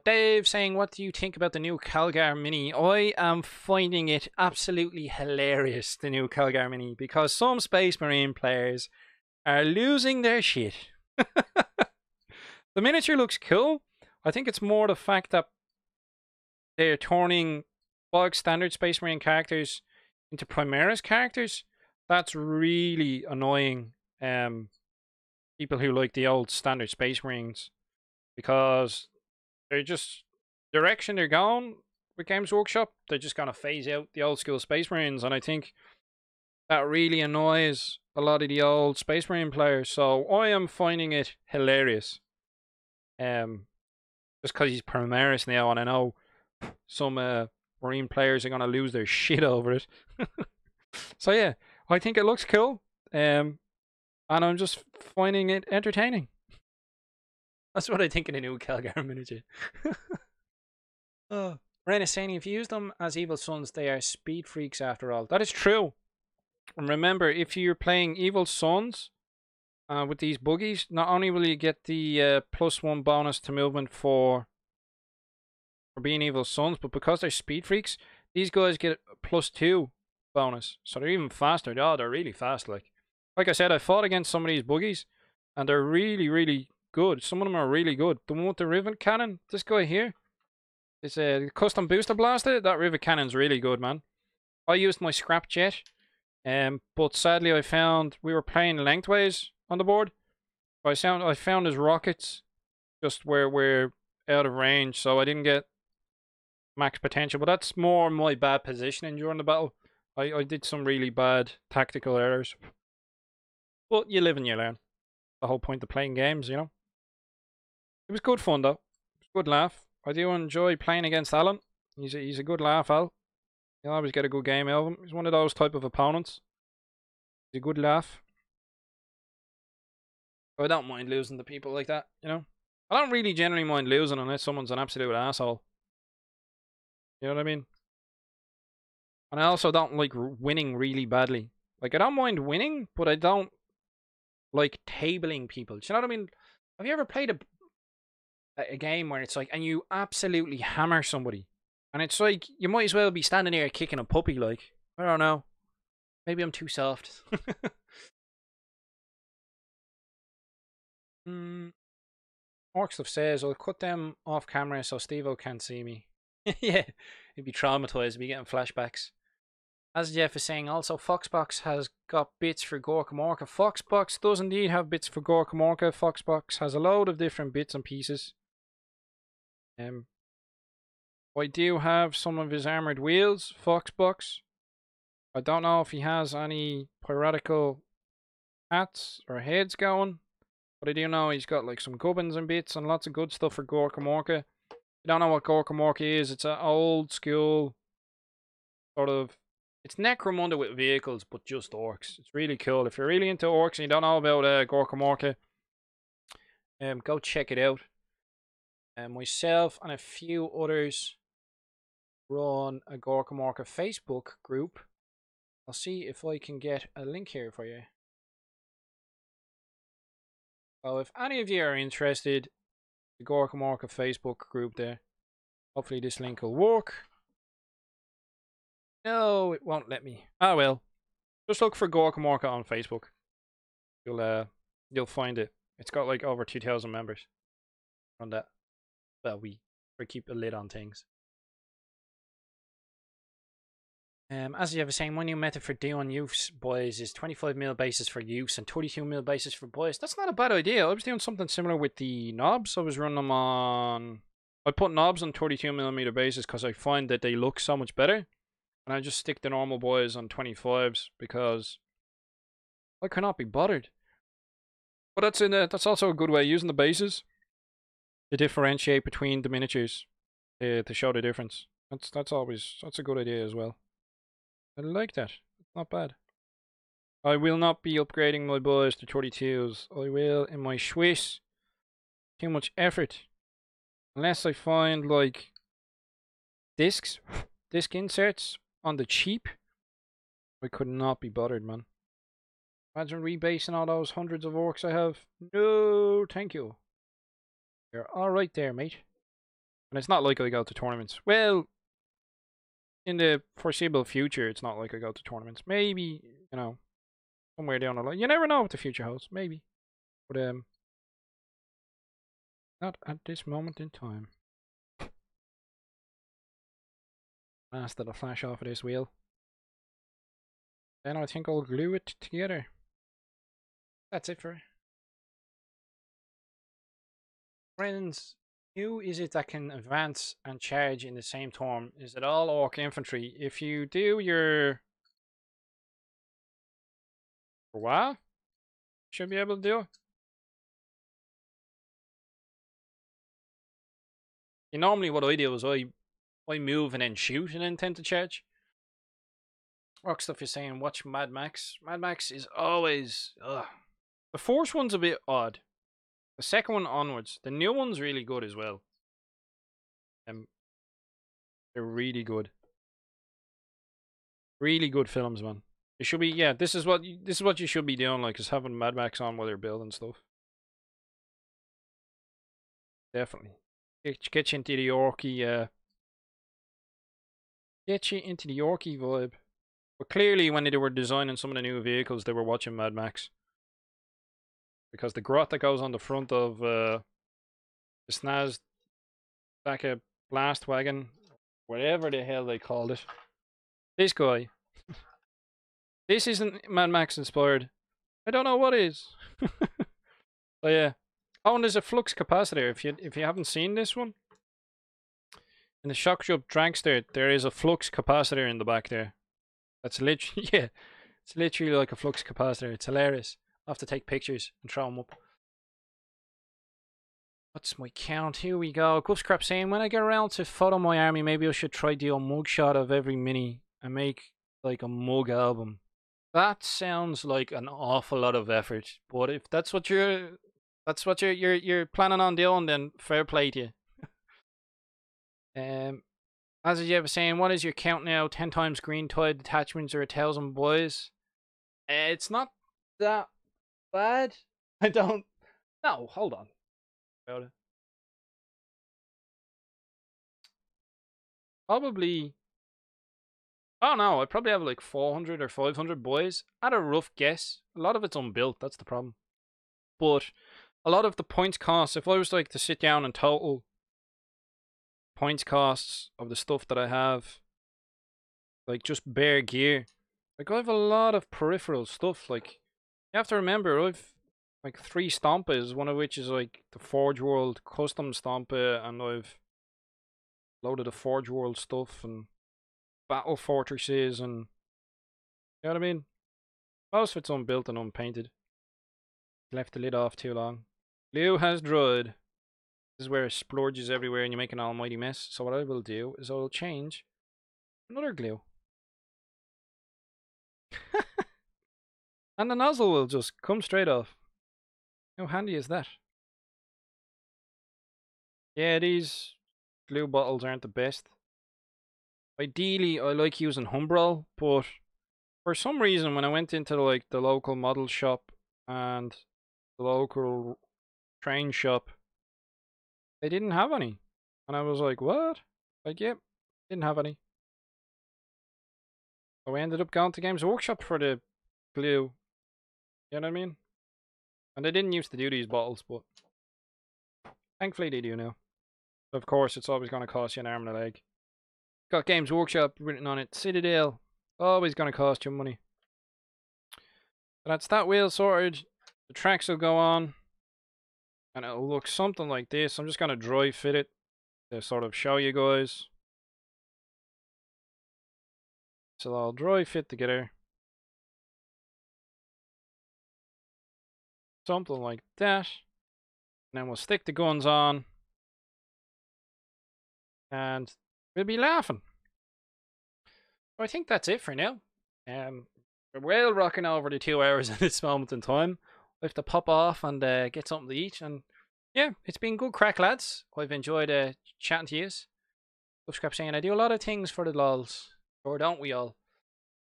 Speaker 1: Dave saying, what do you think about the new Calgar Mini? I am finding it absolutely hilarious, the new Calgar Mini, because some Space Marine players are losing their shit. The miniature looks cool. I think it's more the fact that they're turning bog standard Space Marine characters into Primaris characters. That's really annoying people who like the old standard Space Marines, because they're just direction they're going with Games Workshop. They're just gonna phase out the old school Space Marines, and I think that really annoys a lot of the old Space Marine players. So I am finding it hilarious. Just because he's Primaris now, and I know some Marine players are gonna lose their shit over it. So yeah, I think it looks cool. And I'm just finding it entertaining. That's what I think of the new Calgar miniature. Oh. Ren is saying, if you use them as Evil Sons, they are speed freaks after all. That is true. And remember, if you're playing Evil Sons with these buggies, not only will you get the +1 bonus to movement for being Evil Sons, but because they're speed freaks, these guys get a +2 bonus. So they're even faster. Oh, they're really fast. Like I said, I fought against some of these buggies, and they're really, really good. Some of them are really good. The one with the rivet cannon, this guy here, it's a custom booster blaster. That rivet cannon's really good, man. I used my scrap jet, but sadly I found we were playing lengthways on the board. I found his rockets just where we're out of range, so I didn't get max potential. But that's more my bad positioning during the battle. I did some really bad tactical errors. But you live and you learn. The whole point of playing games, you know. It was good fun though. It was a good laugh. I do enjoy playing against Alan. He's a good laugh, Al. You always get a good game out of him. He's one of those type of opponents. He's a good laugh. I don't mind losing to people like that, you know? I don't really generally mind losing unless someone's an absolute asshole. You know what I mean? And I also don't like winning really badly. Like, I don't mind winning, but I don't like tabling people. Do you know what I mean? Have you ever played a game where it's like, and you absolutely hammer somebody? And it's like, you might as well be standing there kicking a puppy, like. I don't know. Maybe I'm too soft. Orc stuff says, I'll cut them off camera so Steve-O can't see me. Yeah, he'd be traumatized, he'd be getting flashbacks. As Jeff is saying, also Foxbox has got bits for Gorka Morka. Foxbox does indeed have bits for Gorka Morka. Foxbox has a load of different bits and pieces. I do have some of his armored wheels, Foxbox. I don't know if he has any piratical hats or heads going. But I do know he's got like some gubbins and bits and lots of good stuff for Gorka Morka. If you don't know what Gorka Morka is, it's an old school sort of... It's Necromunda with vehicles, but just orcs. It's really cool. If you're really into orcs and you don't know about Gorka Morka, go check it out. Myself and a few others run a Gorka Morka Facebook group. I'll see if I can get a link here for you. So if any of you are interested, the Gorka Morka Facebook group there. Hopefully this link will work. No, it won't let me. Ah well. Just look for Gorka Morka on Facebook. You'll find it. It's got like over 2,000 members on that. Well, we keep a lid on things. As you were saying, one new method for doing use boys is 25mm bases for use and 32mm bases for boys. That's not a bad idea. I was doing something similar with the knobs. I was running them on... I put knobs on 32mm bases because I find that they look so much better. And I just stick the normal boys on 25s because I cannot be bothered. But that's also a good way, using the bases to differentiate between the miniatures to show the difference. That's a good idea as well. I like that. It's not bad. I will not be upgrading my boys to 32s. I will in my Swiss. Too much effort. Unless I find like disc inserts on the cheap. I could not be bothered, man. Imagine rebasing all those hundreds of orcs I have. No, thank you. You're alright there, mate. And it's not like I go to tournaments. Well, in the foreseeable future, it's not like I go to tournaments. Maybe, you know, somewhere down the line. You never know what the future holds. Maybe. But, not at this moment in time. Last little flash off of this wheel. Then I think I'll glue it together. That's it for it. Friends, who is it that can advance and charge in the same turn? Is it all orc infantry? If you do your... For a while, should be able to do it. Normally what I do is I move and then shoot and then tend to charge. Rock stuff is saying watch Mad Max. Mad Max is always... The first one's a bit odd. The second one onwards. The new one's really good as well. They're really good. Really good films, man. It should be, yeah, this is what you should be doing, like, is having Mad Max on while you're building stuff. Definitely. Get you into the Yorkie, get you into the Yorkie vibe. But clearly when they were designing some of the new vehicles, they were watching Mad Max. Because the grot that goes on the front of the Snaz like a blast wagon, whatever the hell they called it. This guy. This isn't Mad Max inspired. I don't know what is. But yeah. Oh, and there's a flux capacitor. If you haven't seen this one, in the Shock Shop Dragster, there is a flux capacitor in the back there. That's literally, yeah, it's literally like a flux capacitor. It's hilarious. I'll have to take pictures and throw them up. What's my count? Here we go. Ghost Crap saying, when I get around to photo my army, maybe I should try do a mugshot of every mini and make like a mug album. That sounds like an awful lot of effort. But if that's what you're planning on doing, then fair play to you. As you were saying, what is your count now? 10 times green tide detachments or 1,000 boys? It's not that bad. I don't. No, hold on. About it. Probably. Oh no, I probably have like 400 or 500 boys. At a rough guess. A lot of it's unbuilt. That's the problem. But a lot of the points costs, if I was like to sit down and total points costs of the stuff that I have, like just bare gear, like I have a lot of peripheral stuff. Like you have to remember, I've like 3 Stompas, one of which is like the Forge World custom Stompa, and I've loaded the Forge World stuff and Battle Fortresses, and you know what I mean? Most of it's unbuilt and unpainted. Left the lid off too long. Glue has dried. This is where it splurges everywhere and you make an almighty mess. So what I will do is I will change another glue. And the nozzle will just come straight off. How handy is that? Yeah, these glue bottles aren't the best. Ideally, I like using Humbrol, but for some reason when I went into like the local model shop and the local train shop, they didn't have any. And I was like, what? Like, yep, didn't have any. So I ended up going to Games Workshop for the glue. You know what I mean? And they didn't used to do these bottles, but thankfully they do now. Of course, it's always going to cost you an arm and a leg. Got Games Workshop written on it. Citadel. Always going to cost you money. But that's that wheel sorted. The tracks will go on. And it'll look something like this. I'm just going to dry fit it to sort of show you guys. So I'll dry fit together. Something like that. And then we'll stick the guns on. And we'll be laughing. I think that's it for now. We're well rocking over the 2 hours at this moment in time. I have to pop off and get something to eat. And yeah, it's been good crack, lads. I've enjoyed chatting to you. Scrap saying I do a lot of things for the lols. Or don't we all?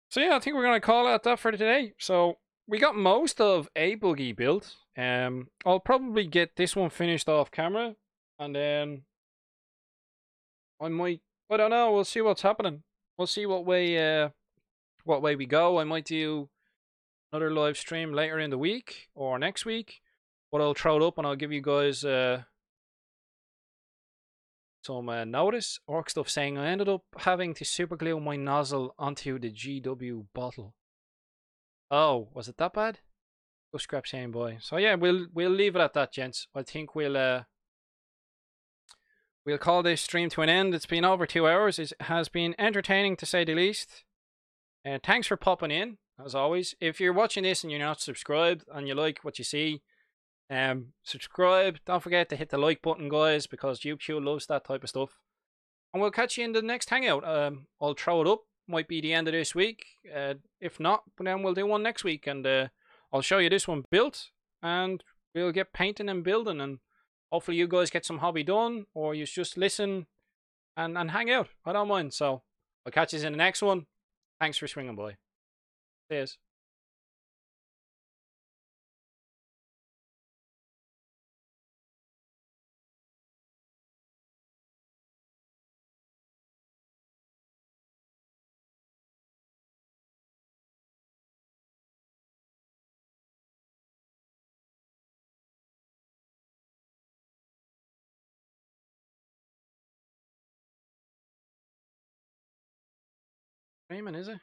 Speaker 1: So yeah, I think we're going to call it that for today. So we got most of a buggy built. I'll probably get this one finished off camera. And then I don't know, we'll see what's happening. We'll see what way we go. I might do another live stream later in the week or next week, but I'll throw it up and I'll give you guys some notice. Orc stuff saying I ended up having to super glue my nozzle onto the GW bottle. Oh, was it that bad? Go scrap saying boy. So yeah, we'll leave it at that, gents. I think we'll call this stream to an end. It's been over 2 hours. It has been entertaining to say the least. Thanks for popping in, as always. If you're watching this and you're not subscribed and you like what you see, subscribe. Don't forget to hit the like button, guys, because YouTube loves that type of stuff. And we'll catch you in the next hangout. I'll throw it up. Might be the end of this week. If not, then we'll do one next week. And I'll show you this one built. And we'll get painting and building. And hopefully you guys get some hobby done. Or you just listen and hang out. I don't mind. So I'll catch you in the next one. Thanks for swinging by. Cheers. Raymond, is it?